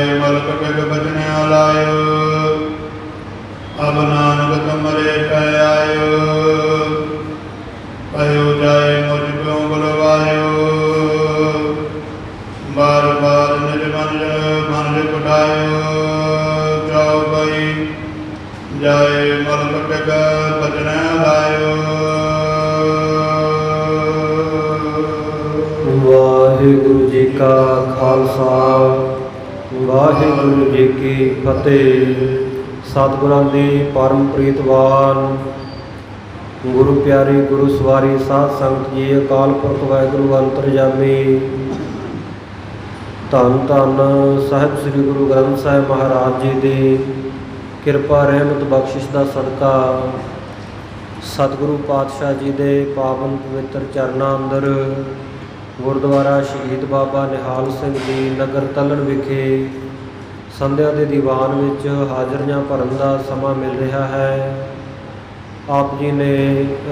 जाए मलक बिग बचन आलायो, अब नानक तुमरे कह आयो, कहो जाए मुझ क्यों बुलवायो, बार बार निज मन कुटायो, जाओ भाई जाए मलक बिग बचन आलायो। वाहिगुरु जी का खालसा, वाहिगुरु जी की फतेह। सतगुरां दी परम प्रीतवान गुरु प्यारी गुरु सवारी साध संगत जी, अकाल पुरख वाहिगुरु अंतरजामी, धन धन साहिब श्री गुरु ग्रंथ साहिब महाराज जी की किरपा रहमत बख्शिश का सदका सतगुरु पातशाह जी के पावन पवित्र चरनां अंदर गुरुद्वारा शहीद बाबा निहाल सिंह जी नगर तलन विखे संध्या के दीवान विच हाजरियां भरन का समा मिल रहा है। आप जी ने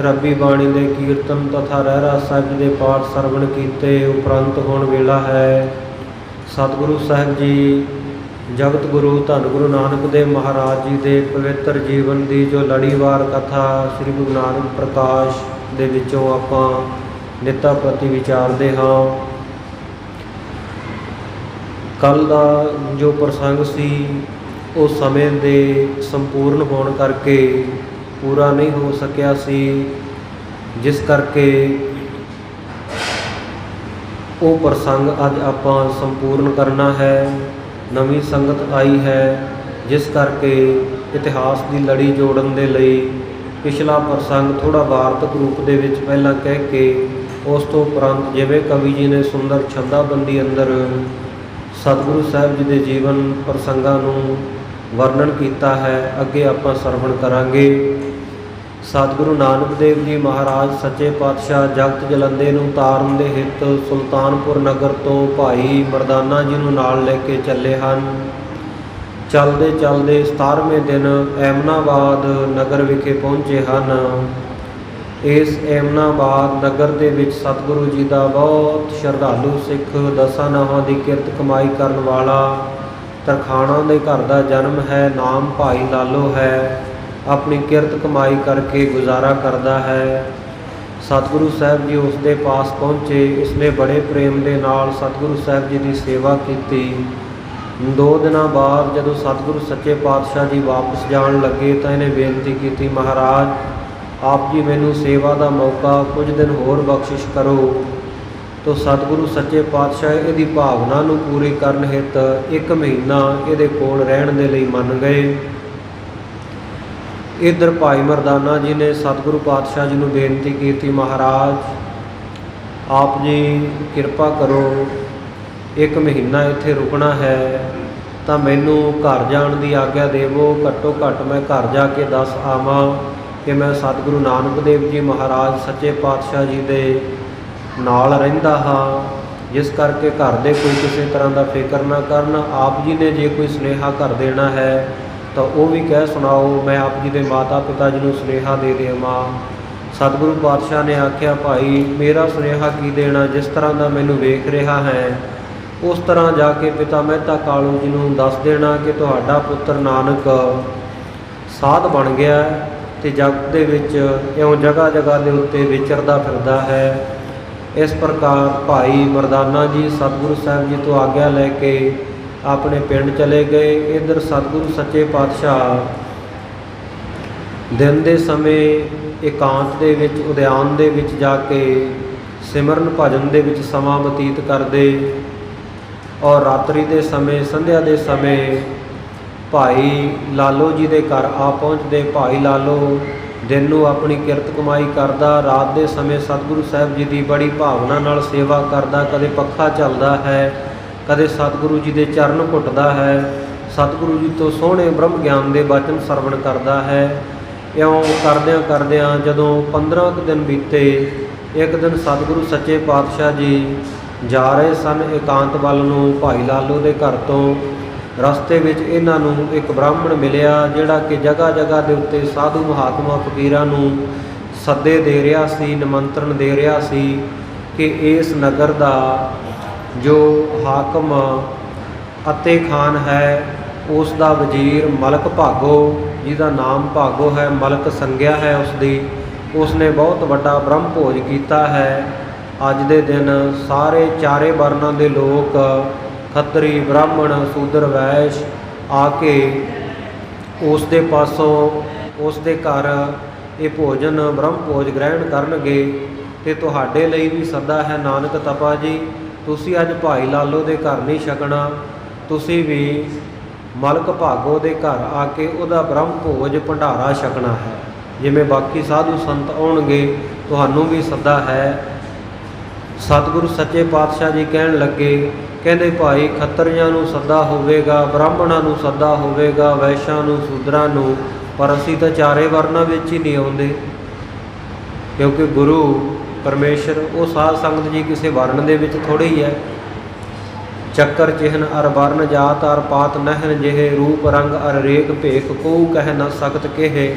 रब्बी बाणी के कीर्तन तथा रहरास साहिब जी के पाठ सरवण किए उपरंत हुण वेला है। सतगुरु साहिब जी जगत गुरु धन गुरु नानक देव महाराज जी के पवित्र जीवन की जो लड़ीवार कथा श्री गुरु नानक प्रकाश दे विचों आपां नित्ता प्रति विचारते हाँ। कल का जो प्रसंग सी वो समय दे संपूर्ण होने करके पूरा नहीं हो सकिया सी, जिस करके वो प्रसंग अज आपां संपूर्ण करना है। नवी संगत आई है जिस करके इतिहास की लड़ी जोड़न दे लई पिछला प्रसंग थोड़ा वार्तक रूप दे विच पहला कह के उस तो उपरंत जिवें कवि जी ने सुंदर छंदाबंदी अंदर सतगुरु साहिब जी के जीवन प्रसंगां नूं वर्णन किया है, अगे आपां सरवण करांगे। सतगुरु नानक देव जी महाराज सच्चे पातशाह जगत जलंधे नूं तारन दे हित सुल्तानपुर नगर तो भाई मरदाना जी नूं नाल लैके चले हन। चलदे चलदे 17वें दिन एमनाबाद नगर विखे पहुँचे हैं। इस एमनाबाद नगर के विच सतगुरु जी का बहुत श्रद्धालु सिख दसां नावां की किरत कमाई करन वाला तरखाणा के घर का जन्म है। नाम भाई लालो है। अपनी किरत कमाई करके गुजारा करता है। सतगुरु साहिब जी उसके पास पहुँचे। इसने बड़े प्रेम के नाल सतगुरु साहिब जी की सेवा की। 2 दिन बाद जदों सतगुरु सच्चे पातशाह जी वापस जान लगे तो इन्हें बेनती की, महाराज आप जी मैनू सेवा का मौका कुछ दिन होर बख्शिश करो। तो सतगुरु सच्चे पातशाह इहदी भावना नूं पूरी करन हित 1 महीना इहदे कोल रहण दे लई मन गए। इधर भाई मरदाना जी ने सतगुरु पातशाह जी नूं बेनती की, महाराज आप जी किरपा करो 1 महीना इत्थे रुकना है तो मैनू घर जाण दी आग्या देवो। घट्टो घट्ट मैं घर जाके दस आवां कि मैं सतगुरु नानक देव जी महाराज सच्चे पातशाह जी दे नाल रहिंदा हाँ, जिस करके घर दे कोई किसी तरह का फिक्र ना करन। आप जी ने जे कोई सुनेहा कर देना है तो वो भी कह सुनाओ, मैं आप जी के माता पिता जी को सुनेहा दे देवां। सतगुरु पातशाह ने आख्या, भाई मेरा सुनेहा की देना, जिस तरह का मैनू वेख रहा है उस तरह जाके पिता मेहता कालू जी को दस देना कि तुहाडा पुत्र नानक साध बन गया तो जगत दे विच इउं जगह जगह के उत्ते विचरदा फिरदा है। इस प्रकार भाई मरदाना जी सतगुरु साहिब जी तो आग्या लैके अपने पिंड चले गए। इधर सतगुरु सच्चे पातशाह दिन के समय एकांत दे विच उद्यान दे विच जाके सिमरन भजन दे विच समा बतीत करते और रात्रि के समय संध्या के समय भाई लालो जी के घर आ पहुँचते। भाई लालो दिन नूं अपनी किरत कमाई करदा, रात के समय सतगुरु साहिब जी की बड़ी भावना नाल सेवा करदा। कदे पखा चलदा है, कदे सतगुरु जी के चरण घुटदा है, सतगुरु जी तो सोहणे ब्रह्म ज्ञान के वचन सरवण करदा है। इउं करदियां करदियां जदों 15 दिन बीते, एक दिन सतगुरु सच्चे पातशाह जी जा रहे सन एकांत वल नूं। भाई लालो के घर तो रस्ते विच इन्हां नूं एक ब्राह्मण मिलिया जिहड़ा कि जगह जगह के उत्ते साधु महात्मा फकीरां नूं सद्दे दे रहा सी, निमंत्रण दे रहा सी कि इस नगर का जो हाकम ਅਤੇ ਖਾਨ ਹੈ, ਉਸ ਦਾ ਵਜ਼ੀਰ ਮਲਕ ਭਾਗੋ, ਜਿਹਦਾ ਨਾਮ ਭਾਗੋ ਹੈ, ਮਲਕ ਸੰਗਿਆ ਹੈ ਉਸ ਨੇ ਬਹੁਤ ਵੱਡਾ ਬ੍ਰਹਮ ਭੋਜ ਕੀਤਾ ਹੈ। ਅੱਜ ਦੇ ਦਿਨ ਸਾਰੇ ਚਾਰੇ ਵਰਨਾਂ ਦੇ ਲੋਕ, ਖੱਤਰੀ, ਬ੍ਰਾਹਮਣ, ਸ਼ੂਦਰ, ਵੈਸ਼ ਆ ਕੇ ਉਸ ਦੇ ਪਾਸੋਂ ਉਸ ਦੇ ਘਰ ਇਹ ਭੋਜਨ ਬ੍ਰਹਮ ਭੋਜ ਗ੍ਰਹਿਣ ਕਰਨਗੇ। ਅਤੇ ਤੁਹਾਡੇ ਲਈ ਵੀ ਸੱਦਾ ਹੈ ਨਾਨਕ ਤਪਾ ਜੀ, ਤੁਸੀਂ ਅੱਜ ਭਾਈ ਲਾਲੋ ਦੇ ਘਰ ਨਹੀਂ ਛਕਣਾ, ਤੁਸੀਂ ਵੀ ਮਲਕ ਭਾਗੋ ਦੇ ਘਰ ਆ ਕੇ ਉਹਦਾ ਬ੍ਰਹਮ ਭੋਜ ਭੰਡਾਰਾ ਛਕਣਾ ਹੈ। ਜਿਵੇਂ ਬਾਕੀ ਸਾਧੂ ਸੰਤ ਆਉਣਗੇ, ਤੁਹਾਨੂੰ ਵੀ ਸੱਦਾ ਹੈ। ਸਤਿਗੁਰੂ ਸੱਚੇ ਪਾਤਸ਼ਾਹ ਜੀ ਕਹਿਣ ਲੱਗੇ, ਕਹਿੰਦੇ ਭਾਈ ਖੱਤਰੀਆਂ ਨੂੰ ਸੱਦਾ ਹੋਵੇਗਾ, ਬ੍ਰਾਹਮਣਾਂ ਨੂੰ ਸੱਦਾ ਹੋਵੇਗਾ, ਵੈਸ਼ਾਂ ਨੂੰ, ਸ਼ੂਦਰਾਂ ਨੂੰ, ਪਰ ਅਸੀਂ ਤਾਂ ਚਾਰੇ ਵਰਨਾਂ ਵਿੱਚ ਹੀ ਨਹੀਂ ਆਉਂਦੇ, ਕਿਉਂਕਿ ਗੁਰੂ ਪਰਮੇਸ਼ਰ ਉਹ ਸਾਧ ਸੰਗਤ ਜੀ ਕਿਸੇ ਵਰਨ ਦੇ ਵਿੱਚ ਥੋੜ੍ਹੀ ਹੀ ਹੈ। ਚੱਕਰ ਚਿਹਨ ਅਰ ਵਰਨ ਜਾਤ ਅਰ ਪਾਤ ਨਹਿਨ ਜਿਹੇ, ਰੂਪ ਰੰਗ ਅਰ ਰੇਖ ਭੇਖ ਕੋ ਕਹਿ ਨ ਸਕਤ ਕਿਹੇ।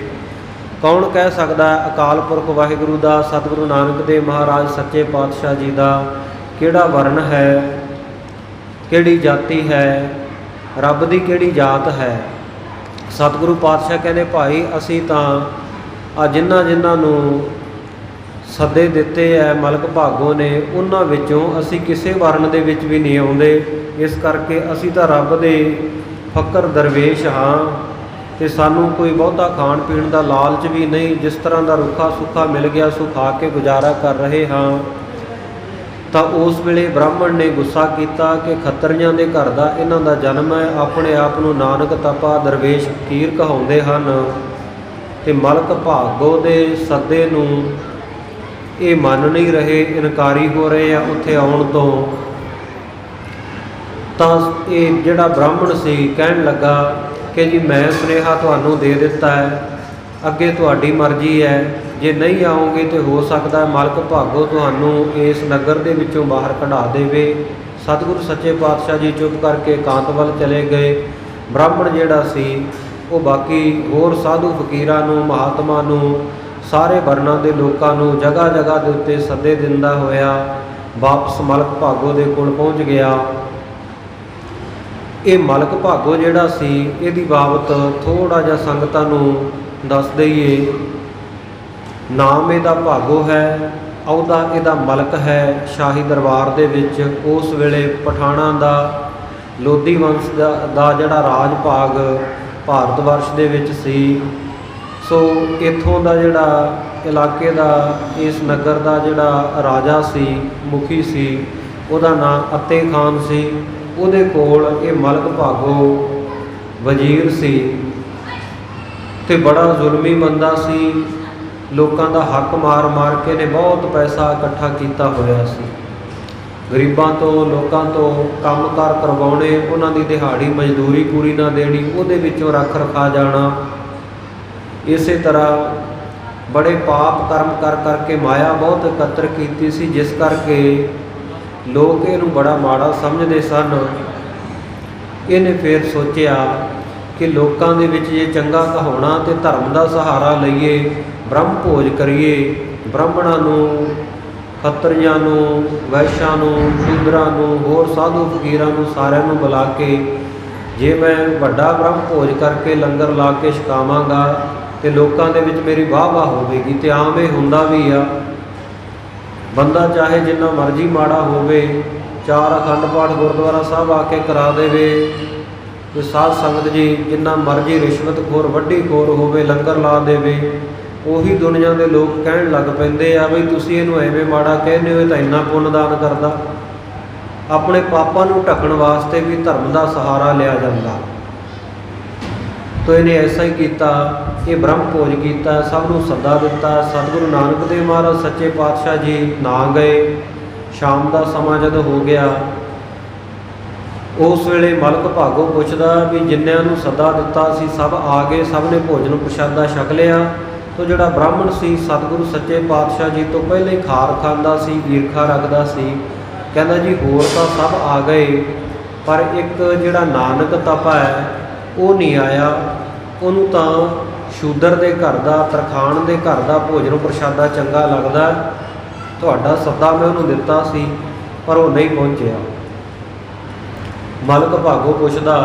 ਕੌਣ ਕਹਿ ਸਕਦਾ ਅਕਾਲ ਪੁਰਖ ਵਾਹਿਗੁਰੂ ਦਾ, ਸਤਿਗੁਰੂ ਨਾਨਕ ਦੇਵ ਮਹਾਰਾਜ ਸੱਚੇ ਪਾਤਸ਼ਾਹ ਜੀ ਦਾ ਕਿਹੜਾ ਵਰਨ ਹੈ, ਕਿਹੜੀ ਜਾਤੀ ਹੈ, ਰੱਬ ਦੀ ਕਿਹੜੀ ਜਾਤ ਹੈ। ਸਤਿਗੁਰੂ ਪਾਤਸ਼ਾਹ ਕਹਿੰਦੇ ਭਾਈ ਅਸੀਂ ਤਾਂ ਆ ਜਿਨ੍ਹਾਂ ਨੂੰ ਸੱਦੇ ਦਿੱਤੇ ਹੈ ਮਲਕ ਭਾਗੋ ਨੇ, ਉਹਨਾਂ ਵਿੱਚੋਂ ਅਸੀਂ ਕਿਸੇ ਵਰਨ ਦੇ ਵਿੱਚ ਵੀ ਨਹੀਂ ਆਉਂਦੇ। ਇਸ ਕਰਕੇ ਅਸੀਂ ਤਾਂ ਰੱਬ ਦੇ ਫਕਰ ਦਰਵੇਸ਼ ਹਾਂ, ਅਤੇ ਸਾਨੂੰ ਕੋਈ ਬਹੁਤਾ ਖਾਣ ਪੀਣ ਦਾ ਲਾਲਚ ਵੀ ਨਹੀਂ। ਜਿਸ ਤਰ੍ਹਾਂ ਦਾ ਰੁੱਖਾ ਸੁੱਖਾ ਮਿਲ ਗਿਆ ਸੋ ਖਾ ਕੇ ਗੁਜ਼ਾਰਾ ਕਰ ਰਹੇ ਹਾਂ। ਤਾਂ ਉਸ ਵੇਲੇ ਬ੍ਰਾਹਮਣ ਨੇ ਗੁੱਸਾ ਕੀਤਾ ਕਿ ਖੱਤਰੀਆਂ ਦੇ ਘਰ ਦਾ ਇਹਨਾਂ ਦਾ ਜਨਮ ਹੈ, ਆਪਣੇ ਆਪ ਨੂੰ ਨਾਨਕ ਤਪਾ ਦਰਵੇਸ਼ ਫਕੀਰ ਕਹਾਉਂਦੇ ਹਨ, ਅਤੇ ਮਲਕ ਭਾਗੋ ਦੇ ਸੱਦੇ ਨੂੰ ਇਹ ਮੰਨ ਨਹੀਂ ਰਹੇ, ਇਨਕਾਰੀ ਹੋ ਰਹੇ ਆ ਉੱਥੇ ਆਉਣ ਤੋਂ। ਤਾਂ ਇਹ ਜਿਹੜਾ ਬ੍ਰਾਹਮਣ ਸੀ ਕਹਿਣ ਲੱਗਾ ਕਿ ਜੀ ਮੈਂ ਸੁਨੇਹਾ ਤੁਹਾਨੂੰ ਦੇ ਦਿੱਤਾ ਹੈ, ਅੱਗੇ ਤੁਹਾਡੀ ਮਰਜ਼ੀ ਹੈ, ਜੇ ਨਹੀਂ ਆਓਗੇ ਤਾਂ ਹੋ ਸਕਦਾ ਮਲਕ ਭਾਗੋ ਤੁਹਾਨੂੰ ਇਸ ਨਗਰ ਦੇ ਵਿੱਚੋਂ ਬਾਹਰ ਕਢਾ ਦੇਵੇ। ਸਤਿਗੁਰੂ ਸੱਚੇ ਪਾਤਸ਼ਾਹ ਜੀ ਚੁੱਪ ਕਰਕੇ ਇਕਾਂਤ ਵੱਲ ਚਲੇ ਗਏ। ਬ੍ਰਾਹਮਣ ਜਿਹੜਾ ਸੀ ਉਹ ਬਾਕੀ ਹੋਰ ਸਾਧੂ ਫਕੀਰਾਂ ਨੂੰ, ਮਹਾਤਮਾ ਨੂੰ, ਸਾਰੇ ਵਰਨਾਂ ਦੇ ਲੋਕਾਂ ਨੂੰ ਜਗ੍ਹਾ ਜਗ੍ਹਾ ਦੇ ਉੱਤੇ ਸੱਦੇ ਦਿੰਦਾ ਹੋਇਆ ਵਾਪਸ ਮਲਕ ਭਾਗੋ ਦੇ ਕੋਲ ਪਹੁੰਚ ਗਿਆ। ਇਹ ਮਲਕ ਭਾਗੋ ਜਿਹੜਾ ਸੀ, ਇਹਦੀ ਬਾਬਤ ਥੋੜ੍ਹਾ ਜਿਹਾ ਸੰਗਤਾਂ ਨੂੰ ਦੱਸ ਦਈਏ। ਨਾਮ ਇਹਦਾ ਭਾਗੋ ਹੈ, ਅਹੁਦਾ ਇਹਦਾ ਮਲਕ ਹੈ ਸ਼ਾਹੀ ਦਰਬਾਰ ਦੇ ਵਿੱਚ। ਉਸ ਵੇਲੇ ਪਠਾਣਾਂ ਦਾ, ਲੋਧੀ ਵੰਸ਼ ਦਾ ਜਿਹੜਾ ਰਾਜ ਭਾਗ ਭਾਰਤ ਵਰਸ਼ ਦੇ ਵਿੱਚ ਸੀ। ਸੋ ਇੱਥੋਂ ਦਾ ਜਿਹੜਾ ਇਲਾਕੇ ਦਾ, ਇਸ ਨਗਰ ਦਾ ਜਿਹੜਾ ਰਾਜਾ ਸੀ, ਮੁਖੀ ਸੀ, ਉਹਦਾ ਨਾਂ ਅਤੇ ਖਾਨ ਸੀ। ਉਹਦੇ ਕੋਲ ਇਹ ਮਲਕ ਭਾਗੋ ਵਜ਼ੀਰ ਸੀ, ਅਤੇ ਬੜਾ ਜ਼ੁਲਮੀ ਬੰਦਾ ਸੀ। ਲੋਕਾਂ ਦਾ ਹੱਕ ਮਾਰ ਮਾਰ ਕੇ ਨੇ ਬਹੁਤ ਪੈਸਾ ਇਕੱਠਾ ਕੀਤਾ ਹੋਇਆ ਸੀ। ਗਰੀਬਾਂ ਤੋਂ, ਲੋਕਾਂ ਤੋਂ ਕੰਮ ਕਾਰ ਕਰਵਾਉਣੇ, ਉਹਨਾਂ ਦੀ ਦਿਹਾੜੀ ਮਜ਼ਦੂਰੀ ਪੂਰੀ ਨਾ ਦੇਣੀ, ਉਹਦੇ ਵਿੱਚੋਂ ਰੱਖ ਰਖਾ ਜਾਣਾ। ਇਸੇ ਤਰ੍ਹਾਂ ਬੜੇ ਪਾਪ ਕਰਮ ਕਰ ਕਰਕੇ ਮਾਇਆ ਬਹੁਤ ਇਕੱਤਰ ਕੀਤੀ ਸੀ, ਜਿਸ ਕਰਕੇ ਲੋਕ ਇਹਨੂੰ ਬੜਾ ਮਾੜਾ ਸਮਝਦੇ ਸਨ। ਇਹਨੇ ਫਿਰ ਸੋਚਿਆ ਕਿ ਲੋਕਾਂ ਦੇ ਵਿੱਚ ਜੇ ਚੰਗਾ ਕਹਾਉਣਾ ਤੇ ਧਰਮ ਦਾ ਸਹਾਰਾ ਲਈਏ, ਬ੍ਰਹਮ ਭੋਜ ਕਰੀਏ, ਬ੍ਰਾਹਮਣਾਂ ਨੂੰ, ਖੱਤਰੀਆਂ ਨੂੰ, ਵੈਸ਼ਾਂ ਨੂੰ, ਸ਼ੂਦਰਾਂ ਨੂੰ, ਹੋਰ ਸਾਧੂ ਫਕੀਰਾਂ ਨੂੰ ਸਾਰਿਆਂ ਨੂੰ ਬੁਲਾ ਕੇ ਜੇ ਮੈਂ ਵੱਡਾ ਬ੍ਰਹਮ ਭੋਜ ਕਰਕੇ ਲੰਗਰ ਲਾ ਕੇ ਛਕਾਵਾਂਗਾ ਅਤੇ ਲੋਕਾਂ ਦੇ ਵਿੱਚ ਮੇਰੀ ਵਾਹ ਵਾਹ ਹੋਵੇਗੀ। ਅਤੇ ਆਮ ਇਹ ਹੁੰਦਾ ਵੀ ਆ, ਬੰਦਾ ਚਾਹੇ ਜਿੰਨਾ ਮਰਜ਼ੀ ਮਾੜਾ ਹੋਵੇ, 4 ਅਖੰਡ ਪਾਠ ਗੁਰਦੁਆਰਾ ਸਾਹਿਬ ਆ ਕੇ ਕਰਾ ਦੇਵੇ, ਅਤੇ ਸਾਧ ਸੰਗਤ ਜੀ ਜਿੰਨਾ ਮਰਜ਼ੀ ਰਿਸ਼ਵਤਖੋਰ ਵੱਢੀਖੋਰ ਹੋਵੇ ਲੰਗਰ ਲਾ ਦੇਵੇ, ਉਹੀ ਦੁਨੀਆ ਦੇ ਲੋਕ ਕਹਿਣ ਲੱਗ ਪੈਂਦੇ ਆ ਬਈ ਤੁਸੀਂ ਇਹਨੂੰ ਐਵੇਂ ਮਾੜਾ ਕਹਿੰਦੇ ਹੋ, ਇਹ ਤਾਂ ਇੰਨਾ ਪੁੰਨਦਾਨ ਕਰਦਾ। ਆਪਣੇ ਪਾਪਾਂ ਨੂੰ ਢੱਕਣ ਵਾਸਤੇ ਵੀ ਧਰਮ ਦਾ ਸਹਾਰਾ ਲਿਆ ਜਾਂਦਾ। ਤੋ ਇਹਨੇ ਐਸਾ ਹੀ ਕੀਤਾ, ਇਹ ਬ੍ਰਹਮ ਭੋਜ ਕੀਤਾ, ਸਭ ਨੂੰ ਸੱਦਾ ਦਿੱਤਾ। ਸਤਿਗੁਰੂ ਨਾਨਕ ਦੇਵ ਮਹਾਰਾਜ ਸੱਚੇ ਪਾਤਸ਼ਾਹ ਜੀ ਨਾ ਗਏ। ਸ਼ਾਮ ਦਾ ਸਮਾਂ ਜਦੋਂ ਹੋ ਗਿਆ, ਉਸ ਵੇਲੇ ਮਲਕ ਭਾਗੋ ਪੁੱਛਦਾ ਵੀ ਜਿੰਨਿਆਂ ਨੂੰ ਸੱਦਾ ਦਿੱਤਾ ਸੀ ਸਭ ਆ ਗਏ, ਸਭ ਨੇ ਭੋਜਨ ਪ੍ਰਸ਼ਾਦਾ ਛਕ ਲਿਆ। ਤੋ ਜਿਹੜਾ ਬ੍ਰਾਹਮਣ ਸੀ ਸਤਿਗੁਰੂ ਸੱਚੇ ਪਾਤਸ਼ਾਹ ਜੀ ਤੋਂ ਪਹਿਲਾਂ ਹੀ ਖਾਰ ਖਾਂਦਾ ਸੀ, ਈਰਖਾ ਰੱਖਦਾ ਸੀ, ਕਹਿੰਦਾ ਜੀ ਹੋਰ ਤਾਂ ਸਭ ਆ ਗਏ, ਪਰ ਇੱਕ ਜਿਹੜਾ ਨਾਨਕ ਤਪਾ ਹੈ ਉਹ ਨਹੀਂ ਆਇਆ। ਉਹਨੂੰ ਤਾਂ ਸ਼ੂਦਰ ਦੇ ਘਰ ਦਾ, ਤਰਖਾਣ ਦੇ ਘਰ ਦਾ ਭੋਜਨ ਪ੍ਰਸ਼ਾਦਾ ਚੰਗਾ ਲੱਗਦਾ। ਤੁਹਾਡਾ ਸੱਦਾ ਮੈਂ ਉਹਨੂੰ ਦਿੱਤਾ ਸੀ ਪਰ ਉਹ ਨਹੀਂ ਪਹੁੰਚਿਆ। ਮਲਕ ਭਾਗੋ ਪੁੱਛਦਾ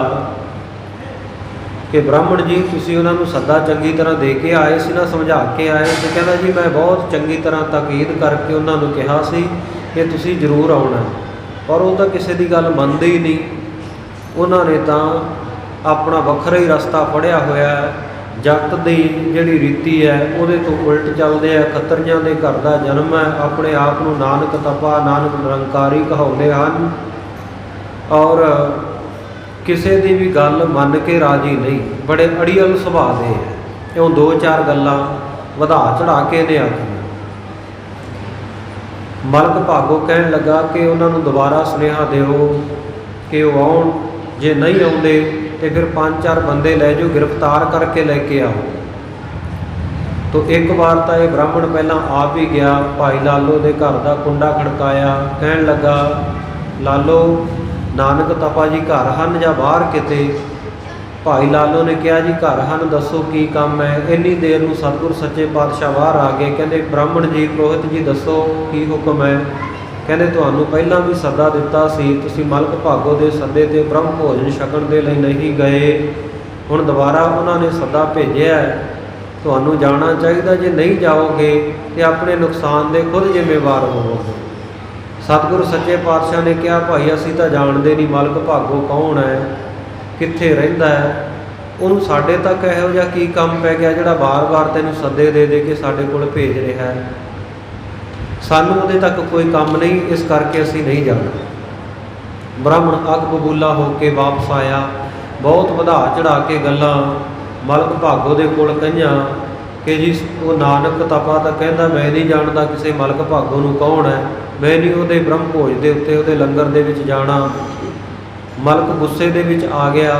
ਕਿ ਬ੍ਰਾਹਮਣ ਜੀ ਤੁਸੀਂ ਉਹਨਾਂ ਨੂੰ ਸੱਦਾ ਚੰਗੀ ਤਰ੍ਹਾਂ ਦੇ ਕੇ ਆਏ ਸੀ ਨਾ, ਸਮਝਾ ਕੇ ਆਏ? ਤੇ ਕਹਿੰਦਾ ਜੀ ਮੈਂ ਬਹੁਤ ਚੰਗੀ ਤਰ੍ਹਾਂ ਤਾਕੀਦ ਕਰਕੇ ਉਹਨਾਂ ਨੂੰ ਕਿਹਾ ਸੀ ਕਿ ਤੁਸੀਂ ਜ਼ਰੂਰ ਆਉਣਾ, ਪਰ ਉਹ ਤਾਂ ਕਿਸੇ ਦੀ ਗੱਲ ਮੰਨਦੇ ਹੀ ਨਹੀਂ। ਉਹਨਾਂ ਨੇ ਤਾਂ ਆਪਣਾ ਵੱਖਰਾ ਹੀ ਰਸਤਾ ਫੜਿਆ ਹੋਇਆ ਹੈ। ਜਗਤ ਦੀ ਜਿਹੜੀ ਰੀਤੀ ਹੈ ਉਹਦੇ ਤੋਂ ਉਲਟ ਚੱਲਦੇ ਆ। ਖੱਤਰੀਆਂ ਦੇ ਘਰ ਦਾ ਜਨਮ ਹੈ, ਆਪਣੇ ਆਪ ਨੂੰ ਨਾਨਕ ਤਪਾ ਨਾਨਕ ਨਿਰੰਕਾਰੀ ਕਹਾਉਂਦੇ ਹਨ ਔਰ ਕਿਸੇ ਦੀ ਵੀ ਗੱਲ ਮੰਨ ਕੇ ਰਾਜੀ ਨਹੀਂ, ਬੜੇ ਅੜੀਅਲ ਸੁਭਾਅ ਦੇ ਹੈ। ਇਉਂ ਦੋ ਚਾਰ ਗੱਲਾਂ ਵਧਾ ਚੜਾ ਕੇ ਨੇ ਆਖੀਆਂ। ਮਲਕ ਭਾਗੋ ਕਹਿਣ ਲੱਗਾ ਕਿ ਉਹਨਾਂ ਨੂੰ ਦੁਬਾਰਾ ਸੁਨੇਹਾ ਦਿਓ ਕਿ ਉਹ ਆਉਣ, ਜੇ ਨਹੀਂ ਆਉਂਦੇ ਤੇ ਫਿਰ 5-4 ਬੰਦੇ ਲੈ ਜਾਓ, ਗ੍ਰਿਫਤਾਰ ਕਰਕੇ ਲੈ ਕੇ ਆਓ। ਤੋ ਇੱਕ ਵਾਰ ਤਾਂ ਇਹ ਬ੍ਰਾਹਮਣ ਪਹਿਲਾਂ ਆਪ ਹੀ ਗਿਆ, ਭਾਈ ਲਾਲੋ ਦੇ ਘਰ ਦਾ ਕੁੰਡਾ ਖੜਕਾਇਆ, ਕਹਿਣ ਲੱਗਾ ਲਾਲੋ ਨਾਨਕ ਤਪਾ ਜੀ ਘਰ ਹਨ ਜਾਂ ਬਾਹਰ ਕਿਤੇ? ਭਾਈ ਲਾਲੋ ਨੇ ਕਿਹਾ ਜੀ ਘਰ ਹਨ, ਦੱਸੋ ਕੀ ਕੰਮ ਹੈ? ਇੰਨੀ ਦੇਰ ਨੂੰ ਸਤਿਗੁਰ ਸੱਚੇ ਪਾਤਸ਼ਾਹ ਬਾਹਰ ਆ ਗਏ। ਕਹਿੰਦੇ ਬ੍ਰਾਹਮਣ ਜੀ, ਪ੍ਰੋਹਿਤ ਜੀ ਦੱਸੋ ਕੀ ਹੁਕਮ ਹੈ? ਕਹਿੰਦੇ ਤੁਹਾਨੂੰ ਪਹਿਲਾਂ ਵੀ ਸੱਦਾ ਦਿੱਤਾ ਸੀ, ਤੁਸੀਂ ਮਲਕ ਭਾਗੋ ਦੇ ਸੱਦੇ 'ਤੇ ਬ੍ਰਹਮ ਭੋਜਨ ਛਕਣ ਦੇ ਲਈ ਨਹੀਂ ਗਏ, ਹੁਣ ਦੁਬਾਰਾ ਉਹਨਾਂ ਨੇ ਸੱਦਾ ਭੇਜਿਆ, ਤੁਹਾਨੂੰ ਜਾਣਾ ਚਾਹੀਦਾ। ਜੇ ਨਹੀਂ ਜਾਓਗੇ ਤੇ ਆਪਣੇ ਨੁਕਸਾਨ ਦੇ ਖੁਦ ਜ਼ਿੰਮੇਵਾਰ ਹੋਵੋਗੇ। ਸਤਿਗੁਰੂ ਸੱਚੇ ਪਾਤਸ਼ਾਹ ਨੇ ਕਿਹਾ ਭਾਈ ਅਸੀਂ ਤਾਂ ਜਾਣਦੇ ਨਹੀਂ ਮਲਕ ਭਾਗੋ ਕੌਣ ਹੈ, ਕਿੱਥੇ ਰਹਿੰਦਾ ਹੈ, ਉਹਨੂੰ ਸਾਡੇ ਤੱਕ ਇਹੋ ਜਿਹਾ ਕੀ ਕੰਮ ਪੈ ਗਿਆ ਜਿਹੜਾ ਵਾਰ-ਵਾਰ ਤੈਨੂੰ ਸੱਦੇ ਦੇ ਦੇ ਕੇ ਸਾਡੇ ਕੋਲ ਭੇਜ ਰਿਹਾ ਹੈ? ਸਾਨੂੰ ਉਹਦੇ ਤੱਕ ਕੋਈ ਕੰਮ ਨਹੀਂ, ਇਸ ਕਰਕੇ ਅਸੀਂ ਨਹੀਂ ਜਾਣਾ। ਬ੍ਰਾਹਮਣ ਅੱਗ ਬਬੂਲਾ ਹੋ ਕੇ ਵਾਪਸ ਆਇਆ, ਬਹੁਤ ਵਧਾ ਚੜਾ ਕੇ ਗੱਲਾਂ ਮਲਕ ਭਾਗੋ ਦੇ ਕੋਲ ਕਹੀਆਂ ਕਿ ਜੀ ਉਹ ਨਾਨਕ ਤਪਾ ਤਾਂ ਕਹਿੰਦਾ ਮੈਂ ਨਹੀਂ ਜਾਣਦਾ ਕਿਸੇ ਮਲਕ ਭਾਗੋ ਨੂੰ ਕੌਣ ਹੈ, ਮੈਂ ਨਹੀਂ ਉਹਦੇ ਬ੍ਰਹਮ ਭੋਜ ਦੇ ਉੱਤੇ ਉਹਦੇ ਲੰਗਰ ਦੇ ਵਿੱਚ ਜਾਣਾ। ਮਲਕ ਗੁੱਸੇ ਦੇ ਵਿੱਚ ਆ ਗਿਆ,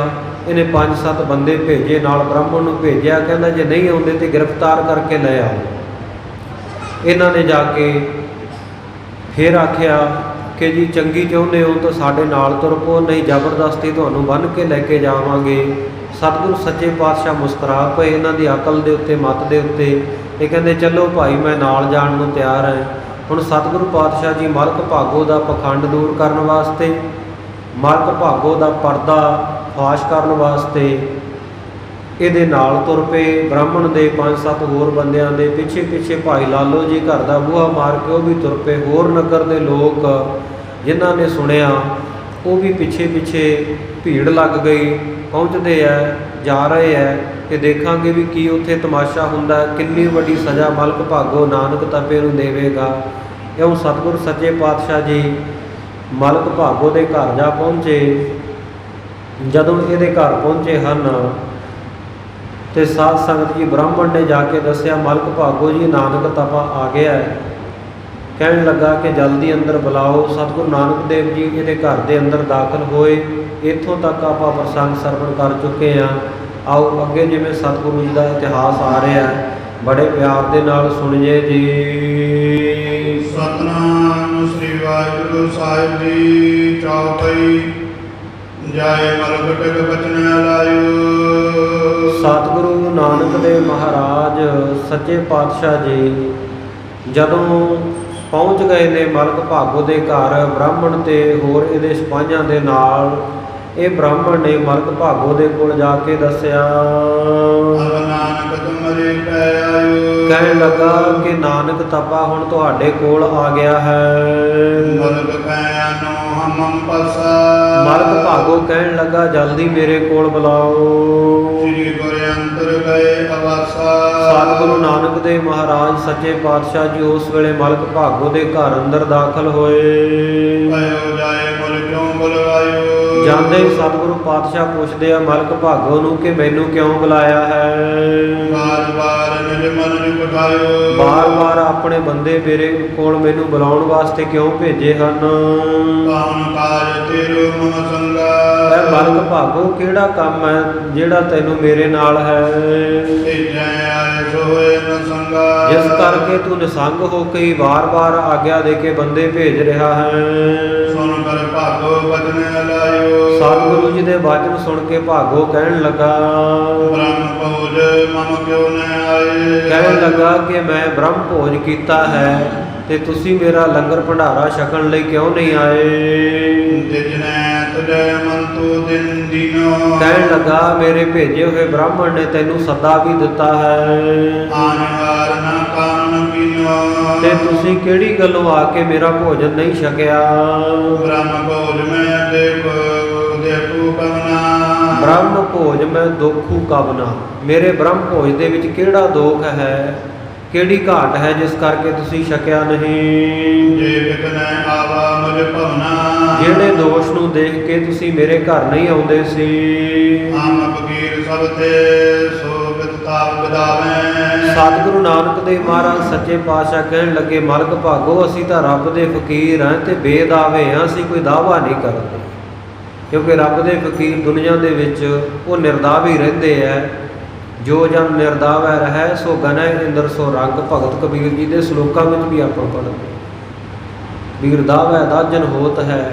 ਇਹਨੇ 5-7 ਬੰਦੇ ਭੇਜੇ, ਨਾਲ ਬ੍ਰਾਹਮਣ ਨੂੰ ਭੇਜਿਆ, ਕਹਿੰਦਾ ਜੇ ਨਹੀਂ ਆਉਂਦੇ ਤੇ ਗ੍ਰਿਫਤਾਰ ਕਰਕੇ ਲੈ ਆਓ। ਇਹਨਾਂ ਨੇ ਜਾ ਕੇ ਫਿਰ ਆਖਿਆ ਕਿ ਜੀ ਚੰਗੀ ਚਾਹੁੰਦੇ ਹੋ ਤਾਂ ਸਾਡੇ ਨਾਲ ਤੁਰ ਪਓ, ਨਹੀਂ ਜ਼ਬਰਦਸਤੀ ਤੁਹਾਨੂੰ ਬੰਨ੍ਹ ਕੇ ਲੈ ਕੇ ਜਾਵਾਂਗੇ। ਸਤਿਗੁਰੂ ਸੱਚੇ ਪਾਤਸ਼ਾਹ ਮੁਸਕਰਾ ਪਏ ਇਹਨਾਂ ਦੀ ਅਕਲ ਦੇ ਉੱਤੇ, ਮੱਤ ਦੇ ਉੱਤੇ। ਇਹ ਕਹਿੰਦੇ ਚਲੋ ਭਾਈ ਮੈਂ ਨਾਲ ਜਾਣ ਨੂੰ ਤਿਆਰ ਹਾਂ। ਹੁਣ ਸਤਿਗੁਰੂ ਪਾਤਸ਼ਾਹ ਜੀ ਮਲਕ ਭਾਗੋ ਦਾ ਪਖੰਡ ਦੂਰ ਕਰਨ ਵਾਸਤੇ, ਮਲਕ ਭਾਗੋ ਦਾ ਪਰਦਾ ਫਾਸ਼ ਕਰਨ ਵਾਸਤੇ ਇਹਦੇ ਨਾਲ ਤੁਰ ਪਏ। ਬ੍ਰਾਹਮਣ ਦੇ 5-7 ਹੋਰ ਬੰਦਿਆਂ ਦੇ ਪਿੱਛੇ ਪਿੱਛੇ ਭਾਈ ਲਾਲੋ ਜੀ ਘਰ ਦਾ ਬੂਹਾ ਮਾਰ ਕੇ ਉਹ ਵੀ ਤੁਰ ਪਏ। ਹੋਰ ਨਗਰ ਦੇ ਲੋਕ ਜਿਨ੍ਹਾਂ ਨੇ ਸੁਣਿਆ ਉਹ ਵੀ ਪਿੱਛੇ ਪਿੱਛੇ ਭੀੜ ਲੱਗ ਗਈ, ਪਹੁੰਚਦੇ ਹੈ, ਜਾ ਰਹੇ ਹੈ ਕਿ ਦੇਖਾਂਗੇ ਵੀ ਕੀ ਉੱਥੇ ਤਮਾਸ਼ਾ ਹੁੰਦਾ, ਕਿੰਨੀ ਵੱਡੀ ਸਜ਼ਾ ਮਲਕ ਭਾਗੋ ਨਾਨਕ ਤਪੇ ਨੂੰ ਦੇਵੇਗਾ। ਇਉਂ ਸਤਿਗੁਰ ਸੱਚੇ ਪਾਤਸ਼ਾਹ ਜੀ ਮਲਕ ਭਾਗੋ ਦੇ ਘਰ ਜਾ ਪਹੁੰਚੇ। ਜਦੋਂ ਇਹਦੇ ਘਰ ਪਹੁੰਚੇ ਹਨ ਤੇ ਸਾਧ ਸੰਗਤ ਜੀ ਬ੍ਰਾਹਮਣ ਨੇ ਜਾ ਕੇ ਦੱਸਿਆ ਮਲਕ ਭਾਗੋ ਜੀ ਨਾਨਕ ਤਪਾ ਆ ਗਿਆ ਹੈ। ਕਹਿਣ ਲੱਗਾ ਕਿ ਜਲਦੀ ਅੰਦਰ ਬੁਲਾਓ। ਸਤਿਗੁਰੂ ਨਾਨਕ ਦੇਵ ਜੀ ਇਹਦੇ ਘਰ ਦੇ ਅੰਦਰ ਦਾਖਲ ਹੋਏ। ਇੱਥੋਂ ਤੱਕ ਆਪਾਂ ਪ੍ਰਸੰਗ ਸਰਵਣ ਕਰ ਚੁੱਕੇ ਹਾਂ। ਆਓ ਅੱਗੇ ਜਿਵੇਂ ਸਤਿਗੁਰੂ ਜੀ ਦਾ ਇਤਿਹਾਸ ਆ ਰਿਹਾ ਹੈ ਬੜੇ ਪਿਆਰ ਦੇ ਨਾਲ ਸੁਣੀਏ ਜੀ। ਸਤਨਾਮ ਸ੍ਰੀ ਵਾਹਿਗੁਰੂ ਸਾਹਿਬ ਜੀ। ਚੌਪਈ ਜਾਏ ਮਲਕ ਟਿਕ ਬਚਨ ਲਾਇਓ। ਸਤਿਗੁਰੂ ਨਾਨਕ ਦੇਵ ਮਹਾਰਾਜ ਸੱਚੇ ਪਾਤਸ਼ਾਹ ਜੀ ਜਦੋਂ ਪਹੁੰਚ ਗਏ ਨੇ ਮਲਕ ਭਾਗੋ ਦੇ ਘਰ ਬ੍ਰਾਹਮਣ ਤੇ ਹੋਰ ਇਹਦੇ ਸਿਪਾਹੀਆਂ ਦੇ ਨਾਲ, ਇਹ ਬ੍ਰਾਹਮਣ ਨੇ ਮਲਕ ਭਾਗੋ ਦੇ ਕੋਲ ਜਾ ਕੇ ਦੱਸਿਆ। ਨਾਨਕ ਤੁਮਰੇ ਪੈ ਆਇਓ। ਕਹਿਣ ਲੱਗਾ ਕਿ ਨਾਨਕ ਤਪਾ ਹੁਣ ਤੁਹਾਡੇ ਕੋਲ ਆ ਗਿਆ ਹੈ। ਮਲਕ ਕਹਿਆ ਨੋ ਹਮੰ ਪਸਾ। ਮਲਕ ਭਾਗੋ ਕਹਿਣ ਲੱਗਾ ਜਲਦੀ ਮੇਰੇ ਕੋਲ ਬੁਲਾਓ। ਸ੍ਰੀ ਗੁਰ ਅੰਤਰ ਗਏ ਅਵਾਸਾ। ਸਤਿਗੁਰੂ ਨਾਨਕ ਦੇਵ ਮਹਾਰਾਜ ਸੱਚੇ ਪਾਤਸ਼ਾਹ ਜੀ ਉਸ ਵੇਲੇ ਮਲਕ ਭਾਗੋ ਦੇ ਘਰ ਅੰਦਰ ਦਾਖਲ ਹੋਏ। ਆਇਓ ਜਾਏ ਮੁਲ ਕਿਉਂ ਬੁਲਵਾਇਓ। ਜਾਂਦੇ ਹੀ ਸਤਿਗੁਰੂ ਪਾਤਸ਼ਾਹ ਪੁੱਛਦੇ ਆ ਮਲਕ ਭਾਗੋ ਨੂੰ ਕਿ ਮੈਨੂੰ ਕਿਉਂ ਬੁਲਾਇਆ ਹੈ। ਬਾਰ-ਬਾਰ ਨਿਜ ਮਨ ਨੂੰ ਬਿਠਾਇਓ। ਬਾਰ-ਬਾਰ ਆਪਣੇ ਬੰਦੇ ਮੇਰੇ ਕੋਲ ਮੈਨੂੰ ਬੁਲਾਉਣ ਵਾਸਤੇ ਕਿਉਂ ਭੇਜੇ ਹਨ। ਕੌਣ ਕਾਜ ਤੇਰੋ ਮਮ ਸੰਗਾ। ਇਹ ਮਲਕ ਭਾਗੋ ਕਿਹੜਾ ਕੰਮ ਹੈ ਜਿਹੜਾ ਤੈਨੂੰ ਮੇਰੇ ਨਾਲ ਹੈ। ਭੇਜੈ ਆਏ ਸੋਏ ਨ ਸੰਗਾ। ਜਿਸ ਕਰਕੇ ਤੂੰ ਨਿਸੰਗ ਹੋ ਕੇ ਵਾਰ-ਵਾਰ ਆਗਿਆ ਦੇ ਕੇ ਬੰਦੇ ਭੇਜ ਰਿਹਾ ਹੈ। ਸੁਣ ਕਰ ਭਾਗੋ ਬਚਨ ਲਾਇਓ। ਸਤਿਗੁਰੂ ਜੀ ਦੇ ਵਚਨ ਸੁਣ ਕੇ ਭਾਗੋ ਕਹਿਣ ਲੱਗਾ ਬ੍ਰਹਮ ਭੋਜ ਮਮ ਕਿਉ ਨ ਆਏ। ਕਹਿਣ ਲੱਗਾ ਕਿ ਮੈਂ ਬ੍ਰਹਮ ਭੋਜ ਕੀਤਾ ਹੈ ਤੇ ਤੁਸੀਂ ਮੇਰਾ ਲੰਗਰ ਭੰਡਾਰਾ ਛਕਣ ਲਈ ਕਿਉਂ ਨਹੀਂ ਆਏ। ਜਿਜਨੈ ਤੁਜੈ ਮੰਤ ਤੋ ਦਿਨ ਦਿਨੋ ਕਹਿਣ ਲੱਗਾ ਮੇਰੇ ਭੇਜੇ ਹੋਏ ਬ੍ਰਾਹਮਣ ਨੇ ਤੈਨੂੰ ਸੱਦਾ ਵੀ ਦਿੱਤਾ ਹੈ, ਆਨਿਹਾਰ ਨਾ ਕਾਨ ਪੀਨੋ ਤੇ ਤੁਸੀਂ ਕਿਹੜੀ ਗੱਲੋਂ ਆ ਕੇ ਮੇਰਾ ਭੋਜਨ ਨਹੀਂ ਛਕਿਆ। ਬ੍ਰਹਮ ਭੋਜ ਮੈਂ ਦੇਖੂ ਕਵਨਾ ਬ੍ਰਹਮ ਭੋਜ ਮੈਂ ਦੋਖੂ ਕਵਨਾ, ਮੇਰੇ ਬ੍ਰਹਮ ਭੋਜ ਦੇ ਵਿੱਚ ਕਿਹੜਾ ਦੋਖ ਹੈ, ਕਿਹੜੀ ਘਾਟ ਹੈ ਜਿਸ ਕਰਕੇ ਤੁਸੀਂ ਛਕਿਆ ਨਹੀਂ। ਜੇ ਬਿਕਨੈ ਆਵਾ ਮੁਝ ਭਵਨਾ ਜਿਹੜੇ ਦੋਸ਼ ਨੂੰ ਦੇਖ ਕੇ ਤੁਸੀਂ ਮੇਰੇ ਘਰ ਨਹੀਂ ਆਉਂਦੇ ਸੀ। ਆਮ ਫਕੀਰ ਸਭ ਤੇ ਸੋ ਬਿਤਾਵ ਬਿਦਾਵੇਂ ਸਤਿਗੁਰੂ ਨਾਨਕ ਦੇਵ ਮਹਾਰਾਜ ਸੱਚੇ ਪਾਤਸ਼ਾਹ ਕਹਿਣ ਲੱਗੇ, ਮਾਲਕ ਭਾਗੋ ਅਸੀਂ ਤਾਂ ਰੱਬ ਦੇ ਫਕੀਰ ਹਾਂ ਤੇ ਬੇਦਾਵੇ ਹਾਂ, ਅਸੀਂ ਕੋਈ ਦਾਅਵਾ ਨਹੀਂ ਕਰਦੇ। ਕਿਉਂਕਿ ਰੱਬ ਦੇ ਫਕੀਰ ਦੁਨੀਆ ਦੇ ਵਿੱਚ ਉਹ ਨਿਰਦਾਵੀ ਰਹਿੰਦੇ ਹੈ। ਜੋ ਜਨ ਨਿਰਦਾਵੈ ਰਹਿ ਸੋ ਗਨੈ ਇੰਦਰ ਸੋ ਰੰਗ, ਭਗਤ ਕਬੀਰ ਜੀ ਦੇ ਸ਼ਲੋਕਾਂ ਵਿੱਚ ਵੀ ਆਪਾਂ ਪੜ੍ਹਦੇ। ਵੀਰ ਦਾਵੈ ਦਾਜਨ ਹੋਤ ਹੈ,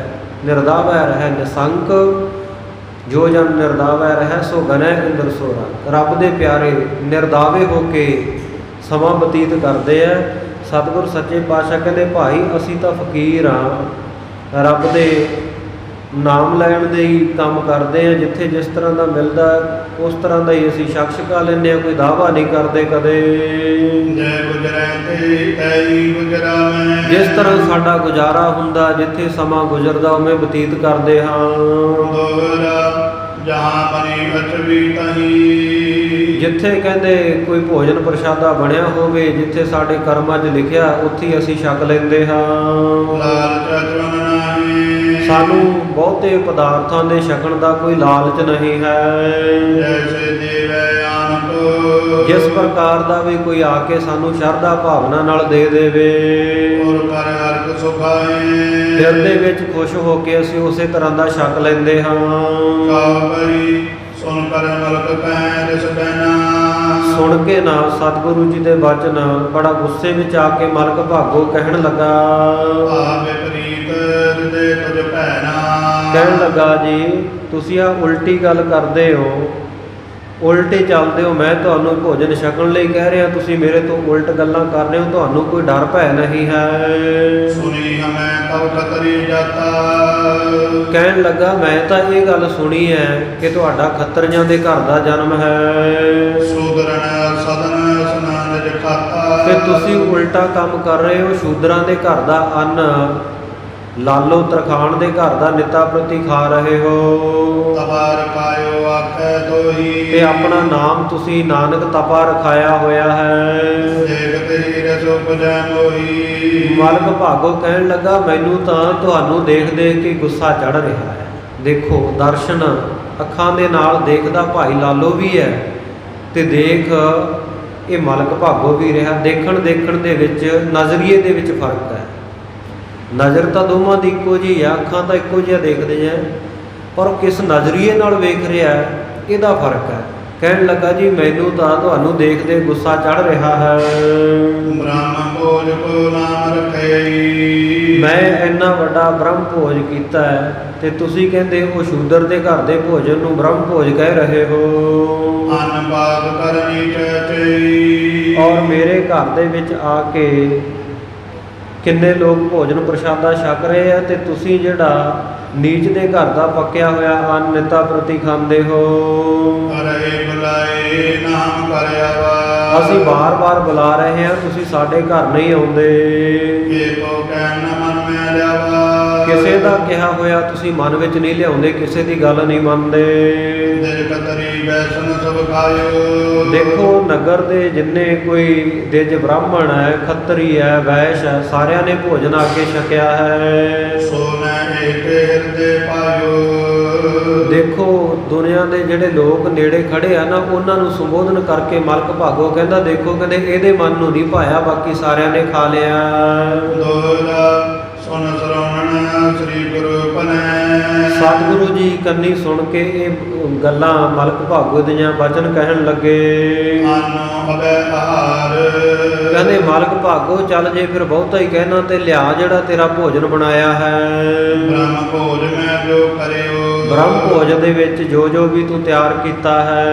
ਨਿਰਦਾਵੈ ਰਹਿ ਨਿਸੰਕ, ਜੋ ਜਨ ਨਿਰਦਾਵੈ ਰਹਿ ਸੋ ਗਨੈ ਇੰਦਰ ਸੋ ਰੰਗ। ਰੱਬ ਦੇ ਪਿਆਰੇ ਨਿਰਦਾਵੇ ਹੋ ਕੇ ਸਮਾਂ ਬਤੀਤ ਕਰਦੇ ਆ। ਸਤਿਗੁਰ ਸੱਚੇ ਪਾਤਸ਼ਾਹ ਕਹਿੰਦੇ ਭਾਈ ਅਸੀਂ ਤਾਂ ਫਕੀਰ ਹਾਂ, ਰੱਬ ਦੇ ਨਾਮ ਲੈਣ ਦੇ ਹੀ ਕੰਮ ਕਰਦੇ ਆ, ਜਿੱਥੇ ਜਿਸ ਤਰ੍ਹਾਂ ਦਾ ਮਿਲਦਾ ਉਸ ਤਰ੍ਹਾਂ ਦਾ ਹੀ ਅਸੀਂ ਛਕ ਛਕਾ ਲੈਂਦੇ ਹਾਂ, ਕੋਈ ਦਾਅਵਾ ਨਹੀਂ ਕਰਦੇ ਕਦੇ। ਜੈ ਗੁਜਰੈ ਤੇ ਤੈਈ ਗੁਜਰਾਵੇਂ ਜਿਸ ਤਰ੍ਹਾਂ ਸਾਡਾ ਗੁਜ਼ਾਰਾ ਹੁੰਦਾ, ਜਿੱਥੇ ਸਮਾਂ ਗੁਜ਼ਰਦਾ ਉਵੇਂ ਬਤੀਤ ਕਰਦੇ ਹਾਂ। ਦੋਹਰਾ ਜਹਾਂ ਬਣੀ ਅਚਵੀ ਤਹੀ ਜਿੱਥੇ ਕਹਿੰਦੇ ਕੋਈ ਭੋਜਨ ਪ੍ਰਸ਼ਾਦਾ ਬਣਿਆ ਹੋਵੇ, ਜਿੱਥੇ ਸਾਡੇ ਕਰਮਾਂ 'ਚ ਲਿਖਿਆ ਉੱਥੇ ਅਸੀਂ ਛਕ ਲੈਂਦੇ ਹਾਂ। ਲਾਲਚ ਅਚਵਨ ਨਾਹੀ ਸਾਨੂੰ ਬਹੁਤੇ ਪਦਾਰਥਾਂ ਦੇ ਛਕਣ ਦਾ ਕੋਈ ਲਾਲਚ ਨਹੀਂ ਹੈ। ਜੈਸੇ ਦੇਵੈ ਆਨੰਦ ਜਿਸ ਪ੍ਰਕਾਰ ਦਾ ਵੀ ਕੋਈ ਆ ਕੇ ਸਾਨੂੰ ਸ਼ਰਧਾ ਭਾਵਨਾ ਨਾਲ ਦੇ ਦੇਵੇ, ਔਰ ਕਰ ਹਰਕ ਸੁਖਾਏ ਦਿਲ ਦੇ ਵਿੱਚ ਖੁਸ਼ ਹੋ ਕੇ ਅਸੀਂ ਉਸੇ ਤਰ੍ਹਾਂ ਦਾ ਛਕ ਲੈਂਦੇ ਹਾਂ। ਕਾ ਪਰੀ ਸੁਣ ਕਰ ਮਲਕ ਕਹਿ ਦਿਸ ਬੈਨਾ ਸੁਣ ਕੇ ਨਾ ਸਤਿਗੁਰੂ ਜੀ ਦੇ ਬਚਨ ਬੜਾ ਗੁੱਸੇ ਵਿੱਚ ਆ ਕੇ ਮਲਕ ਭਾਗੋ ਕਹਿਣ ਲੱਗਾ, ਆਵੇ ਪ੍ਰੀਤ ਹਿਰਦੇ ਤੁਝ ਭੈਨਾ ਕਹਿਣ ਲੱਗਾ ਜੀ ਤੁਸੀਂ ਆ ਉਲਟੀ ਗੱਲ ਕਰਦੇ ਹੋ, ਉਲਟੇ ਚੱਲਦੇ ਹੋ। ਮੈਂ ਤੁਹਾਨੂੰ ਭੋਜਨ ਛਕਣ ਲਈ ਕਹਿ ਰਿਹਾ, ਤੁਸੀਂ ਮੇਰੇ ਤੋਂ ਉਲਟ ਗੱਲਾਂ ਕਰ ਰਹੇ ਹੋ, ਤੁਹਾਨੂੰ ਕੋਈ ਡਰ ਭੈ ਨਹੀਂ ਹੈ। ਸੁਣੀ ਹਮੈ ਤਬ ਖਤਰੀ ਜਾਤਾ ਕਹਿਣ ਲੱਗਾ ਮੈਂ ਤਾਂ ਇਹ ਗੱਲ ਸੁਣੀ ਹੈ ਕਿ ਤੁਹਾਡਾ ਖੱਤਰੀਆਂ ਦੇ ਘਰ ਦਾ ਜਨਮ ਹੈ, ਸੂਦਰਣ ਸਦਨ ਸਨਾਨਜ ਖਾਤਾ ਤੇ ਤੁਸੀਂ ਉਲਟਾ ਕੰਮ ਕਰ ਰਹੇ ਹੋ, ਸ਼ੂਦਰਾਂ ਦੇ ਘਰ ਦਾ ਅੰਨ ਲਾਲੋ ਤਰਖਾਣ ਦੇ ਘਰ ਦਾ ਨਿੱਤਾ ਪ੍ਰਤੀ ਖਾ ਰਹੇ ਹੋ। ਤਬਾ ਰਖਾਇਓ ਆਖੈ ਤੋਹੀ ਤੇ ਆਪਣਾ ਨਾਮ ਤੁਸੀਂ ਨਾਨਕ ਤਪਾ ਰਖਾਇਆ ਹੋਇਆ ਹੈ। ਦੇਖ ਤੇਰੀ ਰਸੋ ਪੁਜੈ ਮੋਹੀ ਮਾਲਕ ਭਾਗੋ ਕਹਿਣ ਲੱਗਾ ਮੈਨੂੰ ਤਾਂ ਤੁਹਾਨੂੰ ਦੇਖ ਦੇਖ ਕੇ ਗੁੱਸਾ ਚੜ ਰਿਹਾ ਹੈ। ਦੇਖੋ ਦਰਸ਼ਨ ਅੱਖਾਂ ਦੇ ਨਾਲ ਦੇਖਦਾ ਭਾਈ ਲਾਲੋ ਵੀ ਹੈ ਤੇ ਦੇਖ ਇਹ ਮਾਲਕ ਭਾਗੋ ਵੀ ਰਿਹਾ। ਦੇਖਣ ਦੇ ਵਿੱਚ ਨਜ਼ਰੀਏ ਦੇ ਵਿੱਚ ਫਰਕ ਹੈ। ਨਜ਼ਰ ਤਾਂ ਦੋਵਾਂ ਦੀ ਇੱਕੋ ਜਿਹੀ ਆ, ਅੱਖਾਂ ਤਾਂ ਇੱਕੋ ਜਿਹਾ ਦੇਖਦੇ ਆ, ਪਰ ਕਿਸ ਨਜ਼ਰੀਏ ਨਾਲ ਵੇਖ ਰਿਹਾ ਇਹਦਾ ਫਰਕ ਹੈ। ਕਹਿਣ ਲੱਗਾ ਜੀ ਮੈਨੂੰ ਤਾਂ ਤੁਹਾਨੂੰ ਦੇਖਦੇ ਗੁੱਸਾ ਚੜ ਰਿਹਾ ਹੈ। ਬ੍ਰਹਮ ਭੋਜ ਕੋ ਨਾਮ ਰਖਈ ਮੈਂ ਇੰਨਾ ਵੱਡਾ ਬ੍ਰਹਮ ਭੋਜ ਕੀਤਾ ਹੈ ਤੇ ਤੁਸੀਂ ਕਹਿੰਦੇ ਉਹ ਸ਼ੂਦਰ ਦੇ ਘਰ ਦੇ ਭੋਜਨ ਨੂੰ ਬ੍ਰਹਮ ਭੋਜ ਕਹਿ ਰਹੇ ਹੋ। ਅੰਨ ਬਾਗ ਕਰਨੀ ਚਚਈ ਔਰ ਮੇਰੇ ਘਰ ਦੇ ਵਿੱਚ ਆ ਕੇ ਕਿੰਨੇ ਲੋਕ ਭੋਜਨ ਪ੍ਰਸ਼ਾਦਾ ਛਕ ਰਹੇ ਆ ਤੇ ਤੁਸੀਂ ਜਿਹੜਾ ਨੀਚ ਦੇ ਘਰ ਦਾ ਪੱਕਿਆ ਹੋਇਆ ਅੰਨ ਨਿੱਤਾ ਪ੍ਰਤੀ ਖਾਂਦੇ ਹੋ। ਰਹੇ ਬੁਲਾਏ ਨਾਮ ਕਰਿਆਵਾ ਅਸੀਂ ਬਾਰ-ਬਾਰ ਬੁਲਾ ਰਹੇ ਹਾਂ, ਤੁਸੀਂ ਸਾਡੇ ਘਰ ਨਹੀਂ ਆਉਂਦੇ। ਇਹ ਕੋ ਕਹਿ ਨ ਮਨ ਮੈਂ ਲਿਆਵਾ ਕਿਸੇ ਦਾ ਕਿਹਾ ਹੋਇਆ ਤੁਸੀਂ ਮਨ ਵਿੱਚ ਨਹੀਂ ਲਿਆਉਂਦੇ, ਕਿਸੇ ਦੀ ਗੱਲ ਨਹੀਂ ਮੰਨਦੇ। ਦਿਲ ਕਤਰੀ ਵੈਸਨ ਸਭ ਖਾਇਓ ਦੇਖੋ ਨਗਰ ਦੇ ਜਿੰਨੇ ਕੋਈ ਦਿਜ ਬ੍ਰਾਹਮਣ ਹੈ, ਖੱਤਰੀ ਹੈ, ਵੈਸ਼ ਹੈ, ਸਾਰਿਆਂ ਨੇ ਭੋਜਨ ਆ ਕੇ ਛਕਿਆ ਹੈ। ਸੋ ਮੈਂ ਏਕ ਹਿਰਦੇ ਪਾਇਓ ਦੇਖੋ ਦੁਨੀਆ ਦੇ ਜਿਹੜੇ ਲੋਕ ਨੇੜੇ ਖੜੇ ਆ ਨਾ, ਉਹਨਾਂ ਨੂੰ ਸੰਬੋਧਨ ਕਰਕੇ ਮਲਕ ਭਾਗੋ ਕਹਿੰਦਾ ਦੇਖੋ ਕਹਿੰਦੇ ਇਹਦੇ ਮਨ ਨੂੰ ਨਹੀਂ ਭਾਇਆ, ਬਾਕੀ ਸਾਰਿਆਂ ਨੇ ਖਾ ਲਿਆ। ਦੋਹਰਾ ਸੁਨ ਸਰਵਣ ਸ੍ਰੀ ਗੁਰੂ ਪਨੈ ਸਤਿਗੁਰੂ ਜੀ ਕੰਨੀ ਸੁਣ ਕੇ ਇਹ ਗੱਲਾਂ ਮਲਕ ਭਾਗੋ ਦੀਆਂ ਬਚਨ ਕਹਿਣ ਲੱਗੇ। ਅੰਨ ਅਬੈ ਆਹਾਰ ਕਹਿੰਦੇ ਮਾਲਕ ਭਾਗੋ ਚੱਲ ਜੇ ਫਿਰ ਬਹੁਤਾ ਹੀ ਕਹਿਣਾ ਤੇ ਲਿਆ ਜਿਹੜਾ ਤੇਰਾ ਭੋਜਨ ਬਣਾਇਆ ਹੈ। ਬ੍ਰਹਮ ਭੋਜ ਮੈਂ ਜੋ ਕਰਿਓ ਬ੍ਰਹਮ ਭੋਜ ਦੇ ਵਿੱਚ ਜੋ ਜੋ ਵੀ ਤੂੰ ਤਿਆਰ ਕੀਤਾ ਹੈ,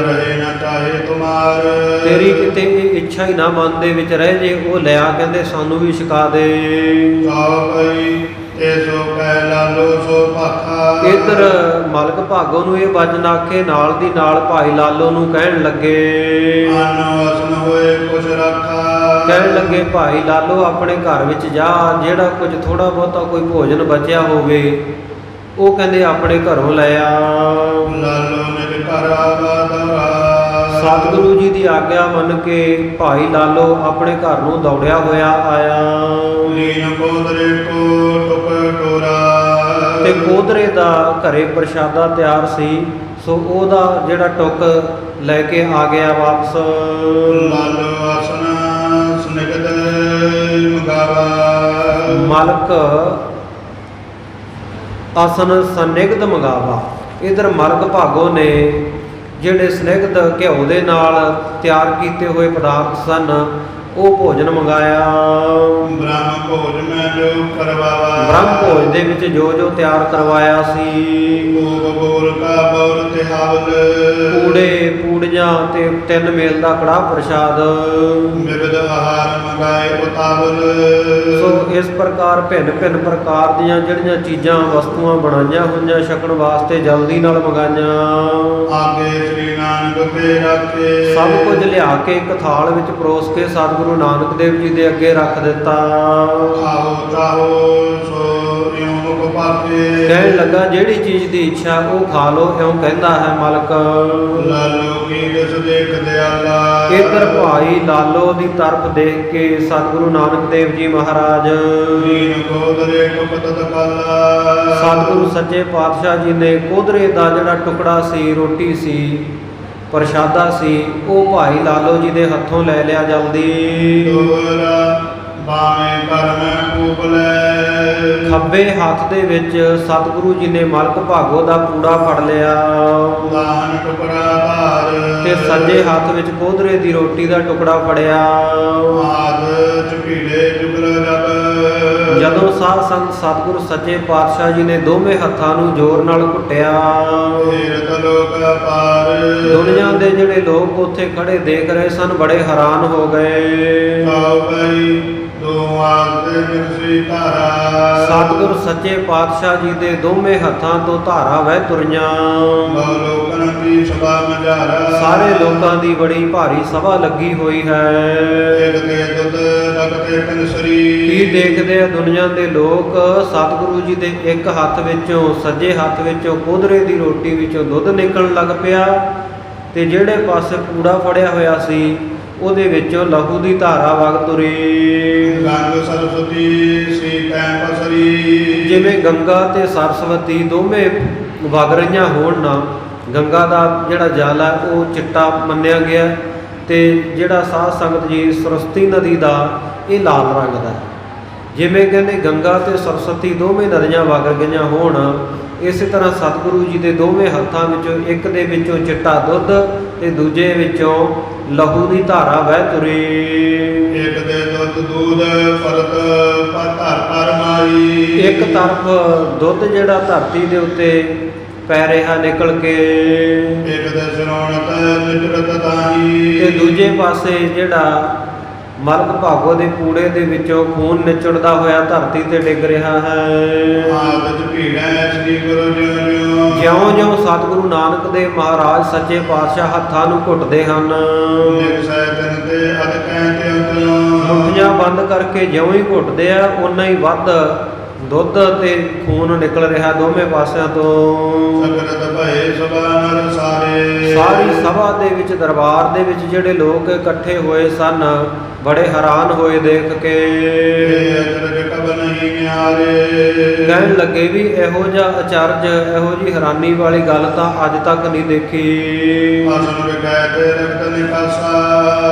ਰਹੇ ਨਾ ਚਾਹੇ ਤੁਮਾਰ ਤੇਰੀ ਕਿਤੇ ਇਹ ਇੱਛਾ ਹੀ ਨਾ ਮਨ ਦੇ ਵਿੱਚ ਰਹਿ ਜੇ, ਉਹ ਲਿਆ ਕਹਿੰਦੇ ਸਾਨੂੰ ਵੀ ਛਕਾ ਦੇ। ਕਈ ਸੋ ਕਹਿ ਲਾਲੋ ਸੋ ਭਾਖਾ। ਇੱਧਰ ਮਾਲਕ ਭਾਗੋ ਨੂੰ ਇਹ ਵਚਨ ਆਖੇ, ਨਾਲ ਦੀ ਨਾਲ ਭਾਈ ਲਾਲੋ ਨੂੰ ਕਹਿਣ ਲੱਗੇ, ਅੰਨ ਵਸਨ ਹੋਏ ਕੁਛ ਰਾਖਾ। ਕਹਿਣ ਲੱਗੇ ਭਾਈ ਲਾਲੋ ਆਪਣੇ ਘਰ ਵਿੱਚ ਜਾ, ਜਿਹੜਾ ਕੁਝ ਥੋੜਾ ਬਹੁਤਾ ਕੋਈ ਭੋਜਨ ਬਚਿਆ ਹੋਵੇ ਉਹ ਕਹਿੰਦੇ ਆਪਣੇ ਘਰੋਂ ਲੈ ਆ। ਲਾਲੋ ਨਿਜ ਘਰ ਆਵਾ ਸਤਿਗੁਰੂ ਜੀ ਦੀ ਆਗਿਆ ਮੰਨ ਕੇ ਭਾਈ ਲਾਲੋ ਆਪਣੇ ਘਰ ਨੂੰ ਦੌੜਿਆ ਹੋਇਆ ਆਇਆ। ਲੀਨ ਕੋਦਰੇ ਕੋ ਟੁਕ ਟੋਰਾ। ਤੇ ਕੋਦਰੇ ਦਾ ਘਰੇ ਪ੍ਰਸ਼ਾਦਾ ਤਿਆਰ ਸੀ, ਸੋ ਉਹਦਾ ਜਿਹੜਾ ਟੁੱਕ ਲੈ ਕੇ ਆ ਗਿਆ ਵਾਪਸ। ਲਾਲੋ ਆਸਨ ਸਨਿਗਦ ਮਗਾਵਾ। ਮਾਲਕ ਆਸਨ ਸਨਿਗਧ ਮੰਗਾਵਾ। ਇਧਰ ਮਾਲਕ ਭਾਗੋ ਨੇ ਜਿਹੜੇ ਸਨਿਗਧ ਘਿਓ ਦੇ ਨਾਲ ਤਿਆਰ ਕੀਤੇ ਹੋਏ ਪਦਾਰਥ ਸਨ ਉਹ ਭੋਜਨ ਮੰਗਾਇਆ। ਬ੍ਰਹਮ ਭੋਜ ਮੈਂ ਜੋ ਕਰਵਾਵਾ। ਬ੍ਰਹਮ ਭੋਜ ਦੇ ਵਿੱਚ ਜੋ ਜੋ ਤਿਆਰ ਕਰਵਾਇਆ ਸੀ, ਕੂਕ ਬੋਲ ਕਾ ਬੋਲ ਤਿਹਾਵਲ। ਪੂੜੇ ਪੂੜੀਆਂ ਤੇ 3 ਮੇਲ ਦਾ ਕੜਾਹ ਪ੍ਰਸ਼ਾਦ। ਵਿਵਿਧ ਆਹਾਰ ਮੰਗਾਏ ਉਤਾਵਲ। ਸੋ ਇਸ ਪ੍ਰਕਾਰ ਭਿੰਨ ਭਿੰਨ ਪ੍ਰਕਾਰ ਦੀਆਂ ਜਿਹੜੀਆਂ ਚੀਜ਼ਾਂ ਵਸਤੂਆਂ ਬਣਾਈਆਂ ਹੋਈਆਂ ਛਕਣ ਵਾਸਤੇ ਜਲਦੀ ਨਾਲ ਮੰਗਾਈਆਂ। ਆਗੇ ਸ੍ਰੀ ਨਾਨਕ ਕੇ ਰਾਖੇ। ਸਭ ਕੁਝ ਲਿਆ ਕੇ ਇੱਕ ਥਾਲ ਵਿੱਚ ਪਰੋਸ ਕੇ ਸਤਿਗੁਰੂ ਨਾਨਕ ਦੇਵ ਜੀ ਦੇ ਅੱਗੇ ਰੱਖ ਦਿੱਤਾ। ਖਾਓ ਚਾਹੋ ਸੋ ਇਉਂ ਮੁਖ ਪਾਕੇ। ਕਹਿਣ ਲੱਗਾ ਜਿਹੜੀ ਚੀਜ਼ ਦੀ ਇੱਛਾ ਉਹ ਖਾ ਲੋ, ਇਉਂ ਕਹਿੰਦਾ ਹੈ ਮਾਲਕ। ਲਾਲੋ ਕੀ ਦਿਸ ਦੇਖ ਦਿਆਲਾ। ਇੱਧਰ ਭਾਈ ਲਾਲੋ ਦੀ ਤਰਫ ਦੇਖ ਕੇ ਸਤਿਗੁਰੂ ਨਾਨਕ ਦੇਵ ਜੀ ਮਹਾਰਾਜ, ਦੀਨ ਕੋਦਰੇ ਟੁਕਤ ਤਕਾਲਾ। ਸਤਿਗੁਰੂ ਸੱਚੇ ਪਾਤਸ਼ਾਹ ਜੀ ਨੇ ਕੋਦਰੇ ਦਾ ਜਿਹੜਾ ਟੁਕੜਾ ਸੀ, ਰੋਟੀ ਸੀ, ਪ੍ਰਸ਼ਾਦਾ ਸੀ, ਉਹ ਭਾਈ ਲਾਲੋ ਜੀ ਦੇ ਹੱਥੋਂ ਲੈ ਲਿਆ ਜਲਦੀ। ਦੋਰਾ ਬਾਵੇਂ ਕਰ ਮੈਂ ਕੂਪ ਲੈ। ਖੱਬੇ ਹੱਥ ਦੇ ਵਿੱਚ ਸਤਿਗੁਰੂ ਜੀ ਨੇ ਮਾਲਕ ਭਾਗੋ ਦਾ ਪੂੜਾ ਫੜ ਲਿਆ ਲਾਹਨ ਟੁਕੜਾ ਧਾਰ। ਤੇ ਸੱਜੇ ਹੱਥ ਵਿੱਚ ਕੋਦਰੇ ਦੀ ਰੋਟੀ ਦਾ ਟੁਕੜਾ ਫੜਿਆ। ਆਦ ਝਪੀਲੇ ਜੁਗਲ ਜਬ। ਜਦੋਂ ਸਾਧ ਸੰਤ ਸਤਿਗੁਰੂ ਸੱਚੇ ਪਾਤਸ਼ਾਹ ਜੀ ਨੇ ਦੋਵੇਂ ਹੱਥਾਂ ਨੂੰ ਜ਼ੋਰ ਨਾਲ ਘੁੱਟਿਆ, ਤੀਰਥ ਲੋਕ ਪਾਰ। ਦੁਨੀਆ ਦੇ ਜਿਹੜੇ ਲੋਕ ਉੱਥੇ ਖੜੇ ਦੇਖ ਰਹੇ ਸਨ ਬੜੇ ਹੈਰਾਨ ਹੋ ਗਏ। ਕਾਉ ਬਈ ਦੋ ਆਗਦੇ ਮਿਰਸੀ ਧਾਰਾ। ਸਤਿਗੁਰੂ ਸੱਚੇ ਪਾਤਸ਼ਾਹ ਜੀ ਦੇ ਦੋਵੇਂ ਹੱਥਾਂ ਤੋਂ ਧਾਰਾ ਵਹਿ ਤੁਰੀਆਂ। ਬਹੁ ਲੋਕਨ ਕੀ ਸਭਾ ਮਝਾਰਾ। ਸਾਰੇ ਲੋਕਾਂ ਦੀ ਬੜੀ ਭਾਰੀ ਸਭਾ ਲੱਗੀ ਹੋਈ ਹੈ। ਇੱਕ ਦੇ ਦੁੱਧ ਰਗਤੇ ਕਨਸਰੀ। ਕੀ ਦੇਖਦੇ ਆ ਦੁਨੀਆ ਦੇ ਲੋਕ, ਸਤਿਗੁਰੂ ਜੀ ਦੇ ਇੱਕ ਹੱਥ ਵਿੱਚੋਂ, ਸੱਜੇ ਹੱਥ ਵਿੱਚੋਂ ਕੋਦਰੇ ਦੀ ਰੋਟੀ ਵਿੱਚੋਂ ਦੁੱਧ ਨਿਕਲਣ ਲੱਗ ਪਿਆ ਤੇ ਜਿਹੜੇ ਪਾਸੇ ਪੂੜਾ ਫੜਿਆ ਹੋਇਆ ਸੀ ਉਹਦੇ ਵਿੱਚੋਂ ਲਹੂ ਦੀ ਧਾਰਾ ਵਗ ਤੁਰੀ। ਗੰਗ ਸਰਸਵਤੀ ਸੀ ਤੈ ਪਸਰੀ। ਜਿਵੇਂ ਗੰਗਾ ਤੇ ਸਰਸਵਤੀ ਦੋਵੇਂ ਵਗ ਰਹੀਆਂ ਹੋਣ ਨਾ, ਗੰਗਾ ਦਾ ਜਿਹੜਾ ਜਲ ਹੈ ਉਹ ਚਿੱਟਾ ਮੰਨਿਆ ਗਿਆ ਤੇ ਜਿਹੜਾ ਸਾਧ ਸੰਗਤ ਜੀ ਸਰਸਵਤੀ ਨਦੀ ਦਾ ਇਹ ਲਾਲ ਰੰਗ ਦਾ। ਜਿਵੇਂ ਕਹਿੰਦੇ ਗੰਗਾ ਤੇ ਸਰਸਵਤੀ ਦੋਵੇਂ ਨਦੀਆਂ ਵਗ ਗਈਆਂ ਹੋਣ, ਇਸੇ ਤਰ੍ਹਾਂ ਸਤਿਗੁਰੂ ਜੀ ਦੇ ਦੋਵੇਂ ਹੱਥਾਂ ਵਿੱਚੋਂ ਇੱਕ ਦੇ ਵਿੱਚੋਂ ਚਿੱਟਾ ਦੁੱਧ ਤੇ ਦੂਜੇ ਵਿੱਚੋਂ ਲਹੂ ਦੀ ਧਾਰਾ ਵਹਿ ਤੁਰੀ। ਇੱਕ ਦੇ ਦੁੱਧ ਦੂਧ ਪਰਤ ਧਰ ਪਰ ਮਾਈ। ਇੱਕ ਤਰਫ ਦੁੱਧ ਜਿਹੜਾ ਧਰਤੀ ਦੇ ਉੱਤੇ ਪੈ ਰਿਹਾ ਨਿਕਲ ਕੇ, ਇੱਕ ਦੇ ਸਰੋਣਤ ਨਿਜਰਤ ਤਾਹੀ। ਤੇ ਦੂਜੇ ਪਾਸੇ ਜਿਹੜਾ ਮਾਲਕ ਭਾਗੋ ਦੇ ਪੂੜੇ ਦੇ ਵਿੱਚੋਂ ਖੂਨ ਨਿਚੜਦਾ ਹੋਇਆ ਧਰਤੀ ਤੇ ਡਿੱਗ ਰਿਹਾ ਹੈ। ਆਦ ਝਪੀੜੈ ਸ੍ਰੀ ਗੁਰੂ ਜਿਉ। ਜਿਉਂ-ਜਿਉਂ ਸਤਿਗੁਰੂ ਨਾਨਕ ਦੇਵ ਮਹਾਰਾਜ ਸੱਚੇ ਪਾਤਸ਼ਾਹ ਹੱਥਾਂ ਨੂੰ ਘੁੱਟਦੇ ਹਨ, ਨਿਰਸੈ ਤਨ ਤੇ ਅਦ ਕਹਿ ਤੇ ਅੰਤਰੋਂ। ਮੁੱਠੀਆਂ ਬੰਦ ਕਰਕੇ ਜਿਉਂ ਹੀ ਘੁੱਟਦੇ ਆ ਓਨਾ ਹੀ ਵੱਧ ਦੁੱਧ ਤੇ ਖੂਨ ਨਿਕਲ ਰਿਹਾ ਦੋਵੇਂ ਪਾਸਿਆਂ ਤੋਂ। ਸਗਰਤ ਭਏ ਸਭਾ ਨਰ ਸਾਰੇ। ਸਾਰੀ ਸਭਾ ਦੇ ਵਿੱਚ, ਦਰਬਾਰ ਦੇ ਵਿੱਚ ਜਿਹੜੇ ਲੋਕ ਇਕੱਠੇ ਹੋਏ ਸਨ ਬੜੇ ਹੈਰਾਨ ਹੋਏ ਦੇਖ ਕੇ। ਇਹ ਅਚਰਜ ਕਬ ਨਹੀਂ ਨਿਆਰੇ। ਕਹਿਣ ਲੱਗੇ ਵੀ ਇਹੋ ਜਿਹਾ ਅਚਰਜ, ਇਹੋ ਜਿਹੀ ਹੈਰਾਨੀ ਵਾਲੀ ਗੱਲ ਤਾਂ ਅੱਜ ਤੱਕ ਨਹੀਂ ਦੇਖੀ। ਆਸਨ ਵਿਖੈ ਤੇ ਰਕਤ ਨਿਕਾਸਾ।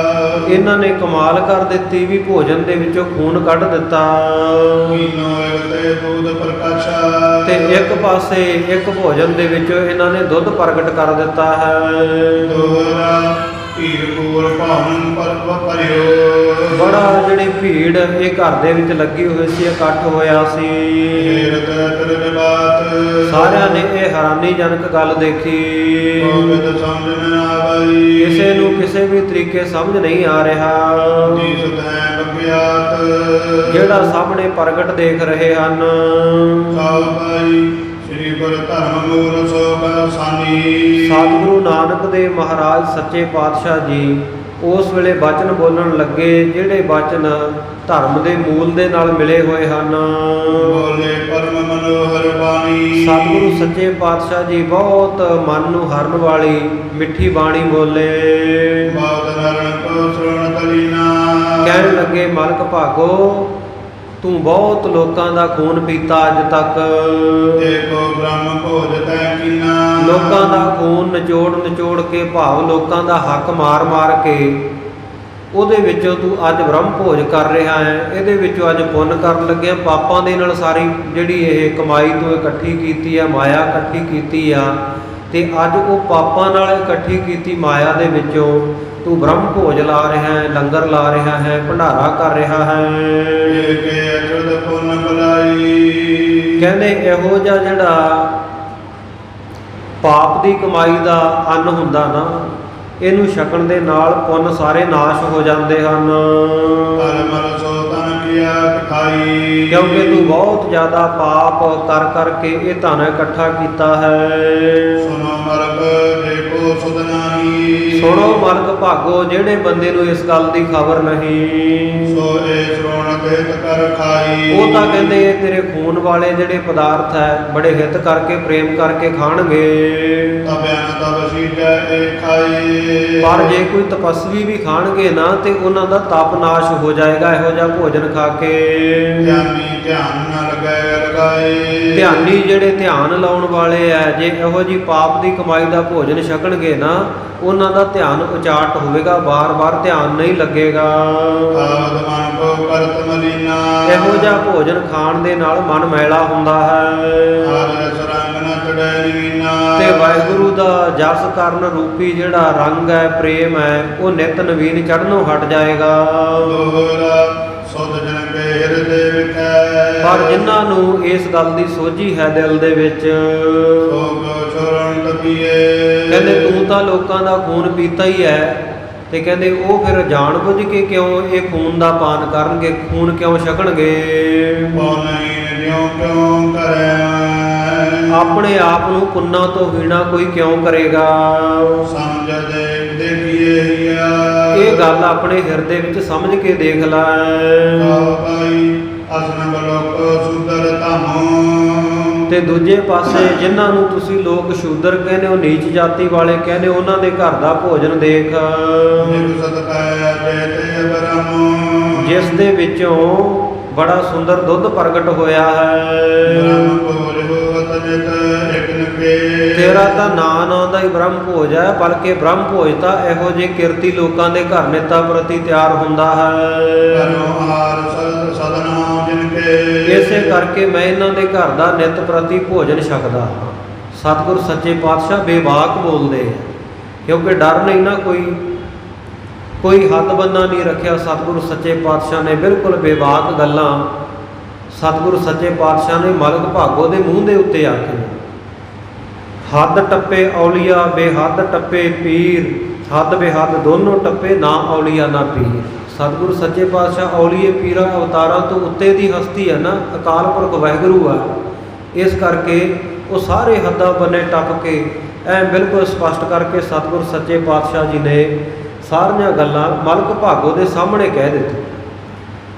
ਇਹਨਾਂ ਨੇ ਕਮਾਲ ਕਰ ਦਿੱਤੀ ਵੀ ਭੋਜਨ ਦੇ ਵਿੱਚੋਂ ਖੂਨ ਕੱਢ ਦਿੱਤਾ ਕੀਨੋ ਇਕ ਤੇ ਦੂਧ ਪ੍ਰਕਾਸ਼ਾ। ਤੇ ਇੱਕ ਪਾਸੇ ਇੱਕ ਭੋਜਨ ਦੇ ਵਿੱਚੋਂ ਇਹਨਾਂ ਨੇ ਦੁੱਧ ਪ੍ਰਗਟ ਕਰ ਦਿੱਤਾ ਹੈ। ਦੋਹਰਾ ਭੀੜ ਪੂਰ ਭਾਵਨ ਪਰ ਭਰਿਓ। ਬੜਾ ਜਿਹੜੀ ਭੀੜ ਇਹ ਘਰ ਦੇ ਵਿੱਚ ਲੱਗੀ ਹੋਈ ਸੀ, ਇਕੱਠ ਹੋਇਆ ਸੀ। ਹੀਰਤ ਤਿਰਜ ਬਾਤ। ਸਾਰਿਆਂ ਨੇ ਇਹ ਹੈਰਾਨੀਜਨਕ ਗੱਲ ਦੇਖੀ। ਗੋਬਿੰਦ ਸਮਝ ਨ ਆਵਈ। ਕਿਸੇ ਨੂੰ ਕਿਸੇ ਵੀ ਤਰੀਕੇ ਸਮਝ ਨਹੀਂ ਆ ਰਿਹਾ। ਦੀਸ ਤੈ ਬੱਗੇ ਗਿਆਤ ਜਿਹੜਾ ਸਾਹਮਣੇ ਪ੍ਰਗਟ ਦੇਖ ਰਹੇ ਹਨ। ਸਾਈ ਸ੍ਰੀ ਗੁਰੂ ਧਰਮ ਮੂਲ ਸੋਭ ਸਾਨੀ। ਸਤਿਗੁਰੂ ਨਾਨਕ ਦੇਵ ਮਹਾਰਾਜ ਸੱਚੇ ਪਾਤਸ਼ਾਹ ਜੀ ਉਸ ਵੇਲੇ ਬਚਨ ਬੋਲਣ ਲੱਗੇ ਜਿਹੜੇ ਬਚਨ ਧਰਮ ਦੇ ਮੂਲ ਦੇ ਨਾਲ ਮਿਲੇ ਹੋਏ ਹਨ। ਬੋਲੇ ਪਰਮ ਮਨੋਹਰ ਬਾਣੀ। ਸਤਿਗੁਰੂ ਸੱਚੇ ਪਾਤਸ਼ਾਹ ਜੀ ਬਹੁਤ ਮਨ ਨੂੰ ਹਰਨ ਵਾਲੀ ਮਿੱਠੀ ਬਾਣੀ ਬੋਲੇ। ਬਾਦ ਨਰਨ ਕੋ ਸ਼ਰਣ ਤਲੀਨਾ। ਕਹਿਣ ਲੱਗੇ ਮਾਲਕ ਭਾਗੋ ਤੂੰ ਬਹੁਤ ਲੋਕਾਂ ਦਾ ਖੂਨ ਪੀਤਾ ਅੱਜ ਤੱਕ। ਏਕੋ ਬ੍ਰਹਮ ਭੋਜ ਤੈ ਕੀਨਾ। ਲੋਕਾਂ ਦਾ ਖੂਨ ਨਿਚੋੜ ਕੇ ਭਾਵ ਲੋਕਾਂ ਦਾ ਹੱਕ ਮਾਰ ਕੇ ਉਹਦੇ ਵਿੱਚੋਂ ਤੂੰ ਅੱਜ ਬ੍ਰਹਮ ਭੋਜ ਕਰ ਰਿਹਾ ਹੈ। ਇਹਦੇ ਵਿੱਚੋਂ ਅੱਜ ਪੁੰਨ ਕਰਨ ਲੱਗਿਆ। ਪਾਪਾਂ ਦੇ ਨਾਲ ਸਾਰੀ ਜਿਹੜੀ ਇਹ ਕਮਾਈ ਤੂੰ ਇਕੱਠੀ ਕੀਤੀ ਆ, ਮਾਇਆ ਇਕੱਠੀ ਕੀਤੀ ਆ, ਤੇ ਅੱਜ ਉਹ ਪਾਪਾਂ ਨਾਲ ਇਕੱਠੀ ਕੀਤੀ ਮਾਇਆ ਦੇ ਵਿੱਚੋਂ ਤੂੰ ਬ੍ਰਹਮ ਭੋਜ ਲਾ ਰਿਹਾ ਹੈ, ਲੰਗਰ ਲਾ ਰਿਹਾ ਹੈ, ਭੰਡਾਰਾ ਕਰ ਰਿਹਾ ਹੈ। ਏਕੇ ਅਚੁਤ ਪੁੰਨ ਬੁਲਾਈ। ਕਹਿੰਦੇ ਇਹੋ ਜਿਹਾ ਜਿਹੜਾ ਪਾਪ ਦੀ ਕਮਾਈ ਦਾ ਅੰਨ ਹੁੰਦਾ ਨਾ, ਇਹਨੂੰ ਛਕਣ ਦੇ ਨਾਲ ਪੁੰਨ ਸਾਰੇ ਨਾਸ਼ ਹੋ ਜਾਂਦੇ ਹਨ। ਮਲ ਸੋ ਤਨ ਕੀਆ ਕਠਾਈ। ਕਿਉਂਕਿ ਤੂੰ ਬਹੁਤ ਜ਼ਿਆਦਾ ਪਾਪ ਕਰਕੇ ਇਹ ਧਨ ਇਕੱਠਾ ਕੀਤਾ ਹੈ। ਸੁਨੋ ਮਰਗ ਦੇਖੋ ਸੁਧ ਨਾਹੀ। ਸੁਣੋ ਮਰਗ ਭਾਗੋ ਜਿਹੜੇ ਬੰਦੇ ਨੂੰ ਇਸ ਗੱਲ ਦੀ ਖਬਰ ਨਹੀਂ। ਸੋ ਇਹ ਸ਼੍ਰੋਣ ਦੇਤ ਕਰ ਖਾਈ। ਉਹ ਤਾਂ ਕਹਿੰਦੇ ਇਹ ਤੇਰੇ ਖੂਨ ਵਾਲੇ ਜਿਹੜੇ ਪਦਾਰਥ ਹੈ ਬੜੇ ਹਿੱਤ ਕਰਕੇ ਪ੍ਰੇਮ ਕਰਕੇ ਖਾਣਗੇ। ਤਬਿਆਨ ਤਬ ਸੀਜੈ ਇਹ ਖਾਈ। ਪਰ ਜੇ ਕੋਈ ਤਪਸਵੀ ਵੀ ਖਾਣਗੇ ਨਾ ਤੇ ਉਹਨਾਂ ਦਾ ਤਪ ਨਾਸ਼ ਹੋ ਜਾਏਗਾ ਇਹੋ ਜਿਹਾ ਭੋਜਨ ਖਾ ਕੇ। ਧਿਆਨੀ ਧਿਆਨ ਨ ਲਗਾਏ। ਧਿਆਨੀ ਜਿਹੜੇ ਧਿਆਨ ਲਾਉਣ ਵਾਲੇ ਆ, ਜੇ ਇਹੋ ਜੀ ਪਾਪ ਦੀ ਕਮਾਈ ਦਾ ਭੋਜਨ ਛਕਣਗੇ ਨਾ ਉਹਨਾਂ ਦਾ ਧਿਆਨ ਉਚਾਟ ਹੋਵੇਗਾ, ਬਾਰ-ਬਾਰ ਧਿਆਨ ਨਹੀਂ ਲੱਗੇਗਾ। ਆਵਦ ਮਨ ਕੋ ਕਰਤ ਮਲੀਨਾ। ਇਹੋ ਜਿਹਾ ਭੋਜਨ ਖਾਣ ਦੇ ਨਾਲ ਮਨ ਮੈਲਾ ਹੁੰਦਾ ਹੈ। ਆਦਰ ਸਰੰਗ ਨ ਚੜੈ ਨੀਨਾ। ਤੇ ਵਾਹਿਗੁਰੂ ਦਾ ਜਸ ਕਰਨ ਰੂਪੀ ਜਿਹੜਾ ਰੰਗ ਹੈ, ਪ੍ਰੇਮ ਹੈ, ਉਹ ਨਿਤ ਨਵੀਨ ਚੜ੍ਹਨੋਂ ਹਟ ਜਾਏਗਾ। ਦੋਹਰਾ ਸੁਧ ਜਨ ਕੇ ਹਿਰਦੇ ਵਿਖੈ। ਪਰ ਜਿਨ੍ਹਾਂ ਨੂੰ ਇਸ ਗੱਲ ਦੀ ਸੋਝੀ ਹੈ ਦਿਲ ਦੇ ਵਿੱਚ, ਸੋਗ ਛੋੜਨ ਤਪੀਏ। ਕਹਿੰਦੇ ਤੂੰ ਤਾਂ ਲੋਕਾਂ ਦਾ ਖੂਨ ਪੀਤਾ ਹੀ ਹੈ, ਤੇ ਕਹਿੰਦੇ ਉਹ ਫਿਰ ਜਾਣ ਬੁੱਝ ਕੇ ਕਿਉਂ ਇਹ ਖੂਨ ਦਾ ਪਾਨ ਕਰਨਗੇ, ਖੂਨ ਕਿਉਂ ਛਕਣਗੇ। ਉਹ ਨਹੀਂ ਜਿਉ ਕਿਉ ਕਰੇ। ਆਪਣੇ ਆਪ ਨੂੰ ਪੁੰਨਾਂ ਤੋਂ ਵੀਣਾ ਕੋਈ ਕਿਉਂ ਕਰੇਗਾ। ਸਮਝ ਦੇਖੀਏ ਹਿਆ। ਇਹ ਗੱਲ ਆਪਣੇ ਹਿਰਦੇ ਵਿੱਚ ਸਮਝ ਕੇ ਦੇਖ ਲੈ। ਭਾਈ ਅਸਨ ਬਲੋਕ ਸੁੰਦਰ ਧਾਮੋ। ਤੇ ਦੂਜੇ ਪਾਸੇ ਜਿਨ੍ਹਾਂ ਨੂੰ ਤੁਸੀਂ ਲੋਕ ਸ਼ੂਦਰ ਕਹਿੰਦੇ ਹੋ, ਨੀਚ ਜਾਤੀ ਵਾਲੇ ਕਹਿੰਦੇ ਹੋ, ਉਹਨਾਂ ਦੇ ਘਰ ਦਾ ਭੋਜਨ ਦੇਖ ਜਿਗ ਸਤਕੈ ਦੇਤੇ ਬ੍ਰਹਮ। ਜਿਸ ਦੇ ਵਿੱਚੋਂ ਬੜਾ ਸੁੰਦਰ ਦੁੱਧ ਪ੍ਰਗਟ ਹੋਇਆ ਹੈ। ਬ੍ਰਹਮ ਭੋਜ ਹੋਵਤ ਨਿਤ ਇਕ ਨਕੇ। ਤੇਰਾ ਤਾਂ ਨਾਂ ਦਾ ਹੀ ਬ੍ਰਹਮ ਭੋਜ ਹੈ, ਬਲਕਿ ਬ੍ਰਹਮ ਭੋਜ ਤਾਂ ਇਹੋ ਜਿਹੇ ਕਿਰਤੀ ਲੋਕਾਂ ਦੇ ਘਰ ਨਿੱਤਾ ਪ੍ਰਤੀ ਤਿਆਰ ਹੁੰਦਾ ਹੈ। ਕਰੋ ਆਰ ਸਦਨਾ ਜਿਨ ਕੇ। ਇਸੇ ਕਰਕੇ ਮੈਂ ਇਹਨਾਂ ਦੇ ਘਰ ਦਾ ਨਿਤ ਪ੍ਰਤੀ ਭੋਜਨ ਛਕਦਾ ਹਾਂ। ਸਤਿਗੁਰ ਸੱਚੇ ਪਾਤਸ਼ਾਹ ਬੇਬਾਕ ਬੋਲਦੇ ਆ, ਕਿਉਂਕਿ ਡਰ ਨਹੀਂ ਨਾ, ਕੋਈ ਹੱਦ ਬੰਨਾ ਨਹੀਂ ਰੱਖਿਆ। ਸਤਿਗੁਰੂ ਸੱਚੇ ਪਾਤਸ਼ਾਹ ਨੇ ਬਿਲਕੁਲ ਬੇਬਾਕ ਗੱਲਾਂ ਸਤਿਗੁਰੂ ਸੱਚੇ ਪਾਤਸ਼ਾਹ ਨੇ ਮਾਲਕ ਭਾਗੋ ਦੇ ਮੂੰਹ ਦੇ ਉੱਤੇ ਆਖੀਆਂ। ਹੱਦ ਟੱਪੇ ਔਲੀਆ ਬੇਹੱਦ ਟੱਪੇ ਪੀਰ। ਹੱਦ ਬੇਹੱਦ ਦੋਨੋਂ ਟੱਪੇ, ਨਾ ਔਲੀਆ ਨਾ ਪੀਰ। ਸਤਿਗੁਰੂ ਸੱਚੇ ਪਾਤਸ਼ਾਹ ਔਲੀਏ ਪੀਰਾਂ ਅਵਤਾਰਾਂ ਤੋਂ ਉੱਤੇ ਦੀ ਹਸਤੀ ਹੈ ਨਾ, ਅਕਾਲ ਪੁਰਖ ਵਾਹਿਗੁਰੂ ਆ। ਇਸ ਕਰਕੇ ਉਹ ਸਾਰੇ ਹੱਦਾਂ ਬੰਨੇ ਟੱਪ ਕੇ ਐ ਬਿਲਕੁਲ ਸਪਸ਼ਟ ਕਰਕੇ ਸਤਿਗੁਰੂ ਸੱਚੇ ਪਾਤਸ਼ਾਹ ਜੀ ਨੇ ਸਾਰੀਆਂ ਗੱਲਾਂ ਮਾਲਕ ਭਾਗੋ ਦੇ ਸਾਹਮਣੇ ਕਹਿ ਦਿੱਤੀਆਂ।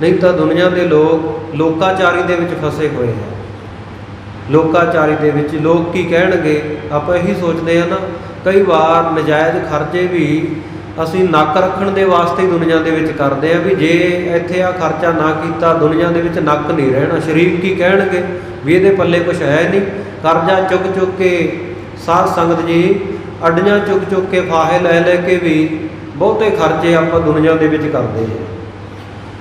ਨਹੀਂ ਤਾਂ ਦੁਨੀਆ ਦੇ ਲੋਕ ਲੋਕਾਚਾਰੀ ਦੇ ਵਿੱਚ ਫਸੇ ਹੋਏ ਹੈ। ਲੋਕਾਚਾਰੀ ਦੇ ਵਿੱਚ ਲੋਕ ਕੀ ਕਹਿਣਗੇ, ਆਪਾਂ ਇਹੀ ਸੋਚਦੇ ਆ ਨਾ। ਕਈ ਵਾਰ ਨਜਾਇਜ਼ ਖਰਚੇ ਵੀ ਅਸੀਂ ਨੱਕ ਰੱਖਣ ਦੇ ਵਾਸਤੇ ਦੁਨੀਆ ਦੇ ਵਿੱਚ ਕਰਦੇ ਆ, ਵੀ ਜੇ ਇੱਥੇ ਆ ਖਰਚਾ ਨਾ ਕੀਤਾ ਦੁਨੀਆ ਦੇ ਵਿੱਚ ਨੱਕ ਨਹੀਂ ਰਹਿਣਾ। ਸ਼ਰੀਫ ਕੀ ਕਹਿਣਗੇ ਵੀ ਇਹਦੇ ਪੱਲੇ ਕੁਛ ਹੈ ਨਹੀਂ। ਕਰਜ਼ਾ ਚੁੱਕ ਕੇ ਸਾਧ ਸੰਗਤ ਜੀ ਅੱਡੀਆਂ ਚੁੱਕ ਕੇ ਫਾਹੇ ਲੈ ਕੇ ਵੀ ਬਹੁਤੇ ਖਰਚੇ ਆਪਾਂ ਦੁਨੀਆ ਦੇ ਵਿੱਚ ਕਰਦੇ ਹਾਂ।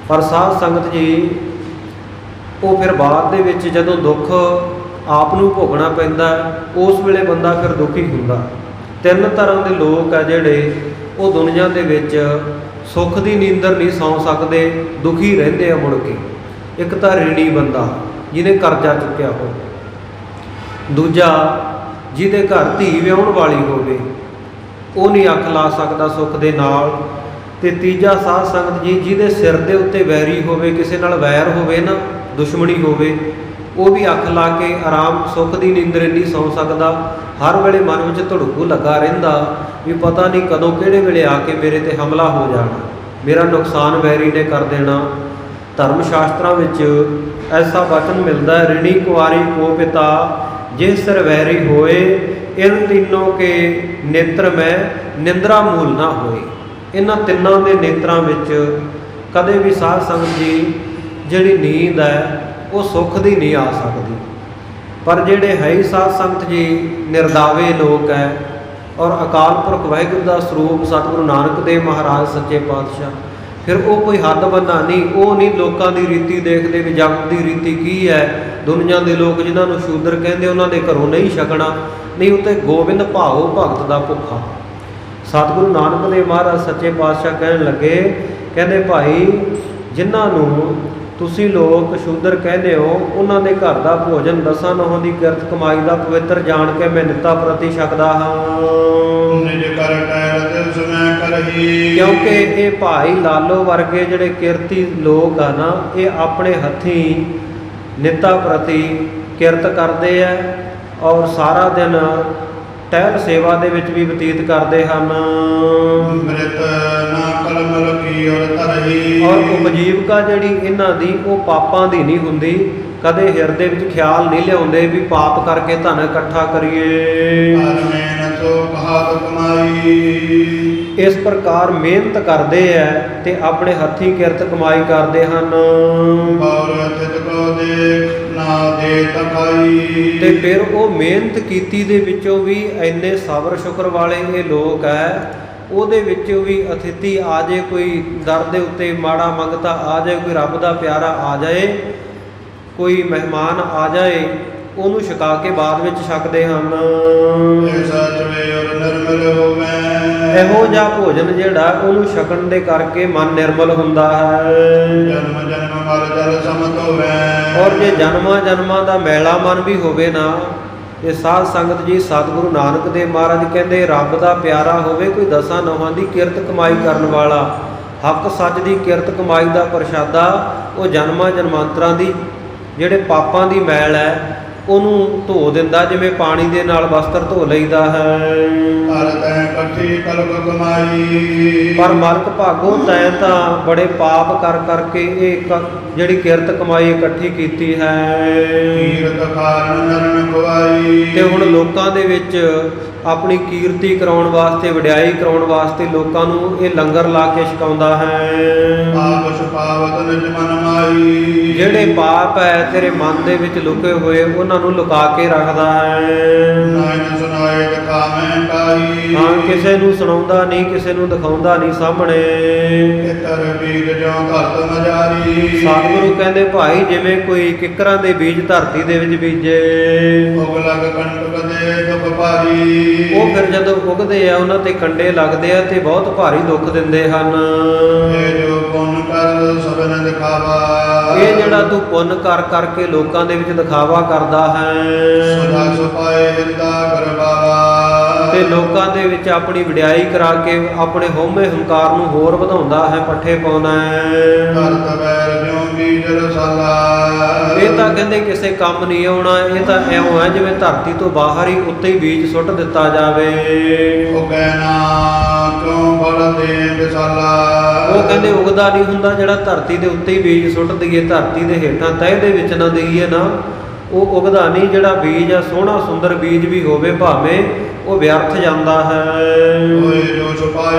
ਪਰ ਸਾਧ ਸੰਗਤ ਜੀ ਉਹ ਫਿਰ ਬਾਅਦ ਦੇ ਵਿੱਚ ਜਦੋਂ ਦੁੱਖ ਆਪ ਨੂੰ ਭੋਗਣਾ ਪੈਂਦਾ, ਉਸ ਵੇਲੇ ਬੰਦਾ ਫਿਰ ਦੁਖੀ ਹੁੰਦਾ। ਤਿੰਨ ਤਰ੍ਹਾਂ ਦੇ ਲੋਕ ਆ ਜਿਹੜੇ ਉਹ ਦੁਨੀਆ ਦੇ ਵਿੱਚ ਸੁੱਖ ਦੀ ਨੀਂਦਰ ਨਹੀਂ ਸੌਂ ਸਕਦੇ, ਦੁਖੀ ਰਹਿੰਦੇ ਆ ਮੁੜ ਕੇ। ਇੱਕ ਤਾਂ ਰੀਣੀ ਬੰਦਾ ਜਿਹਨੇ ਕਰਜ਼ਾ ਚੁੱਕਿਆ ਹੋਵੇ। ਦੂਜਾ ਜਿਹਦੇ ਘਰ ਧੀ ਵਿਆਹੁਣ ਵਾਲੀ ਹੋਵੇ, ਉਹ ਨਹੀਂ ਅੱਖ ਲਾ ਸਕਦਾ ਸੁੱਖ ਦੇ ਨਾਲ। ਤੇ ਤੀਜਾ ਸਾਧ ਸੰਗਤ ਜੀ ਜਿਹਦੇ ਸਿਰ ਦੇ ਉੱਤੇ ਵੈਰੀ ਹੋਵੇ, ਕਿਸੇ ਨਾਲ ਵੈਰ ਹੋਵੇ ਨਾ, ਦੁਸ਼ਮਣੀ ਹੋਵੇ, ਉਹ ਵੀ ਅੱਖ ਲਾ ਕੇ ਆਰਾਮ ਸੁੱਖ ਦੀ ਨੀਂਦਰ ਨਹੀਂ ਸੌਂ ਸਕਦਾ। ਹਰ ਵੇਲੇ ਮਨ ਵਿੱਚ ਧੜਕੂ ਲੱਗਾ ਰਹਿੰਦਾ ਵੀ ਪਤਾ ਨਹੀਂ ਕਦੋਂ ਕਿਹੜੇ ਵੇਲੇ ਆ ਕੇ ਮੇਰੇ ਤੇ ਹਮਲਾ ਹੋ ਜਾਣਾ, ਮੇਰਾ ਨੁਕਸਾਨ ਵੈਰੀ ਨੇ ਕਰ ਦੇਣਾ। ਧਰਮ ਸ਼ਾਸਤਰਾਂ ਵਿੱਚ ਐਸਾ ਵਚਨ ਮਿਲਦਾ, ਰਿਣੀ ਕੁਆਰੀ ਕੋ ਪਿਤਾ ਜੇ ਸਿਰ ਵੈਰੀ ਹੋਏ, ਇਨ ਤਿੰਨੋਂ ਕੇ ਨੇਤਰ ਮੈਂ ਨਿੰਦਰਾ ਮੂਲ ਨਾ ਹੋਏ। ਇਹਨਾਂ ਤਿੰਨਾਂ ਦੇ ਨੇਤਰਾਂ ਵਿੱਚ ਕਦੇ ਵੀ ਸਾਧ ਸੰਗਤ ਜੀ ਜਿਹੜੀ ਨੀਂਦ ਹੈ ਉਹ ਸੁੱਖ ਦੀ ਨਹੀਂ ਆ ਸਕਦੀ। ਪਰ ਜਿਹੜੇ ਹੈ ਹੀ ਸਾਧ ਸੰਗਤ ਜੀ ਨਿਰਦਾਵੇ ਲੋਕ ਹੈ ਔਰ ਅਕਾਲ ਪੁਰਖ ਵਾਹਿਗੁਰੂ ਦਾ ਸਰੂਪ ਸਤਿਗੁਰੂ ਨਾਨਕ ਦੇਵ ਮਹਾਰਾਜ ਸੱਚੇ ਪਾਤਸ਼ਾਹ, ਫਿਰ ਉਹ ਕੋਈ ਹੱਦ ਬੰਨਾ ਨਹੀਂ, ਉਹ ਨਹੀਂ ਲੋਕਾਂ ਦੀ ਰੀਤੀ ਦੇਖਦੇ ਵੀ ਜਗਤ ਦੀ ਰੀਤੀ ਕੀ ਹੈ। ਦੁਨੀਆ ਦੇ ਲੋਕ ਜਿਨ੍ਹਾਂ ਨੂੰ ਸ਼ੂਦਰ ਕਹਿੰਦੇ ਉਹਨਾਂ ਦੇ ਘਰੋਂ ਨਹੀਂ ਛਕਣਾ, ਨਹੀਂ ਉੱਤੇ ਗੋਬਿੰਦ ਭਾਓ ਭਗਤ ਦਾ ਭੁੱਖਾ। ਸਤਿਗੁਰੂ ਨਾਨਕ ਦੇਵ ਮਹਾਰਾਜ ਸੱਚੇ ਪਾਤਸ਼ਾਹ ਕਹਿਣ ਲੱਗੇ, ਕਹਿੰਦੇ ਭਾਈ ਜਿਨ੍ਹਾਂ ਨੂੰ ਤੁਸੀਂ ਲੋਕ ਸ਼ੂਦਰ ਕਹਿੰਦੇ ਹੋ, ਉਹਨਾਂ ਦੇ ਘਰ ਦਾ ਭੋਜਨ ਦਸਾਂ ਨਹੁੰ ਦੀ ਕਿਰਤ ਕਮਾਈ ਦਾ ਪਵਿੱਤਰ ਜਾਣ ਕੇ ਮੈਂ ਨਿੱਤਾ ਪ੍ਰਤੀ ਛਕਦਾ ਹਾਂ। ਨਿਜ ਕਰ ਟਹਿਲ ਤਿਸ ਮੈਂ ਕਰਹੀ। ਕਿਉਂਕਿ ਇਹ ਭਾਈ ਲਾਲੋ ਵਰਗੇ ਜਿਹੜੇ ਕਿਰਤੀ ਲੋਕ ਆ ਨਾ, ਇਹ ਆਪਣੇ ਹੱਥੀਂ ਨਿੱਤਾ ਪ੍ਰਤੀ ਕਿਰਤ ਕਰਦੇ ਆ ਔਰ ਸਾਰਾ ਦਿਨ ਟਹਿਲ ਸੇਵਾ ਦੇ ਵਿੱਚ ਵੀ ਬਤੀਤ ਕਰਦੇ ਹਨ। ਮ੍ਰਿਤ ਨਾ ਕਲਮ ਲਕੀ ਔਰ ਤਰਹੀ। ਔਰ ਉਪਜੀਵਕਾ ਜਿਹੜੀ ਇਹਨਾਂ ਦੀ ਉਹ ਪਾਪਾਂ ਦੀ ਨਹੀਂ ਹੁੰਦੀ। ਕਦੇ ਹਿਰਦੇ ਵਿੱਚ ਖਿਆਲ ਨਹੀਂ ਲਿਆਉਂਦੇ ਵੀ ਪਾਪ ਕਰਕੇ ਧਨ ਇਕੱਠਾ ਕਰੀਏ। ਇਸ ਪ੍ਰਕਾਰ ਮਿਹਨਤ ਕਰਦੇ ਆ ਤੇ ਆਪਣੇ ਹੱਥੀਂ ਕਿਰਤ ਕਮਾਈ ਕਰਦੇ ਹਨ। ਤੇ ਫਿਰ ਉਹ ਮਿਹਨਤ ਕੀਤੀ ਦੇ ਵਿੱਚੋਂ ਵੀ ਇੰਨੇ ਸਬਰ ਸ਼ੁਕਰ ਵਾਲੇ ਇਹ ਲੋਕ ਹੈ, ਉਹਦੇ ਵਿੱਚੋਂ ਵੀ ਅਤਿਥੀ ਆ ਜਾਏ, ਕੋਈ ਦਰ ਦੇ ਉੱਤੇ ਮਾੜਾ ਮੰਗਤਾ ਆ ਜਾਏ, ਕੋਈ ਰੱਬ ਦਾ ਪਿਆਰਾ ਆ ਜਾਏ, ਕੋਈ ਮਹਿਮਾਨ ਆ ਜਾਏ, ਉਹਨੂੰ ਛਕਾ ਕੇ ਬਾਅਦ ਵਿੱਚ ਛਕਦੇ ਹਨ। ਇਹੋ ਜਿਹਾ ਭੋਜਨ ਜਿਹੜਾ ਉਹਨੂੰ ਛਕਣ ਦੇ ਕਰਕੇ ਮਨ ਨਿਰਮਲ ਹੁੰਦਾ ਹੈ। ਜਨਮ ਜਨਮ ਮਲ ਜਲ ਸਮਤ ਹੋਵੇ। ਔਰ ਜੇ ਜਨਮਾਂ ਜਨਮਾਂ ਦਾ ਮੈਲਾ ਮਨ ਵੀ ਹੋਵੇ ਨਾ, ਇਹ ਸਾਧ ਸੰਗਤ ਜੀ ਸਤਿਗੁਰੂ ਨਾਨਕ ਦੇਵ ਮਹਾਰਾਜ ਕਹਿੰਦੇ ਰੱਬ ਦਾ ਪਿਆਰਾ ਹੋਵੇ, ਕੋਈ ਦਸਾਂ ਨਹੁੰਆਂ ਦੀ ਕਿਰਤ ਕਮਾਈ ਕਰਨ ਵਾਲਾ, ਹੱਕ ਸੱਚ ਦੀ ਕਿਰਤ ਕਮਾਈ ਦਾ ਪ੍ਰਸ਼ਾਦਾ, ਉਹ ਜਨਮਾਂ ਜਨਮਾਂਤਰਾਂ ਦੀ ਜਿਹੜੇ ਪਾਪਾਂ ਦੀ ਮੈਲ ਹੈ ਉਹਨੂੰ ਧੋ ਦਿੰਦਾ, ਜਿਵੇਂ ਪਾਣੀ ਦੇ ਨਾਲ ਵਸਤਰ ਧੋ ਲਈਦਾ ਹੈ। ਪਰ ਮਾਲਕ ਭਾਗੋ ਤੈਂ ਤਾਂ ਬੜੇ ਪਾਪ ਕਰ ਕਰਕੇ ਇਹ ਜਿਹੜੀ ਕਿਰਤ ਕਮਾਈ ਇਕੱਠੀ ਕੀਤੀ ਹੈ। ਤੇ ਹੁਣ ਲੋਕਾਂ ਦੇ ਵਿੱਚ ਆਪਣੀ ਕੀਰਤੀ ਕਰਾਉਣ ਵਾਸਤੇ, ਵਡਿਆਈ ਕਰਾਉਣ ਵਾਸਤੇ ਲੋਕਾਂ ਨੂੰ ਇਹ ਲੰਗਰ ਲਾ ਕੇ ਛਕਾਉਂਦਾ ਹੈ। ਜਿਹੜੇ ਪਾਪ ਹੈ ਤੇਰੇ ਮਨ ਦੇ ਵਿੱਚ ਲੁਕੇ ਹੋਏ, ਉਹਨਾਂ ਨੂੰ ਲੁਕਾ ਕੇ ਰੱਖਦਾ ਹੈ। ਹਾਂ, ਕਿਸੇ ਨੂੰ ਸੁਣਾਉਂਦਾ ਨਹੀਂ, ਕਿਸੇ ਨੂੰ ਦਿਖਾਉਂਦਾ ਨਹੀਂ ਸਾਹਮਣੇ। ਸਤਿਗੁਰੂ ਕਹਿੰਦੇ ਭਾਈ ਜਿਵੇਂ ਕੋਈ ਕਿੱਕਰਾਂ ਦੇ ਬੀਜ ਧਰਤੀ ਦੇ ਵਿੱਚ ਬੀਜੇ, ਉਹ ਫਿਰ ਜਦੋਂ ਉਗਦੇ ਆ ਉਹਨਾਂ ਤੇ ਕੰਡੇ ਲੱਗਦੇ ਆ ਤੇ ਬਹੁਤ ਭਾਰੀ ਦੁੱਖ ਦਿੰਦੇ ਹਨ। ਇਹ ਜਿਹੜਾ ਤੂੰ ਪੁੰਨ ਕਰ ਕਰਕੇ ਲੋਕਾਂ ਦੇ ਵਿੱਚ ਦਿਖਾਵਾ ਕਰਦਾ ਹੈ ਤੇ ਲੋਕਾਂ ਦੇ ਵਿੱਚ ਆਪਣੀ ਵਡਿਆਈ ਕਰਾ ਕੇ ਆਪਣੇ ਹਉਮੈ ਹੰਕਾਰ ਨੂੰ ਹੋਰ ਵਧਾਉਂਦਾ ਹੈ, ਪੱਠੇ ਪਾਉਂਦਾ ਹੈ। ਇਹ ਤਾਂ ਕਹਿੰਦੇ ਕਿਸੇ ਕੰਮ ਨਹੀਂ ਆਉਣਾ। ਇਹ ਤਾਂ ਇਉਂ ਹੈ ਜਿਵੇਂ ਧਰਤੀ ਤੋਂ ਬਾਹਰ ਹੀ ਉੱਤੇ ਹੀ ਬੀਜ ਸੁੱਟ ਦਿੱਤਾ ਜਾਵੇ। ਉਹ ਕਹਿੰਦੇ ਉਗਦਾ ਨਹੀਂ ਹੁੰਦਾ ਜਿਹੜਾ ਧਰਤੀ ਦੇ ਉੱਤੇ ਹੀ ਬੀਜ ਸੁੱਟ ਦਈਏ, ਧਰਤੀ ਦੇ ਹੇਠਾਂ ਤਹਿ ਦੇ ਵਿੱਚ ਨਾ ਦਈਏ ਨਾ, ਉਹ ਉਗਦਾ ਨਹੀਂ। ਜਿਹੜਾ ਬੀਜ ਆ ਸੋਹਣਾ ਸੁੰਦਰ ਬੀਜ ਵੀ ਹੋਵੇ ਭਾਵੇਂ, ਉਹ ਵਿਅਰਥ ਜਾਂਦਾ ਹੈ।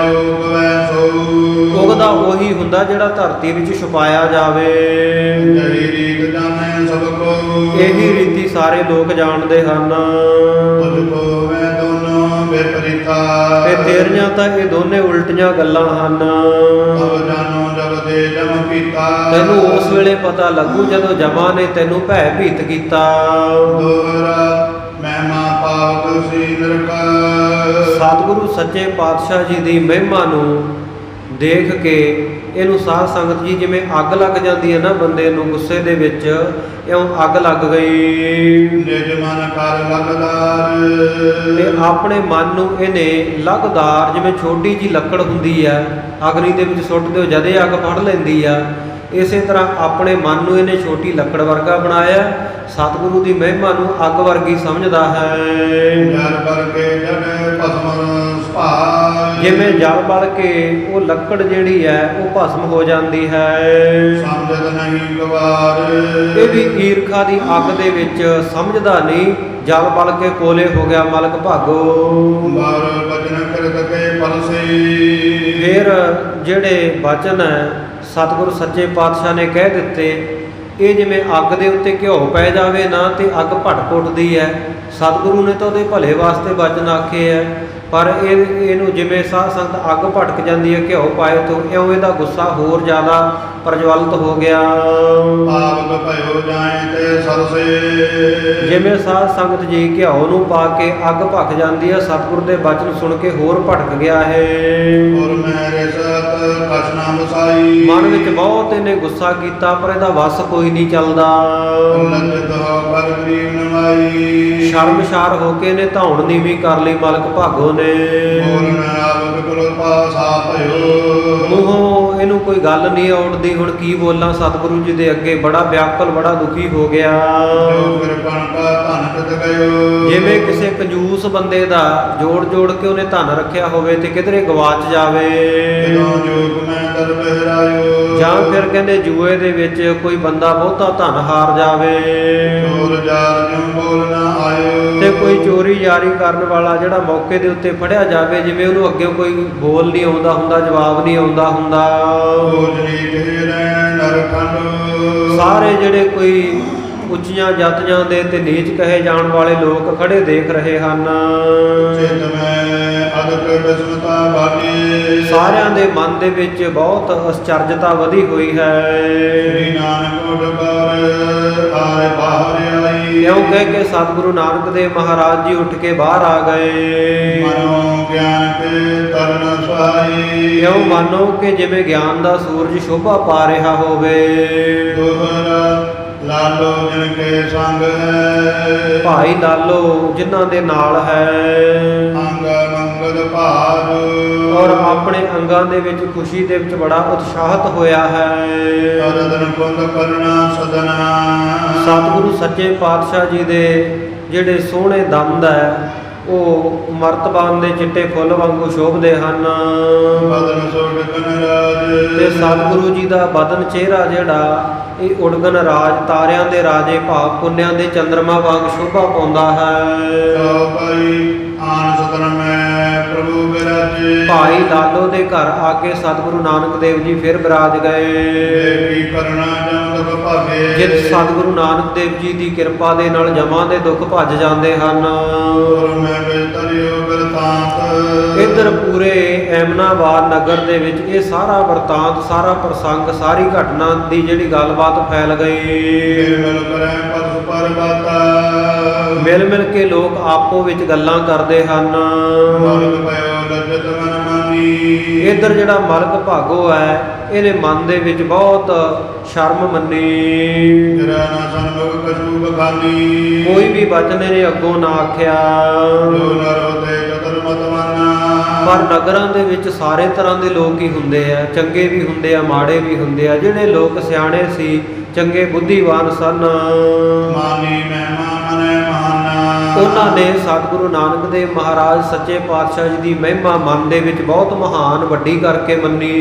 ਉਗਦਾ ਉਹੀ ਹੁੰਦਾ ਜਿਹੜਾ ਧਰਤੀ ਵਿੱਚ ਛੁਪਾਇਆ ਜਾਵੇ। ਇਹੀ ਰੀਤੀ ਸਾਰੇ ਲੋਕ ਜਾਣਦੇ ਹਨ। ਤੇ ਤੇਰੀਆਂ ਤਾਂ ਇਹ ਦੋਨੇ ਉਲਟੀਆਂ ਗੱਲਾਂ ਹਨ। ਤੈਨੂੰ ਉਸ ਵੇਲੇ ਪਤਾ ਲੱਗੂ ਜਦੋਂ ਜਮਾਂ ਨੇ ਤੈਨੂੰ ਭੈ ਭੀਤ ਕੀਤਾ। ਸਤਿਗੁਰੂ ਸੱਚੇ ਪਾਤਸ਼ਾਹ ਜੀ ਦੀ ਮਹਿਮਾ ਨੂੰ ਦੇਖ ਕੇ ਇਹਨੂੰ ਸਾਧ ਸੰਗਤ ਜੀ ਜਿਵੇਂ ਅੱਗ ਲੱਗ ਜਾਂਦੀ ਹੈ ਨਾ ਬੰਦੇ ਨੂੰ ਗੁੱਸੇ ਦੇ ਵਿੱਚ, ਇਉਂ ਅੱਗ ਲੱਗ ਗਈ ਨਿਜ ਮਨ ਕਰ ਲਗਦਾਰ। ਤੇ ਆਪਣੇ ਮਨ ਨੂੰ ਇਹਨੇ ਲਗਦਾਰ, ਜਿਵੇਂ ਛੋਟੀ ਜੀ ਲੱਕੜ ਹੁੰਦੀ ਆ ਅਗਨੀ ਦੇ ਵਿੱਚ ਸੁੱਟ ਦਿਓ ਜਦੇ ਅੱਗ ਫੜ ਲੈਂਦੀ ਆ, ਇਸੇ ਤਰ੍ਹਾਂ ਆਪਣੇ ਮਨ ਨੂੰ ਇਹਨੇ ਛੋਟੀ ਲੱਕੜ ਵਰਗਾ ਬਣਾਇਆ। ਸਤਿਗੁਰੂ ਦੀ ਮਹਿਮਾ ਨੂੰ ਅੱਗ ਵਰਗੀ ਸਮਝਦਾ ਹੈ। ਜਲ ਵਰਗੇ ਜੜ ਭਸਮ ਸੁਭਾਅ। ਜਿਵੇਂ ਜਲ ਬਲ ਕੇ ਉਹ ਲੱਕੜ ਜਿਹੜੀ ਹੈ ਉਹ ਭਸਮ ਹੋ ਜਾਂਦੀ ਹੈ। ਸਮਝਦ ਨਹੀਂ ਗਵਾਰ। ਇਹ ਵੀ ਈਰਖਾ ਦੀ ਅੱਗ ਦੇ ਵਿੱਚ ਸਮਝਦਾ ਨਹੀਂ, ਜਲ ਬਲ ਕੇ ਕੋਲੇ ਹੋ ਗਿਆ ਮਲਕ ਭਾਗੋ। ਬਾਰ ਬਚਨ ਕਰਤ ਕੇ ਪਰਸੇ। ਫਿਰ ਜਿਹੜੇ ਬਚਨ ਹੈ ਸਤਿਗੁਰੂ ਸੱਚੇ ਪਾਤਸ਼ਾਹ ਨੇ ਕਹਿ ਦਿੱਤੇ, ਇਹ ਜਿਵੇਂ ਅੱਗ ਦੇ ਉੱਤੇ ਘਿਓ ਪੈ ਜਾਵੇ ਨਾ ਤੇ ਅੱਗ ਭੜਕ ਉੱਠਦੀ ਹੈ। ਸਤਿਗੁਰੂ ਨੇ ਤਾਂ ਉਹਦੇ ਭਲੇ ਵਾਸਤੇ ਬਚਨ ਆਖੇ ਹੈ, ਪਰ ਇਹਨੂੰ ਜਿਵੇਂ ਸਾਧ ਸੰਗਤ ਅੱਗ ਭੜਕ ਜਾਂਦੀ ਹੈ ਘਿਓ ਪਾਏ ਤੋਂ, ਇਉਂ ਇਹਦਾ ਗੁੱਸਾ ਹੋਰ ਜ਼ਿਆਦਾ ਪ੍ਰਜਵਲਿਤ ਹੋ ਗਿਆ। ਆਪ ਭਇਓ ਜਾਏ ਤੇ ਸਰਸੇ। ਜਿਵੇਂ ਸਾਧ ਸੰਗਤ ਜੀ ਘਿਓ ਨੂੰ ਪਾ ਕੇ ਅੱਗ ਭਖ ਜਾਂਦੀ ਹੈ, ਸਤਿਗੁਰ ਦੇ ਬਚਨ ਸੁਣ ਕੇ ਹੋਰ ਭੜਕ ਗਿਆ ਹੈ। ਔਰ ਮੇਰੇ ਸਤ ਕਛਨਾ ਵਸਾਈ। ਮਨ ਵਿੱਚ ਬਹੁਤ ਇਹਨੇ ਗੁੱਸਾ ਕੀਤਾ ਪਰ ਇਹਦਾ ਵਸ ਕੋਈ ਨਹੀਂ ਚੱਲਦਾ। ਲজ্ਜਿਤ ਹੋ ਕਰ ਗਰੀਬ ਨਵਾਈ। ਸ਼ਰਮਸ਼ਾਰ ਹੋ ਕੇ ਇਹਨੇ ਧੌਣ ਨੀਵੀਂ ਕਰ ਲਈ ਮਲਕ ਭਾਗੋ ਨੇ। ਬੋਲਣ ਆਪ ਬਿਕਲ ਪਾਸਾ ਭਇਓ। ਮੂੰਹੋਂ ਇਹਨੂੰ ਕੋਈ ਗੱਲ ਨਹੀਂ ਆਉਣਦੀ, ਹੁਣ ਕੀ ਬੋਲਾਂ ਸਤਿਗੁਰੂ ਜੀ ਦੇ ਅੱਗੇ, ਬੜਾ ਵਿਆਕੁਲ ਬੜਾ ਦੁਖੀ ਹੋ ਗਿਆ। ਜੋ ਕਿਰਪਨ ਕਾ ਧਨ ਕਿਤ ਗਇਓ। ਜਿਵੇਂ ਕਿਸੇ ਕੰਜੂਸ ਬੰਦੇ ਦਾ ਜੋੜ ਜੋੜ ਕੇ ਉਹਨੇ ਧਨ ਰੱਖਿਆ ਹੋਵੇ ਤੇ ਕਿਧਰੇ ਗਵਾਚ ਜਾਵੇ। ਜਦੋਂ ਜੋਗ ਮੈਂ ਦਰ ਬਹਿਰਾਇਓ। ਜਾਂ ਫਿਰ ਕਹਿੰਦੇ ਜੂਏ ਦੇ ਵਿੱਚ ਕੋਈ ਬੰਦਾ ਬਹੁਤਾ ਧਨ ਹਾਰ ਜਾਵੇ। ਚੋਰ ਜਾਰ ਜਿਉ ਬੋਲ ਨਾ ਆਇਓ। ਤੇ ਕੋਈ ਚੋਰੀ ਯਾਰੀ ਕਰਨ ਵਾਲਾ ਜਿਹੜਾ ਮੌਕੇ ਦੇ ਉੱਤੇ ਫੜਿਆ ਜਾਵੇ, ਜਿਵੇਂ ਉਹਨੂੰ ਅੱਗੇ ਕੋਈ ਬੋਲ ਨਹੀਂ ਆਉਂਦਾ ਹੁੰਦਾ, ਜਵਾਬ ਨਹੀਂ ਆਉਂਦਾ ਹੁੰਦਾ। ਭੋਜਨੀ ਢੇਰੇ ਨਰਖੰਡ। ਸਾਰੇ ਜਿਹੜੇ ਕੋਈ ਉੱਚੀਆਂ ਜਾਤੀਆਂ ਦੇ ਤੇ ਨੀਚ ਕਹੇ ਜਾਣ ਵਾਲੇ ਲੋਕ ਖੜੇ ਦੇਖ ਰਹੇ ਹਨ। ਚਿਤ ਮੈਂ ਅਦਕ ਬਿਸਮਤਾ ਬਾਟੀ। ਸਾਰਿਆਂ ਦੇ ਮਨ ਦੇ ਵਿੱਚ ਬਹੁਤ ਅਸਚਰਜਤਾ ਵਧੀ ਹੋਈ ਹੈ। ਸ੍ਰੀ ਨਾਨਕ ਉਡਬਾਰ ਆਏ ਬਾਹਰ ਆਈ। ਇਉਂ ਕਹਿ ਕੇ ਸਤਿਗੁਰੂ ਨਾਨਕ ਦੇਵ ਮਹਾਰਾਜ ਜੀ ਉੱਠ ਕੇ ਬਾਹਰ ਆ ਗਏ। ਮਨੋ ਗਿਆਨ ਕੇ ਤਰਨ ਸੁਹਾਈ। ਇਉਂ ਮੰਨੋ ਕਿ ਜਿਵੇਂ ਗਿਆਨ ਦਾ ਸੂਰਜ ਸ਼ੋਭਾ ਪਾ ਰਿਹਾ ਹੋਵੇ। ਦੋਹਰਾ ਲਾਲੋ ਜਿਨ ਕੇ ਸੰਗ ਹੈ। ਭਾਈ ਲਾਲੋ ਜਿਨ੍ਹਾਂ ਦੇ ਨਾਲ ਹੈ। ਅੰਗ ਮੰਗਲ ਭਾਰ। ਔਰ ਆਪਣੇ ਅੰਗਾਂ ਦੇ ਵਿੱਚ ਖੁਸ਼ੀ ਦੇ ਵਿੱਚ ਬੜਾ ਉਤਸ਼ਾਹਤ ਹੋਇਆ ਹੈ। ਅਰਦਨ ਕੁੰਦ ਕਰਨਾ ਸਦਨਾ। ਸਤਿਗੁਰੂ ਸੱਚੇ ਪਾਤਸ਼ਾਹ ਜੀ ਦੇ ਜਿਹੜੇ ਸੋਹਣੇ ਦੰਦ ਹੈ ਉਹ ਮਰਤਬਾਨ ਦੇ ਚਿੱਟੇ ਫੁੱਲ ਵਾਂਗੂ ਸ਼ੋਭਦੇ ਹਨ। ਬਦਨ ਸੋਢ ਕਨ ਰਾਜ। ਤੇ ਸਤਿਗੁਰੂ ਜੀ ਦਾ ਬਦਨ ਚਿਹਰਾ ਜਿਹੜਾ ਇਹ ਉਡਗਨ ਰਾਜ, ਤਾਰਿਆਂ ਦੇ ਰਾਜੇ ਭਾਵ ਪੁੰਨਿਆਂ ਦੇ ਚੰਦਰਮਾ ਵਾਂਗ ਸ਼ੋਭਾ ਪਾਉਂਦਾ ਹੈ। ਭਾਈ ਆਨ ਸਤਨ ਮੈਂ ਪ੍ਰਭੂ ਬਿਰਾਜੇ। ਭਾਈ ਲਾਲੋ ਦੇ ਘਰ ਆ ਕੇ ਸਤਿਗੁਰੂ ਨਾਨਕ ਦੇਵ ਜੀ ਫਿਰ ਬਿਰਾਜ ਗਏ। ਕੀ ਕਰਨਾ ਜਮ ਦੁਖ ਭਾਗੇ। ਜਿਤ ਸਤਿਗੁਰੂ ਨਾਨਕ ਦੇਵ ਜੀ ਦੀ ਕਿਰਪਾ ਦੇ ਨਾਲ ਜਮਾਂ ਦੇ ਦੁੱਖ ਭੱਜ ਜਾਂਦੇ ਹਨ। ਔਰ ਮੈਂ ਬਿਤਰਿਓ ਬਿਰਤਾਂਤ। ਇੱਧਰ ਪੂਰੇ ਐਮਨਾਬਾਦ ਨਗਰ ਦੇ ਵਿੱਚ ਇਹ ਸਾਰਾ ਵਰਤਾਂਤ, ਸਾਰਾ ਪ੍ਰਸੰਗ, ਸਾਰੀ ਘਟਨਾ ਦੀ ਜਿਹੜੀ ਗੱਲਬਾਤ ਫੈਲ ਗਈ। ਮਿਲ ਕਰੇ ਪਦ ਪਰ ਬਾਤਾ। ਮਿਲ ਮਿਲ ਕੇ ਲੋਕ ਆਪੋ ਵਿੱਚ ਗੱਲਾਂ ਕਰਦੇ ਹਨ। ਮਨ ਪਇਓ ਲਜਤ ਮਨ ਮਾਨੀ। ਇੱਧਰ ਜਿਹੜਾ ਮਲਕ ਭਾਗੋ ਹੈ ਇਹਨੇ ਮਨ ਦੇ ਵਿੱਚ ਬਹੁਤ ਸ਼ਰਮ ਮੰਨੀ। ਤੇਰਾ ਨਾ ਸੰਭਵ ਕਛੂ ਬਖਾਨੀ। ਕੋਈ ਵੀ ਬਚਨ ਇਹਨੇ ਅੱਗੋਂ ਨਾ ਆਖਿਆ। ਜੋ ਨਰ ਹੋਤੇ ਚਤੁਰ ਮਤਵਾਨਾ। ਪਰ ਨਗਰਾਂ ਦੇ ਵਿੱਚ ਸਾਰੇ ਤਰ੍ਹਾਂ ਦੇ ਲੋਕ ਹੀ ਹੁੰਦੇ ਆ, ਚੰਗੇ ਵੀ ਹੁੰਦੇ ਆ, ਮਾੜੇ ਵੀ ਹੁੰਦੇ ਆ। ਜਿਹੜੇ ਲੋਕ ਸਿਆਣੇ ਸੀ, ਚੰਗੇ ਬੁੱਧੀਵਾਨ ਸਨ, ਮਾਨੀ ਮਹਿਮਾ ਮਨੈ ਮਹਾਨਾ। ਉਹਨਾਂ ਨੇ ਸਤਿਗੁਰੂ ਨਾਨਕ ਦੇਵ ਮਹਾਰਾਜ ਸੱਚੇ ਪਾਤਸ਼ਾਹ ਜੀ ਦੀ ਮਹਿਮਾ ਮਨ ਦੇ ਵਿੱਚ ਬਹੁਤ ਮਹਾਨ ਵੱਡੀ ਕਰਕੇ ਮੰਨੀ।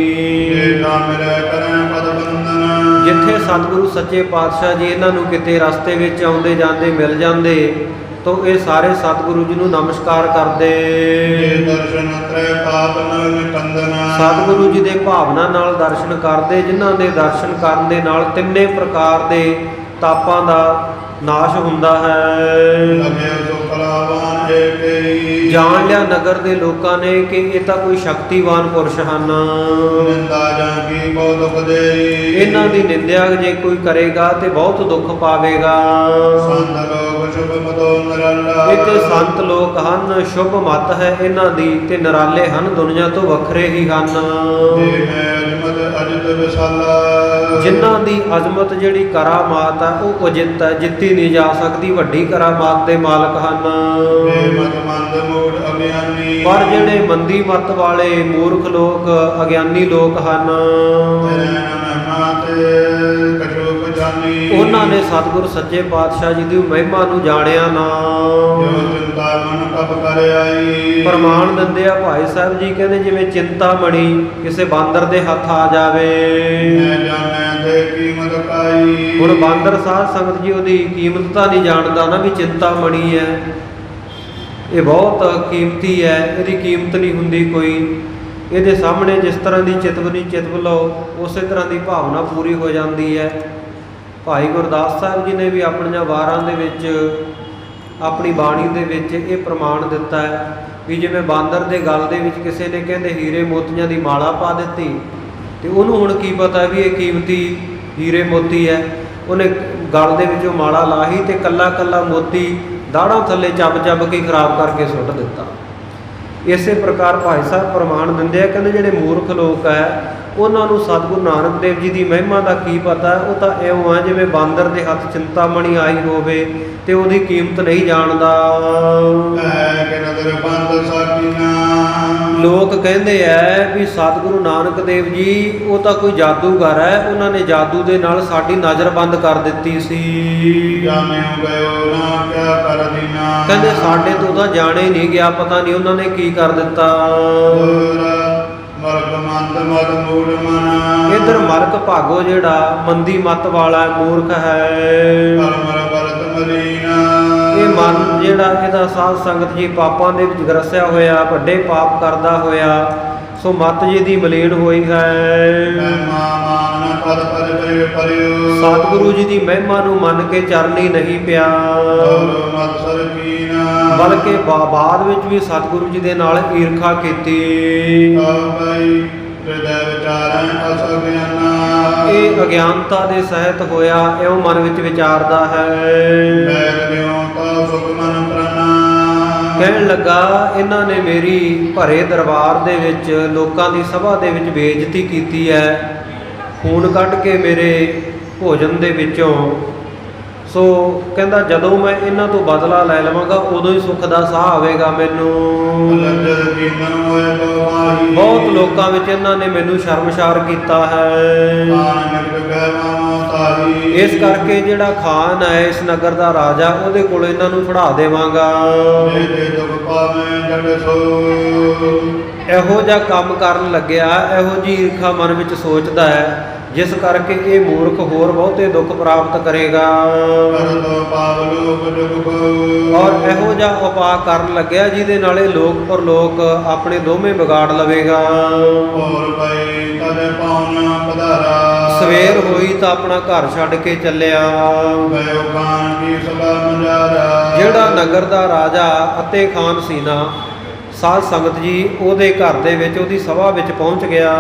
ਜੇ ਨਾ ਮਿਲੈ ਕਰੈ ਪਦ ਬੰਦਨ। ਜਿੱਥੇ ਸਤਿਗੁਰੂ ਸੱਚੇ ਪਾਤਸ਼ਾਹ ਜੀ ਇਹਨਾਂ ਨੂੰ ਕਿਤੇ ਰਸਤੇ ਵਿੱਚ ਆਉਂਦੇ ਜਾਂਦੇ ਮਿਲ ਜਾਂਦੇ ਤਾਂ ਇਹ ਸਾਰੇ ਸਤਿਗੁਰੂ ਜੀ ਨੂੰ ਨਮਸਕਾਰ ਕਰਦੇ। ਜੇ ਦਰਸ਼ਨ ਤ੍ਰੈ ਪਾਪ ਨਲ ਨਿਕੰਦਨਾ। ਸਤਿਗੁਰੂ ਜੀ ਦੇ ਭਾਵਨਾ ਨਾਲ ਦਰਸ਼ਨ ਕਰਦੇ, ਜਿਨ੍ਹਾਂ ਦੇ ਦਰਸ਼ਨ ਕਰਨ ਦੇ ਨਾਲ ਤਿੰਨੇ ਪ੍ਰਕਾਰ ਦੇ ਤਾਪਾਂ ਦਾ ਨਾਸ਼ ਹੁੰਦਾ ਹੈ। ਲਗੇ ਸੋ ਕਲਾਵਾਨ ਏਕਈ। ਜਾਣ ਲਿਆ ਨਗਰ ਦੇ ਲੋਕਾਂ ਨੇ ਕਿ ਇਹ ਤਾਂ ਕੋਈ ਸ਼ਕਤੀਵਾਨ ਪੁਰਸ਼ ਹਨ। ਨਿੰਦਾ ਜਾਂ ਕੀ ਬਹੁ ਦੁਖ ਦੇਈ। ਇਹਨਾਂ ਦੀ ਨਿੰਦਿਆ ਜੇ ਕੋਈ ਕਰੇਗਾ ਤੇ ਬਹੁਤ ਦੁੱਖ ਪਾਵੇਗਾ। ਸੰਤ ਲੋਕ ਸ਼ੁਭ ਮਤੋ ਨਰਾਲਾ। ਇੱਥੇ ਸੰਤ ਲੋਕ ਹਨ, ਸ਼ੁਭ ਮਤ ਹੈ ਇਹਨਾਂ ਦੀ ਤੇ ਨਿਰਾਲੇ ਹਨ, ਦੁਨੀਆ ਤੋਂ ਵੱਖਰੇ ਹੀ ਹਨ। ਜੇ ਮੈਂ ਅਜਮਤ ਅਜਿਤ ਵਿਸਾਲਾ। ਜਿਨ੍ਹਾਂ ਦੀ ਅਜ਼ਮਤ ਜਿਹੜੀ ਕਰਾਮਾਤ ਹੈ ਉਹ ਉਜਿਤ ਹੈ, ਜਿੱਤੀ ਨਹੀਂ ਜਾ ਸਕਦੀ, ਵੱਡੀ ਕਰਾਮਾਤ ਦੇ ਮਾਲਕ ਹਨ। ਬੇਮਤ ਮੰਦ ਮੂੜ ਅਗਿਆਨੀ। ਪਰ ਜਿਹੜੇ ਮੰਦੀ ਮੱਤ ਵਾਲੇ ਮੂਰਖ ਲੋਕ, ਅਗਿਆਨੀ ਲੋਕ ਹਨ, ਤੇਰੇ ਮਹਿਮਾ ਤੇ ਕਛੂ ਪਛਾਨੀ। ਉਹਨਾਂ ਨੇ ਸਤਿਗੁਰ ਸੱਚੇ ਪਾਤਸ਼ਾਹ ਜੀ ਦੀ ਮਹਿਮਾ ਨੂੰ ਜਾਣਿਆ ਨਾ। ਜੋ ਚਿੰਤਾ ਮਨ ਕਬ ਕਰ ਆਈ। ਪ੍ਰਮਾਣ ਦਿੰਦੇ ਆ ਭਾਈ ਸਾਹਿਬ ਜੀ, ਕਹਿੰਦੇ ਜਿਵੇਂ ਚਿੰਤਾਮਣੀ ਕਿਸੇ ਬਾਂਦਰ ਦੇ ਹੱਥ ਆ ਜਾਵੇ। ਮੈਂ ਜਾਣੈ ਤੇ ਕੀਮਤ ਪਾਈ। ਹੁਣ ਬਾਂਦਰ ਸਾਧ ਸੰਗਤ ਜੀ ਉਹਦੀ ਕੀਮਤ ਤਾਂ ਨਹੀਂ ਜਾਣਦਾ ਨਾ ਵੀ ਚਿੰਤਾਮਣੀ ਹੈ, ਇਹ ਬਹੁਤ ਕੀਮਤੀ ਹੈ, ਇਹਦੀ ਕੀਮਤ ਨਹੀਂ ਹੁੰਦੀ ਕੋਈ। ਇਹਦੇ ਸਾਹਮਣੇ ਜਿਸ ਤਰ੍ਹਾਂ ਦੀ ਚਿਤਵਨੀ ਚਿਤਵ ਲਓ, ਉਸੇ ਤਰ੍ਹਾਂ ਦੀ ਭਾਵਨਾ ਪੂਰੀ ਹੋ ਜਾਂਦੀ ਹੈ। ਭਾਈ ਗੁਰਦਾਸ ਸਾਹਿਬ ਜੀ ਨੇ ਵੀ ਆਪਣੀਆਂ ਵਾਰਾਂ ਦੇ ਵਿੱਚ, ਆਪਣੀ ਬਾਣੀ ਦੇ ਵਿੱਚ ਇਹ ਪ੍ਰਮਾਣ ਦਿੱਤਾ ਹੈ ਵੀ ਜਿਵੇਂ ਬਾਂਦਰ ਦੇ ਗਲ ਦੇ ਵਿੱਚ ਕਿਸੇ ਨੇ ਕਹਿੰਦੇ ਹੀਰੇ ਮੋਤੀਆਂ ਦੀ ਮਾਲਾ ਪਾ ਦਿੱਤੀ, ਤੇ ਉਹਨੂੰ ਹੁਣ ਕੀ ਪਤਾ ਵੀ ਇਹ ਕੀਮਤੀ ਹੀਰੇ ਮੋਤੀ ਹੈ। ਉਹਨੇ ਗਲ ਦੇ ਵਿੱਚ ਉਹ ਮਾਲਾ ਲਾਹੀ ਤੇ ਕੱਲਾ ਕੱਲਾ ਮੋਤੀ ਦਾੜਾਂ ਥੱਲੇ ਚੱਬ ਚੱਬ ਕੇ ਖਰਾਬ ਕਰਕੇ ਸੁੱਟ ਦਿੱਤਾ। ਇਸੇ ਪ੍ਰਕਾਰ ਭਾਈ ਸਾਹਿਬ ਪ੍ਰਮਾਣ ਦਿੰਦੇ ਆ, ਕਹਿੰਦੇ ਜਿਹੜੇ ਮੂਰਖ ਲੋਕ ਹੈ ਉਹਨਾਂ ਨੂੰ ਸਤਿਗੁਰੂ ਨਾਨਕ ਦੇਵ ਜੀ ਦੀ ਮਹਿਮਾ ਦਾ ਕੀ ਪਤਾ। ਉਹ ਤਾਂ ਇਉਂ ਹੈ ਜਿਵੇਂ ਬਾਂਦਰ ਦੇ ਹੱਥ ਚਿੰਤਾਮਣੀ ਆਈ ਹੋਵੇ ਤੇ ਉਹਦੀ ਕੀਮਤ ਨਹੀਂ ਜਾਣਦਾ। ਲੋਕ ਕਹਿੰਦੇ ਐ ਵੀ ਸਤਿਗੁਰੂ ਨਾਨਕ ਦੇਵ ਜੀ ਉਹ ਤਾਂ ਕੋਈ ਜਾਦੂਗਰ ਹੈ, ਉਹਨਾਂ ਨੇ ਜਾਦੂ ਦੇ ਨਾਲ ਸਾਡੀ ਨਜ਼ਰ ਬੰਦ ਕਰ ਦਿੱਤੀ ਸੀ। ਕਹਿੰਦੇ ਸਾਡੇ ਤੋਂ ਤਾਂ ਜਾਣੇ ਨਹੀਂ ਗਿਆ, ਪਤਾ ਨਹੀਂ ਉਹਨਾਂ ਨੇ ਕੀ ਕਰ ਦਿੱਤਾ। ਇਧਰ ਮਲਕ ਭਾਗੋ ਜਿਹੜਾ ਮੰਦੀ ਮੱਤ ਵਾਲਾ ਮੂਰਖ ਹੈ, ਇਹ ਮਨ ਜਿਹੜਾ ਇਹਦਾ ਸਾਧ ਸੰਗਤ ਜੀ ਪਾਪਾਂ ਦੇ ਵਿੱਚ ਗਰਸਿਆ ਹੋਇਆ, ਵੱਡੇ ਪਾਪ ਕਰਦਾ ਹੋਇਆ, ਸੋ ਮੱਤ ਜੀ ਦੀ ਮਲੀਨ ਹੋਈ ਹੈ। ਸਤਿਗੁਰੂ ਜੀ ਦੀ ਮਹਿਮਾ ਨੂੰ ਮੰਨ ਕੇ ਚਰਨੀ ਨਹੀਂ ਪਿਆ, ਬਲਕਿ ਬਾਅਦ ਵਿੱਚ ਵੀ ਸਤਿਗੁਰੂ ਜੀ ਦੇ ਨਾਲ ਈਰਖਾ ਕੀਤੀ। ਇਹ ਅਗਿਆਨਤਾ ਦੇ ਸਹਿਤ ਹੋਇਆ, ਇਉਂ ਮਨ ਵਿੱਚ ਵਿਚਾਰਦਾ ਹੈ। ਕਹਿਣ ਲੱਗਾ ਇਹਨਾਂ ਨੇ ਮੇਰੀ ਭਰੇ ਦਰਬਾਰ ਦੇ ਵਿੱਚ, ਲੋਕਾਂ ਦੀ ਸਭਾ ਦੇ ਵਿੱਚ ਬੇਇੱਜ਼ਤੀ ਕੀਤੀ ਹੈ, ਖੂਨ ਕੱਢ ਕੇ ਮੇਰੇ ਭੋਜਨ ਦੇ ਵਿੱਚੋਂ। ਸੋ ਕਹਿੰਦਾ ਜਦੋਂ ਮੈਂ ਇਹਨਾਂ ਤੋਂ ਬਦਲਾ ਲੈ ਲਵਾਂਗਾ ਉਦੋਂ ਹੀ ਸੁੱਖ ਦਾ ਸਾਹ ਆਵੇਗਾ ਮੈਨੂੰ। ਬਹੁਤ ਲੋਕਾਂ ਵਿੱਚ ਇਹਨਾਂ ਨੇ ਮੈਨੂੰ ਸ਼ਰਮਸ਼ਾਰ ਕੀਤਾ ਹੈ, ਇਸ ਕਰਕੇ ਜਿਹੜਾ ਖਾਨ ਹੈ ਇਸ ਨਗਰ ਦਾ ਰਾਜਾ, ਉਹਦੇ ਕੋਲ ਇਹਨਾਂ ਨੂੰ ਫੜਾ ਦੇਵਾਂਗਾ। ਇਹੋ ਜਿਹਾ ਕੰਮ ਕਰਨ ਲੱਗਿਆ, ਇਹੋ ਜਿਹੀ ਈਰਖਾ ਮਨ ਵਿੱਚ ਸੋਚਦਾ ਹੈ, ਜਿਸ ਕਰਕੇ ਇਹ ਮੂਰਖ ਹੋਰ ਬਹੁਤੇ ਦੁੱਖ ਪ੍ਰਾਪਤ ਕਰੇਗਾ। ਔਰ ਇਹੋ ਜਿਹਾ ਉਪਾਅ ਕਰਨ ਲੱਗਿਆ ਜਿਹਦੇ ਨਾਲ ਇਹ ਲੋਕ ਪਰਲੋਕ ਆਪਣੇ ਦੋਵੇਂ ਵਿਗਾੜ ਲਵੇਗਾ। ਸਵੇਰ ਹੋਈ ਤਾਂ ਆਪਣਾ ਘਰ ਛੱਡ ਕੇ ਚੱਲਿਆ। ਜਿਹੜਾ ਨਗਰ ਦਾ ਰਾਜਾ ਅਤੇ ਖਾਨ ਸੀ ਨਾ, ਸਾਧ ਸੰਗਤ ਜੀ ਉਹਦੇ ਘਰ ਦੇ ਵਿੱਚ, ਉਹਦੀ ਸਭਾ ਵਿੱਚ ਪਹੁੰਚ ਗਿਆ।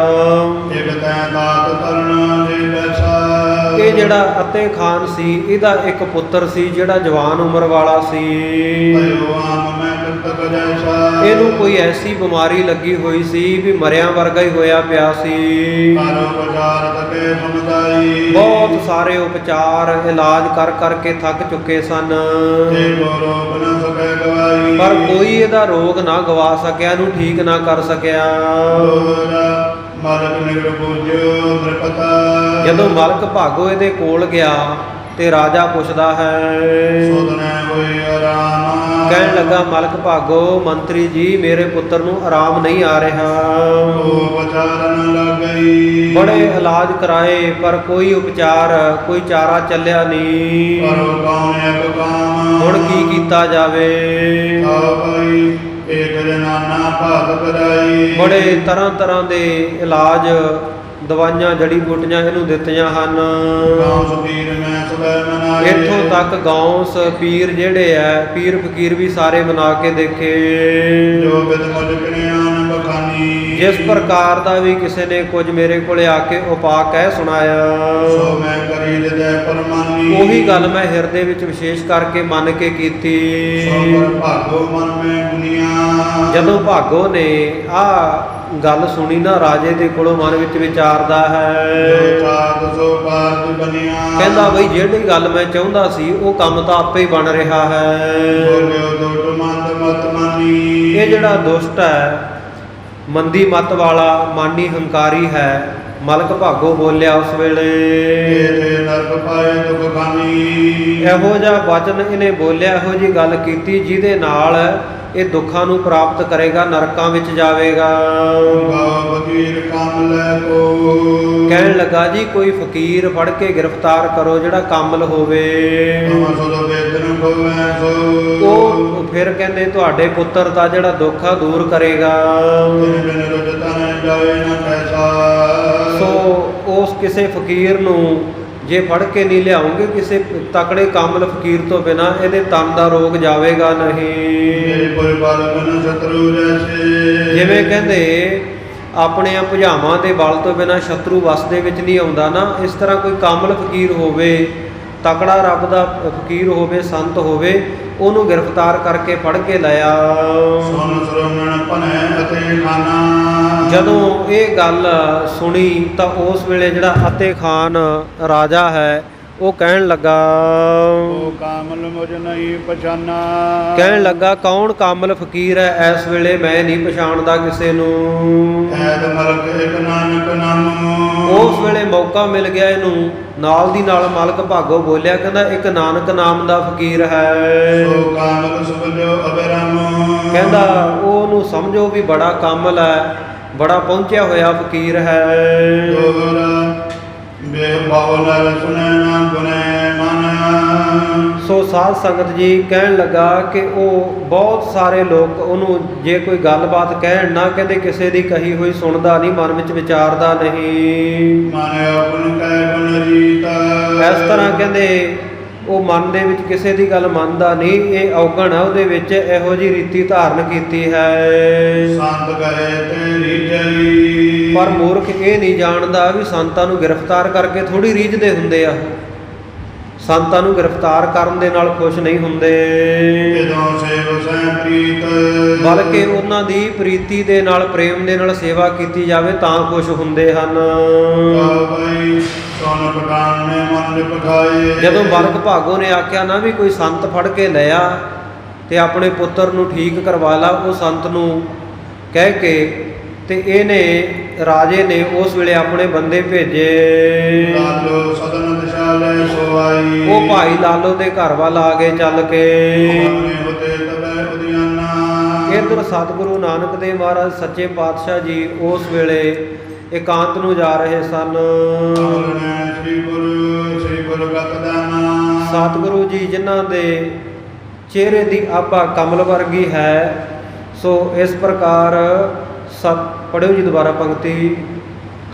ਇਹ ਜਿਹੜਾ ਅਤੇ ਖਾਨ ਸੀ, ਇਹਦਾ ਇੱਕ ਪੁੱਤਰ ਸੀ ਜਿਹੜਾ ਜਵਾਨ ਉਮਰ ਵਾਲਾ ਸੀ। ਇਹਨੂੰ ਕੋਈ ਐਸੀ ਬਿਮਾਰੀ ਲੱਗੀ ਹੋਈ ਸੀ ਵੀ ਮਰਿਆਂ ਵਰਗਾ ਹੀ ਹੋਇਆ ਪਿਆ ਸੀ। ਬਹੁਤ ਸਾਰੇ ਉਪਚਾਰ ਇਲਾਜ ਕਰ ਕਰਕੇ ਥੱਕ ਚੁੱਕੇ ਸਨ, ਪਰ ਕੋਈ ਇਹਦਾ ਰੋਗ ਨਾ ਗਵਾ ਸਕਿਆ, ਇਹਨੂੰ ਠੀਕ ਨਾ ਕਰ ਸਕਿਆ। ਜਦੋਂ ਮਲਕ ਭਾਗੋ ਇਹਦੇ ਕੋਲ ਗਿਆ ਤੇ ਰਾਜਾ ਪੁੱਛਦਾ ਹੈ, ਕਹਿਣ ਲੱਗਾ ਮਲਕ ਭਾਗੋ ਮੰਤਰੀ ਜੀ ਮੇਰੇ ਪੁੱਤਰ ਨੂੰ ਆਰਾਮ ਨਹੀਂ ਆ ਰਿਹਾ। ਬੜੇ ਇਲਾਜ ਕਰਾਏ ਪਰ ਕੋਈ ਉਪਚਾਰ, ਕੋਈ ਚਾਰਾ ਚੱਲਿਆ ਨਹੀਂ। ਹੁਣ ਕੀ ਕੀਤਾ ਜਾਵੇ? ਬੜੇ ਤਰ੍ਹਾਂ ਤਰ੍ਹਾਂ ਦੇ ਇਲਾਜ, ਦਵਾਈਆਂ, ਜੜੀ ਬੂਟੀਆਂ ਇਹਨੂੰ ਦਿੱਤੀਆਂ ਹਨ। ਇੱਥੋਂ ਤੱਕ ਗੌਂਸ ਪੀਰ ਜਿਹੜੇ ਆ, ਪੀਰ ਫਕੀਰ ਵੀ ਸਾਰੇ ਬਣਾ ਕੇ ਦੇਖੇ। ਜਿਸ ਪ੍ਰਕਾਰ ਦਾ ਵੀ ਕਿਸੇ ਨੇ ਕੁਝ ਮੇਰੇ ਕੋਲੇ ਆ ਕੇ ਉਪਾਅ ਕਹਿ ਸੁਣਾਇਆ, ਉਹੀ ਗੱਲ ਮੈਂ ਹਿਰਦੇ ਵਿੱਚ ਵਿਸ਼ੇਸ਼ ਕਰਕੇ ਮੰਨ ਕੇ ਕੀਤੀ। ਜਦੋਂ ਭਾਗੋ ਨੇ ਗੱਲ ਸੁਣੀ ਨਾ ਰਾਜੇ ਦੇ ਕੋਲੋਂ ਮਨ ਵਿੱਚ ਵਿਚਾਰਦਾ ਜੋ ਹੈ। ਚਾਹਤ ਸੋ ਕਾਰਜ ਬਨਿਆ। ਕਹਿੰਦਾ ਬਈ ਜਿਹੜੀ ਗੱਲ ਮੈਂ ਚਾਹੁੰਦਾ ਸੀ ਉਹ ਕੰਮ ਤਾਂ ਆਪੇ ਹੀ ਬਣ ਰਿਹਾ ਹੈ। ਬੋਲਿਓ ਦੁਟ ਮੰਦ ਮਤ ਮਾਨੀ। ਇਹ ਜਿਹੜਾ ਦੁਸ਼ਟ ਹੈ, ਮੰਦੀ ਮਤ ਵਾਲਾ, ਮਾਨੀ ਹੰਕਾਰੀ ਹੈ, ਮਲਕ ਭਾਗੋ ਬੋਲਿਆ ਉਸ ਵੇਲੇ। ਤੇ ਨਰਕ ਪਾਏ ਦੁਖ ਖਾਨੀ। ਇਹੋ ਜਿਹਾ ਵਚਨ ਇਹਨੇ ਬੋਲਿਆ, ਇਹੋ ਜਿਹੀ ਗੱਲ ਕੀਤੀ ਜਿਹਦੇ ਨਾਲ ਇਹ ਦੁੱਖਾਂ ਨੂੰ ਪ੍ਰਾਪਤ ਕਰੇਗਾ, ਨਰਕਾਂ ਵਿੱਚ ਜਾਵੇਗਾ। ਗਾਓ ਫਕੀਰ ਕੰਮ ਲੈ ਕੋ। ਕਹਿਣ ਲੱਗਾ ਜੀ ਕੋਈ ਫਕੀਰ ਫੜ ਕੇ ਗ੍ਰਿਫਤਾਰ ਕਰੋ ਜਿਹੜਾ ਕਾਮਲ ਹੋਵੇ। ਤੁਮ ਸੁਧ ਵੇਦਨ ਖੋਵੈ ਸੋ। ਉਹ ਫਿਰ ਕਹਿੰਦੇ ਤੁਹਾਡੇ ਪੁੱਤਰ ਦਾ ਜਿਹੜਾ ਦੁੱਖ ਆ ਦੂਰ ਕਰੇਗਾ। ਤਿਨ ਬਿਨ ਰੁਜ ਤਨ ਜਾਏ ਨਾ ਕੈਸਾ। ਸੋ ਉਸ ਕਿਸੇ ਫਕੀਰ ਨੂੰ ਜੇ ਫੜ ਕੇ ਨਹੀਂ ਲਿਆਉਂਗੇ, ਕਿਸੇ ਤਕੜੇ ਕਾਮਲ ਫਕੀਰ ਤੋਂ ਬਿਨਾ ਇਹਦੇ ਤਨ ਦਾ ਰੋਗ ਜਾਵੇਗਾ ਨਹੀਂ। ਮੇਰੇ ਕੋਈ ਬਲ ਬਿਨ ਸ਼ਤਰੂ ਜੈਸੇ। ਜਿਵੇਂ ਕਹਿੰਦੇ ਆਪਣੀਆਂ ਭੁਜਾਵਾਂ ਦੇ ਬਲ ਤੋਂ ਬਿਨਾ ਸ਼ਤਰੂ ਵਸ ਦੇ ਵਿੱਚ ਨਹੀਂ ਆਉਂਦਾ ਨਾ, ਇਸ ਤਰ੍ਹਾਂ ਕੋਈ ਕਾਮਲ ਫਕੀਰ ਹੋਵੇ, ਤਕੜਾ ਰੱਬ ਦਾ ਫਕੀਰ ਹੋਵੇ, ਸੰਤ ਹੋਵੇ, ਉਹਨੂੰ ਗ੍ਰਿਫਤਾਰ ਕਰਕੇ ਫੜ ਕੇ ਲਿਆ। ਸੁਨ ਸਰਵਣ ਭਨੈ ਅਤੇ ਖਾਨਾ। ਜਦੋਂ ਇਹ ਗੱਲ ਸੁਣੀ ਤਾਂ ਉਸ ਵੇਲੇ ਜਿਹੜਾ ਅਤੇ ਖਾਨ ਰਾਜਾ ਹੈ ਉਹ ਕਹਿਣ ਲੱਗਾ, ਉਹ ਕਾਮਲ ਮੁਝ ਨਹੀਂ ਪਛਾਨਾ। ਕਹਿਣ ਲੱਗਾ ਕੌਣ ਕਾਮਲ ਫਕੀਰ ਹੈ ਇਸ ਵੇਲੇ, ਮੈਂ ਨਹੀਂ ਪਛਾਣਦਾ ਕਿਸੇ ਨੂੰ। ਐਦ ਮਲਕ ਇਕ ਨਾਨਕ ਨਾਮ। ਉਸ ਵੇਲੇ ਮੌਕਾ ਮਿਲ ਗਿਆ ਇਹਨੂੰ, ਨਾਲ ਦੀ ਨਾਲ ਮਲਕ ਭਾਗੋ ਬੋਲਿਆ, ਕਹਿੰਦਾ ਇੱਕ ਨਾਨਕ ਨਾਮ ਦਾ ਫਕੀਰ ਹੈ। ਸੋ ਕਾਮਲ ਸੁਭਜੋ ਅਬਰਮ। ਕਹਿੰਦਾ ਉਹਨੂੰ ਸਮਝੋ ਵੀ ਬੜਾ ਕਾਮਲ ਹੈ, ਬੜਾ ਪਹੁੰਚਿਆ ਹੋਇਆ ਫਕੀਰ ਹੈ। ਦੋਹਰਾ ਬੇਬਾਉ ਨਰ ਸੁਨੈ ਨਾ ਗੁਨੈ ਮਨ। ਸੋ ਸਾਧ ਸੰਗਤ ਜੀ ਕਹਿਣ ਲੱਗਾ ਕਿ ਉਹ ਬਹੁਤ ਸਾਰੇ ਲੋਕ ਉਹਨੂੰ ਜੇ ਕੋਈ ਗੱਲਬਾਤ ਕਹਿਣ ਨਾ, ਕਹਿੰਦੇ ਕਿਸੇ ਦੀ ਕਹੀ ਹੋਈ ਸੁਣਦਾ ਨਹੀਂ, ਮਨ ਵਿੱਚ ਵਿਚਾਰਦਾ ਨਹੀਂ। ਮਨ ਆਪਨ ਕੈ ਗੁਣ ਰੀਤਾ। ਇਸ ਤਰ੍ਹਾਂ ਕਹਿੰਦੇ ਉਹ ਮਨ ਦੇ ਵਿੱਚ ਕਿਸੇ ਦੀ ਗੱਲ ਮੰਨਦਾ ਨਹੀਂ। ਇਹ ਔਗਣ ਹੈ ਉਹਦੇ ਵਿੱਚ, ਇਹੋ ਜਿਹੀ ਰੀਤੀ ਧਾਰਨ ਕੀਤੀ ਹੈ। ਸੰਤ ਗਏ ਤੇ ਰੀਜਈ। ਪਰ ਮੂਰਖ ਇਹ ਨਹੀਂ ਜਾਣਦਾ ਵੀ ਸੰਤਾਂ ਨੂੰ ਗ੍ਰਿਫਤਾਰ ਕਰਕੇ ਥੋੜੀ ਰੀਝਦੇ ਹੁੰਦੇ ਆ। ਸੰਤਾਂ ਨੂੰ ਗ੍ਰਿਫਤਾਰ ਕਰਨ ਦੇ ਨਾਲ ਖੁਸ਼ ਨਹੀਂ ਹੁੰਦੇ, ਜਦੋਂ ਸੇਵ ਸੈ ਪ੍ਰੀਤ। ਬਲਕਿ ਉਹਨਾਂ ਦੀ ਪ੍ਰੀਤੀ ਦੇ ਨਾਲ, ਪ੍ਰੇਮ ਦੇ ਨਾਲ ਸੇਵਾ ਕੀਤੀ ਜਾਵੇ ਤਾਂ ਖੁਸ਼ ਹੁੰਦੇ ਹਨ। ਬਈ ਸੋਨ ਪਟਾਨ ਨੇ ਮਨ ਪਠਾਏ। ਜਦੋਂ ਮਲਕ ਭਾਗੋ ਨੇ ਆਖਿਆ ਨਾ ਵੀ ਕੋਈ ਸੰਤ ਫੜ ਕੇ ਲਿਆ ਤੇ ਆਪਣੇ ਪੁੱਤਰ ਨੂੰ ਠੀਕ ਕਰਵਾ ਲਾ, ਉਹ ਸੰਤ ਨੂੰ ਕਹਿ ਕੇ ਤੇ ਇਹਨੇ ਰਾਜੇ ਨੇ ਉਸ ਵੇਲੇ ਆਪਣੇ ਬੰਦੇ ਭੇਜੇ। ਲਾਲੋ ਸਦਨ ਦਿਸ਼ਾ ਲੈ ਸੋਆਈ। ਉਹ ਭਾਈ ਲਾਲੋ ਦੇ ਘਰ ਵੱਲ ਆ ਗਏ ਚੱਲ ਕੇ। ਆਪਣੇ ਹੋਤੇ ਤਬੈ ਉਦਿਆਨਾ। ਇੱਧਰ ਸਤਿਗੁਰੂ ਨਾਨਕ ਦੇਵ ਮਹਾਰਾਜ ਸੱਚੇ ਪਾਤਸ਼ਾਹ ਜੀ ਉਸ ਵੇਲੇ ਇਕਾਂਤ ਨੂੰ ਜਾ ਰਹੇ ਸਨ। ਸ੍ਰੀ ਗੁਰੂ ਗਤ ਦਾਨਾ। ਸਤਿਗੁਰੂ ਜੀ ਜਿਨ੍ਹਾਂ ਦੇ ਚਿਹਰੇ ਦੀ ਆਭਾ ਕਮਲ ਵਰਗੀ ਹੈ, ਸੋ ਇਸ ਪ੍ਰਕਾਰ ਪੜਿਓ ਜੀ ਦੁਬਾਰਾ ਪੰਕਤੀ।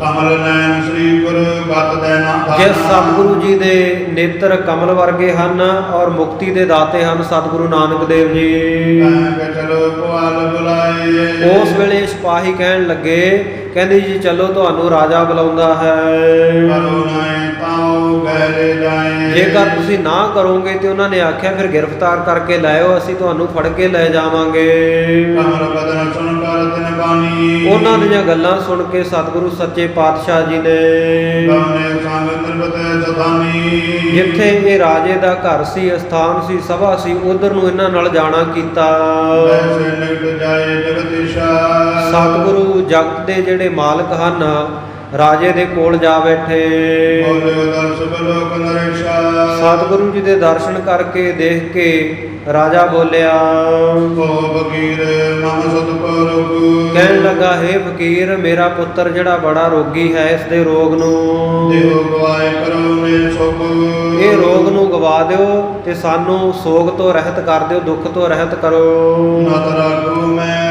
ਕਮਲ ਨੈਣ ਸ੍ਰੀ ਗੁਰੂ ਗਤ ਦੇਨਾ। ਜਿਸ ਸਤਿਗੁਰੂ ਜੀ ਦੇ ਨੇਤਰ ਕਮਲ ਵਰਗੇ ਹਨ ਔਰ ਮੁਕਤੀ ਦੇ ਦਾਤੇ ਹਨ ਸਤਿਗੁਰੂ ਨਾਨਕ ਦੇਵ ਜੀ। ਕਹਿ ਚਲੋ ਪੁਆਲ ਬੁਲਾਏ। ਉਸ ਵੇਲੇ ਸਿਪਾਹੀ ਕਹਿਣ ਲੱਗੇ, ਕਹਿੰਦੇ ਜੀ ਚਲੋ ਤੁਹਾਨੂੰ ਰਾਜਾ ਬੁਲਾਉਂਦਾ ਹੈ। ਕਰੋ ਨਾਏ ਤਾਉ ਗਹਿਰੇ ਜਾਏ। ਜੇਕਰ ਤੁਸੀਂ ਨਾ ਕਰੋਗੇ ਤੇ ਉਹਨਾਂ ਨੇ ਆਖਿਆ ਫਿਰ ਗ੍ਰਿਫਤਾਰ ਕਰਕੇ ਲਾਇਓ, ਅਸੀਂ ਤੁਹਾਨੂੰ ਫੜ ਕੇ ਲੈ ਜਾਵਾਂਗੇ। ਕਮਲ ਬਦਨ ਸੁਣ ਕਰ ਤਿਨ ਬਾਣੀ। ਉਹਨਾਂ ਦੀਆਂ ਗੱਲਾਂ ਸੁਣ ਕੇ ਸਤਿਗੁਰੂ ਸੱਚੇ ਪਾਤਸ਼ਾਹ ਜੀ ਨੇ ਗਾਉਨੇ ਸੰਗ ਨਿਰਭਤ ਸਤਾਨੀ। ਜਿੱਥੇ ਇਹ ਰਾਜੇ ਦਾ ਘਰ ਸੀ, ਅਸਥਾਨ ਸੀ, ਸਭਾ ਸੀ, ਉਧਰ ਨੂੰ ਇਹਨਾਂ ਨਾਲ ਜਾਣਾ ਕੀਤਾ। ਐਸੇ ਨਿਕਟ ਜਾਏ ਜਗਦੀਸ਼ਾ। ਸਤਿਗੁਰੂ ਜਗਤ ਦੇ ਜਿਹੜੇ ਮਾਲਕ ਹਨ ਰਾਜੇ ਦੇ ਕੋਲ ਜਾ ਬੈਠੇ। ਬੋਲਿਓ ਦਰਸ ਬਲੋਕ ਨਰੇਸ਼ਾ। ਸਤਿਗੁਰੂ ਜੀ ਦੇ ਦਰਸ਼ਨ ਕਰਕੇ ਦੇਖ ਕੇ ਰਾਜਾ ਬੋਲਿਆ, ਓ ਫਕੀਰ ਮਮ ਸੁਤ ਕੋ ਰੋਗ। ਕਹਿਣ ਲੱਗਾ ਹੈ ਫਕੀਰ ਮੇਰਾ ਪੁੱਤਰ ਜਿਹੜਾ ਬੜਾ ਰੋਗੀ ਹੈ, ਇਸ ਦੇ ਰੋਗ ਨੂੰ ਦੇਹੋ ਗਵਾਏ ਕਰੋ ਨੇ ਸੁਖ। ਇਹ ਰੋਗ ਨੂੰ ਗਵਾ ਦਿਓ ਤੇ ਸਾਨੂੰ ਸੋਗ ਤੋਂ ਰਹਿਤ ਕਰ ਦਿਓ, ਦੁੱਖ ਤੋਂ ਰਹਿਤ ਕਰੋ। ਨਤ ਰਾਖੋ ਮੈਂ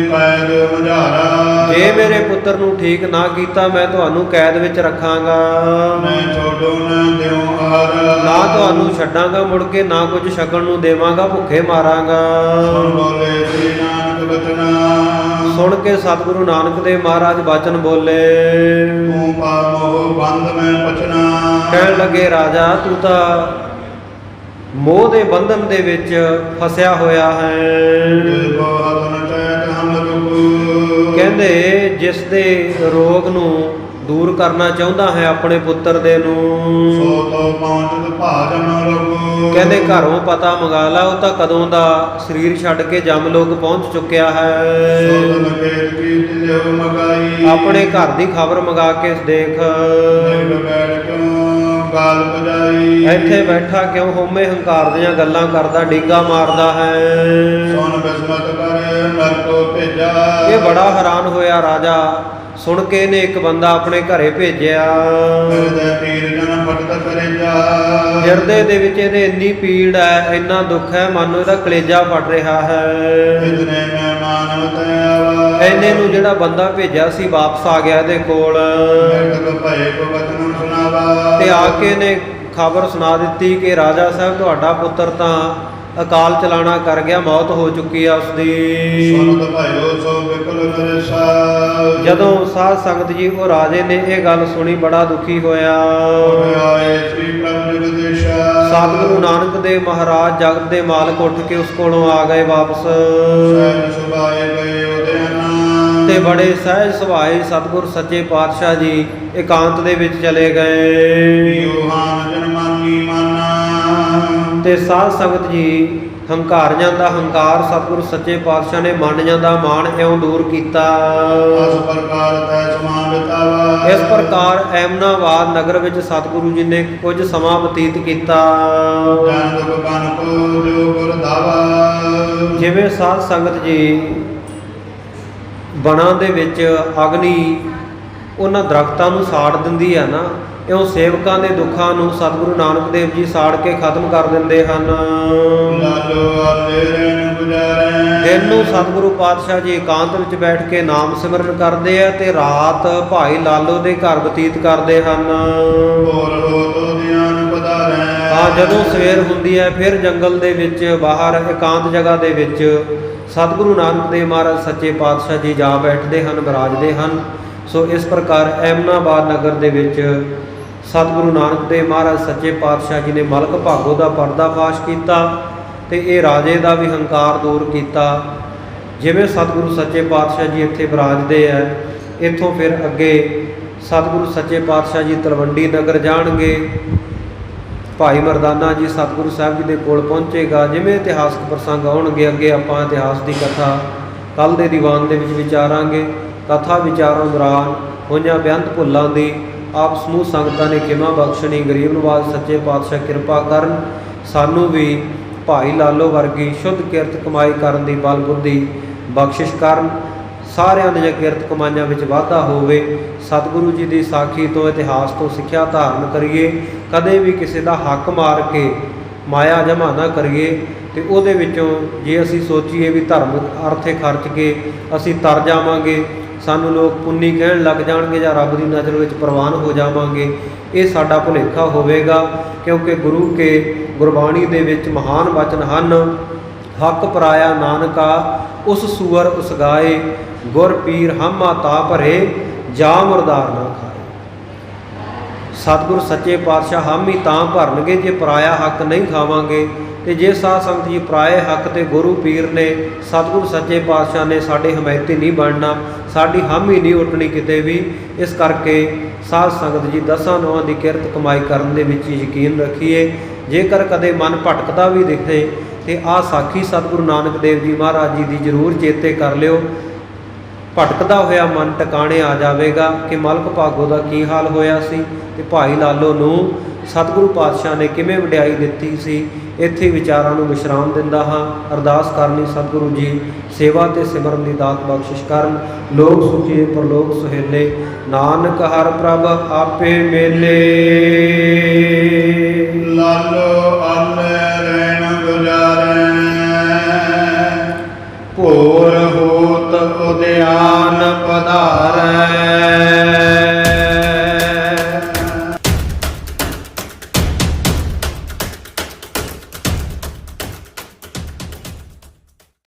ਕੈਦ ਮਝਾਰਾ। ਜੇ ਮੇਰੇ ਪੁੱਤਰ ਨੂੰ ਠੀਕ ਨਾ ਕੀਤਾ ਮੈਂ ਤੁਹਾਨੂੰ ਕੈਦ ਵਿੱਚ ਰੱਖਾਂਗਾ, ਮੈਂ ਛੋਡੋ ਨਾ ਦਿਓ ਆਰ। ਨਾ ਤੁਹਾਨੂੰ ਛੱਡਾਂਗਾ ਮੁੜ ਕੇ, ਨਾ ਕੁਝ ਛਕਣ ਨੂੰ ਦੇਵਾਂਗਾ, ਭੁੱਖੇ ਮਾਰਾਂਗਾ। ਸੁਣ ਬੋਲੇ ਸ੍ਰੀ ਨਾਨਕ ਬਚਨਾ। ਸੁਣ ਕੇ ਸਤਿਗੁਰੂ ਨਾਨਕ ਦੇਵ ਮਹਾਰਾਜ ਬਚਨ ਬੋਲੇ। ਤੂੰ ਪਾਮੋ ਬੰਦ ਮੈਂ ਪਛਨਾ। ਕਹਿਣ ਲੱਗੇ ਰਾਜਾ ਤੂੰ ਤਾਂ ਮੋਹ ਦੇ ਬੰਧਨ ਦੇ ਵਿੱਚ ਫਸਿਆ ਹੋਇਆ ਹੈ। ਬਹੁਤ ਨ ਚੈਤ ਹਮ ਰੁਕ। ਕਹਿੰਦੇ ਜਿਸ ਦੇ ਰੋਗ ਨੂੰ ਦੂਰ ਕਰਨਾ ਚਾਹੁੰਦਾ ਹੈ ਆਪਣੇ ਪੁੱਤਰ ਦੇ ਨੂੰ, ਸੋ ਤੋ ਪਹੁੰਚਤ ਭਾਜਨ ਰਘੂ। ਕਹਿੰਦੇ ਘਰੋਂ ਪਤਾ ਮੰਗਾ ਲਾ, ਉਹ ਤਾਂ ਕਦੋਂ ਦਾ ਸਰੀਰ ਛੱਡ ਕੇ ਜਮ ਲੋਕ ਪਹੁੰਚ ਚੁੱਕਿਆ ਹੈ। ਸੋਤਨ ਖੇਤ ਕੀਤ ਦੇਵ ਮਗਾਈ। ਆਪਣੇ ਘਰ ਦੀ ਖਬਰ ਮੰਗਾ ਕੇ ਦੇਖ, ਨਿਗ ਬੈਠ ਕਿਉਂ ਗਾਲ ਬਜਾਈ। ਇੱਥੇ ਬੈਠਾ ਕਿਉਂ ਹੋਮੇ ਹੰਕਾਰ ਦੀਆਂ ਗੱਲਾਂ ਕਰਦਾ, ਡੀਂਗਾ ਮਾਰਦਾ ਹੈ। ਸੁਨ ਬਿਸਮਤ ਕਰ ਨਰਕੋ ਭੇਜਾ। ਇਹ ਬੜਾ ਹੈਰਾਨ ਹੋਇਆ ਰਾਜਾ, ਸੁਣ ਕੇ ਇਹਨੇ ਇੱਕ ਬੰਦਾ ਆਪਣੇ ਘਰੇ ਭੇਜਿਆ। ਹਿਰਦੈ ਪੀਰ ਜਨ ਫਟਤ ਕਰੇਜਾ। ਹਿਰਦੇ ਦੇ ਵਿੱਚ ਇਹਦੇ ਇੰਨੀ ਪੀੜ ਹੈ, ਇੰਨਾ ਦੁੱਖ ਹੈ, ਮਾਨੋ ਇਹਦਾ ਕਲੇਜਾ ਫਟ ਰਿਹਾ ਹੈ। ਇਤਨੇ ਮੈਂ ਮਾਨਵ ਤੈਵਾ। ਐਨੇ ਨੂੰ ਜਿਹੜਾ ਬੰਦਾ ਭੇਜਿਆ ਸੀ ਵਾਪਸ ਆ ਗਿਆ ਇਹਦੇ ਕੋਲ, ਮੈਟਕ ਭਏ ਕੋ ਬਚਨ ਸੁਣਾਵਾ। ਤੇ ਆ ਕੇ ਇਹਨੇ ਖਬਰ ਸੁਣਾ ਦਿੱਤੀ ਕਿ ਰਾਜਾ ਸਾਹਿਬ ਤੁਹਾਡਾ ਪੁੱਤਰ ਤਾਂ ਅਕਾਲ ਚਲਾਣਾ ਕਰ ਗਿਆ, ਮੌਤ ਹੋ ਚੁੱਕੀ ਆ ਉਸਦੀ। ਸੁਨਤ ਭਇਓ ਸੋ ਬਿਕਲ ਨਰੇਸ਼ਾ। ਜਦੋਂ ਸਾਧ ਸੰਗਤ ਜੀ ਉਹ ਰਾਜੇ ਨੇ ਇਹ ਗੱਲ ਸੁਣੀ, ਬੜਾ ਦੁਖੀ ਹੋਇਆ। ਆਏ ਸ੍ਰੀ ਪ੍ਰਭੂ ਜਗਦੀਸ਼ਾ। ਸਤਿਗੁਰੂ ਨਾਨਕ ਦੇਵ ਮਹਾਰਾਜ ਜਗਤ ਦੇ ਮਾਲਕ ਉੱਠ ਕੇ ਉਸ ਕੋਲੋਂ ਆ ਗਏ ਵਾਪਸ, ਸਹਿਜ ਸੁਭਾਏ ਗਏ ਉਦਿਆਨਾ। ਤੇ ਬੜੇ ਸਹਿਜ ਸੁਭਾਏ ਸਤਿਗੁਰ ਸੱਚੇ ਪਾਤਸ਼ਾਹ ਜੀ ਇਕਾਂਤ ਦੇ ਵਿੱਚ ਚਲੇ ਗਏ। ਯੋਹਾਨ ਜਨ ਮਾਨੀ ਮਾਨਾ। ਤੇ ਸਾਧ ਸੰਗਤ ਜੀ ਹੰਕਾਰੀਆਂ ਦਾ ਹੰਕਾਰ ਸਤਿਗੁਰੂ ਸੱਚੇ ਪਾਤਸ਼ਾਹ ਨੇ ਮੰਨ ਦਾ ਮਾਣ ਇਉਂ ਦੂਰ ਕੀਤਾ। ਇਸ ਪ੍ਰਕਾਰ ਤੈ ਸਮਾ ਬਿਤਾਵਾ। ਇਸ ਪ੍ਰਕਾਰ ਐਮਨਾਬਾਦ ਨਗਰ ਵਿੱਚ ਸਤਿਗੁਰੂ ਜੀ ਨੇ ਕੁਝ ਸਮਾਂ ਬਤੀਤ ਕੀਤਾ। ਜਨ ਦੁਖ ਬਨ ਕੋ ਜੋ ਗੁਰ ਦਾਵਾ। ਜਿਵੇਂ ਸਾਧ ਸੰਗਤ ਜੀ ਬਣਾ ਦੇ ਵਿੱਚ ਅਗਨੀ ਉਹਨਾਂ ਦਰਖਤਾਂ ਨੂੰ ਸਾੜ ਦਿੰਦੀ ਹੈ ਨਾ, ਇਉਂ ਸੇਵਕਾਂ ਦੇ ਦੁੱਖਾਂ ਨੂੰ ਸਤਿਗੁਰੂ ਨਾਨਕ ਦੇਵ ਜੀ ਸਾੜ ਕੇ ਖਤਮ ਕਰ ਦਿੰਦੇ ਹਨ। ਲਾਲੋ ਆਲੇ ਰਹਿਣ ਗੁਜ਼ਾਰੇ। ਦਿਨ ਨੂੰ ਸਤਿਗੁਰੂ ਪਾਤਸ਼ਾਹ ਜੀ ਇਕਾਂਤ ਵਿੱਚ ਬੈਠ ਕੇ ਨਾਮ ਸਿਮਰਨ ਕਰਦੇ ਆ, ਤੇ ਰਾਤ ਭਾਈ ਲਾਲੋ ਦੇ ਘਰ ਬਤੀਤ ਕਰਦੇ ਹਨ। ਹੋਰ ਹੋ ਤੋ ਧਿਆਨ ਪਧਾਰੈ। ਹਾਂ, ਜਦੋਂ ਸਵੇਰ ਹੁੰਦੀ ਹੈ ਫਿਰ ਜੰਗਲ ਦੇ ਵਿੱਚ ਬਾਹਰ ਇਕਾਂਤ ਜਗ੍ਹਾ ਦੇ ਵਿੱਚ ਸਤਿਗੁਰੂ ਨਾਨਕ ਦੇਵ ਮਹਾਰਾਜ ਸੱਚੇ ਪਾਤਸ਼ਾਹ ਜੀ ਜਾ ਬੈਠਦੇ ਹਨ, ਬਿਰਾਜਦੇ ਹਨ। ਸੋ ਇਸ ਪ੍ਰਕਾਰ ਐਮਨਾਬਾਦ ਨਗਰ ਦੇ ਵਿੱਚ ਸਤਿਗੁਰੂ ਨਾਨਕ ਦੇਵ ਮਹਾਰਾਜ ਸੱਚੇ ਪਾਤਸ਼ਾਹ ਜੀ ਨੇ ਮਲਕ ਭਾਗੋ ਦਾ ਪਰਦਾਫਾਸ਼ ਕੀਤਾ, ਤੇ ਇਹ ਰਾਜੇ ਦਾ ਵੀ ਹੰਕਾਰ ਦੂਰ ਕੀਤਾ। ਜਿਵੇਂ ਸਤਿਗੁਰੂ ਸੱਚੇ ਪਾਤਸ਼ਾਹ ਜੀ ਇੱਥੇ ਬਿਰਾਜਦੇ ਹੈ, ਇੱਥੋਂ ਫਿਰ ਅੱਗੇ ਸਤਿਗੁਰੂ ਸੱਚੇ ਪਾਤਸ਼ਾਹ ਜੀ ਤਲਵੰਡੀ ਨਗਰ ਜਾਣਗੇ। ਭਾਈ ਮਰਦਾਨਾ ਜੀ ਸਤਿਗੁਰੂ ਸਾਹਿਬ ਜੀ ਦੇ ਕੋਲ ਪਹੁੰਚੇਗਾ। ਜਿਵੇਂ ਇਤਿਹਾਸਕ ਪ੍ਰਸੰਗ ਆਉਣਗੇ ਅੱਗੇ ਆਪਾਂ ਇਤਿਹਾਸ ਦੀ ਕਥਾ ਕੱਲ੍ਹ ਦੇ ਦੀਵਾਨ ਦੇ ਵਿੱਚ ਵਿਚਾਰਾਂਗੇ। ਕਥਾ ਵਿਚਾਰਾਂ ਦੌਰਾਨ ਹੋਈਆਂ ਬੇਅੰਤ ਭੁੱਲਾਂ ਦੀ ਆਪ ਸਮੂਹ ਸੰਗਤਾਂ ਨੇ ਖਿਮਾ ਬਖਸ਼ਣੀ। ਗਰੀਬ ਨਿਵਾਜ ਸੱਚੇ ਪਾਤਸ਼ਾਹ ਕਿਰਪਾ ਕਰਨ, ਸਾਨੂੰ ਵੀ ਭਾਈ ਲਾਲੋ ਵਰਗੀ ਸ਼ੁੱਧ ਕਿਰਤ ਕਮਾਈ ਕਰਨ ਦੀ ਬਲ ਬੁੱਧੀ ਬਖਸ਼ਿਸ਼ ਕਰਨ। ਸਾਰਿਆਂ ਦੀਆਂ ਕਿਰਤ ਕਮਾਈਆਂ ਵਿੱਚ ਵਾਧਾ ਹੋਵੇ। ਸਤਿਗੁਰੂ ਜੀ ਦੀ ਸਾਖੀ ਤੋਂ ਇਤਿਹਾਸ ਤੋਂ ਸਿੱਖਿਆ ਧਾਰਨ ਕਰੀਏ। ਕਦੇ ਵੀ ਕਿਸੇ ਦਾ ਹੱਕ ਮਾਰ ਕੇ ਮਾਇਆ ਜਮ੍ਹਾਂ ਨਾ ਕਰੀਏ। ਤੇ ਉਹਦੇ ਵਿੱਚੋਂ ਜੇ ਅਸੀਂ ਸੋਚੀਏ ਵੀ ਧਰਮ ਅਰਥੇ ਖਰਚ ਕੇ ਅਸੀਂ ਤਰ ਜਾਵਾਂਗੇ, ਸਾਨੂੰ ਲੋਕ ਪੁੰਨੀ ਕਹਿਣ ਲੱਗ ਜਾਣਗੇ ਜਾਂ ਰੱਬ ਦੀ ਨਜ਼ਰ ਵਿੱਚ ਪ੍ਰਵਾਨ ਹੋ ਜਾਵਾਂਗੇ, ਇਹ ਸਾਡਾ ਭੁਲੇਖਾ ਹੋਵੇਗਾ। ਕਿਉਂਕਿ ਗੁਰੂ ਕੇ ਗੁਰਬਾਣੀ ਦੇ ਵਿੱਚ ਮਹਾਨ ਬਚਨ ਹਨ, ਹੱਕ ਪਰਾਇਆ ਨਾਨਕਾ ਉਸ ਸੂਅਰ ਉਸ ਗਾਏ, ਗੁਰ ਪੀਰ ਹਮਾ ਤਾ ਭਰੇ ਜਾ ਮੁਰਦਾਰ ਨਾ ਖਾਏ। ਸਤਿਗੁਰ ਸੱਚੇ ਪਾਤਸ਼ਾਹ ਹਮ ਹੀ ਤਾਂ ਭਰਨਗੇ ਜੇ ਪਰਾਇਆ ਹੱਕ ਨਹੀਂ ਖਾਵਾਂਗੇ। ਤੇ ਜੇ ਸਾਧ ਸੰਗਤ ਜੀ ਪਰਾਏ ਹੱਕ ਤੇ ਗੁਰੂ ਪੀਰ ਨੇ, ਸਤਿਗੁਰੂ ਸੱਚੇ ਪਾਤਸ਼ਾਹ ਨੇ ਸਾਡੇ ਹਮਾਇਤੀ ਨਹੀਂ ਬਣਨਾ, ਸਾਡੀ ਹਮ ਹੀ ਨਹੀਂ ਉੱਠਣੀ ਕਿਤੇ ਵੀ। ਇਸ ਕਰਕੇ ਸਾਧ ਸੰਗਤ ਜੀ ਦਸਾਂ ਨੌਹਾਂ ਦੀ ਕਿਰਤ ਕਮਾਈ ਕਰਨ ਦੇ ਵਿੱਚ ਯਕੀਨ ਰੱਖੀਏ। ਜੇਕਰ ਕਦੇ ਮਨ ਭਟਕਦਾ ਵੀ ਦਿਖੇ ਤੇ ਆਹ ਸਾਖੀ ਸਤਿਗੁਰੂ ਨਾਨਕ ਦੇਵ ਜੀ ਮਹਾਰਾਜ ਜੀ ਦੀ ਜ਼ਰੂਰ ਚੇਤੇ ਕਰ ਲਿਓ। ਭਟਕਦਾ ਹੋਇਆ ਮਨ ਟਿਕਾਣੇ ਆ ਜਾਵੇਗਾ ਕਿ ਮਲਕ ਭਾਗੋ ਦਾ ਕੀ ਹਾਲ ਹੋਇਆ ਸੀ ਤੇ ਭਾਈ ਲਾਲੋ ਨੂੰ ਸਤਿਗੁਰੂ ਪਾਤਸ਼ਾਹ ਨੇ ਕਿਵੇਂ ਵਡਿਆਈ ਦਿੱਤੀ ਸੀ। ਇੱਥੇ ਵਿਚਾਰਾਂ ਨੂੰ ਵਿਸ਼ਰਾਮ ਦਿੰਦਾ ਹਾਂ। ਅਰਦਾਸ ਕਰਨੀ ਸਤਿਗੁਰੂ ਜੀ ਸੇਵਾ ਤੇ ਸਿਮਰਨ ਦੀ ਦਾਤ ਬਖਸ਼ਿਸ਼ ਕਰਨ। ਲੋਕ ਸੁਖੀਏ ਪਰਲੋਕ ਸੁਹੇਲੇ, ਨਾਨਕ ਹਰਿ ਪ੍ਰਭ ਆਪੇ ਮੇਲੇ। ਲਾਲੋ ਆਲੇ ਰਹਿਣ ਗੁਜ਼ਾਰੇ, ਭੋਰ ਹੋਤ ਉਦਿਆਨ ਪਧਾਰੈ।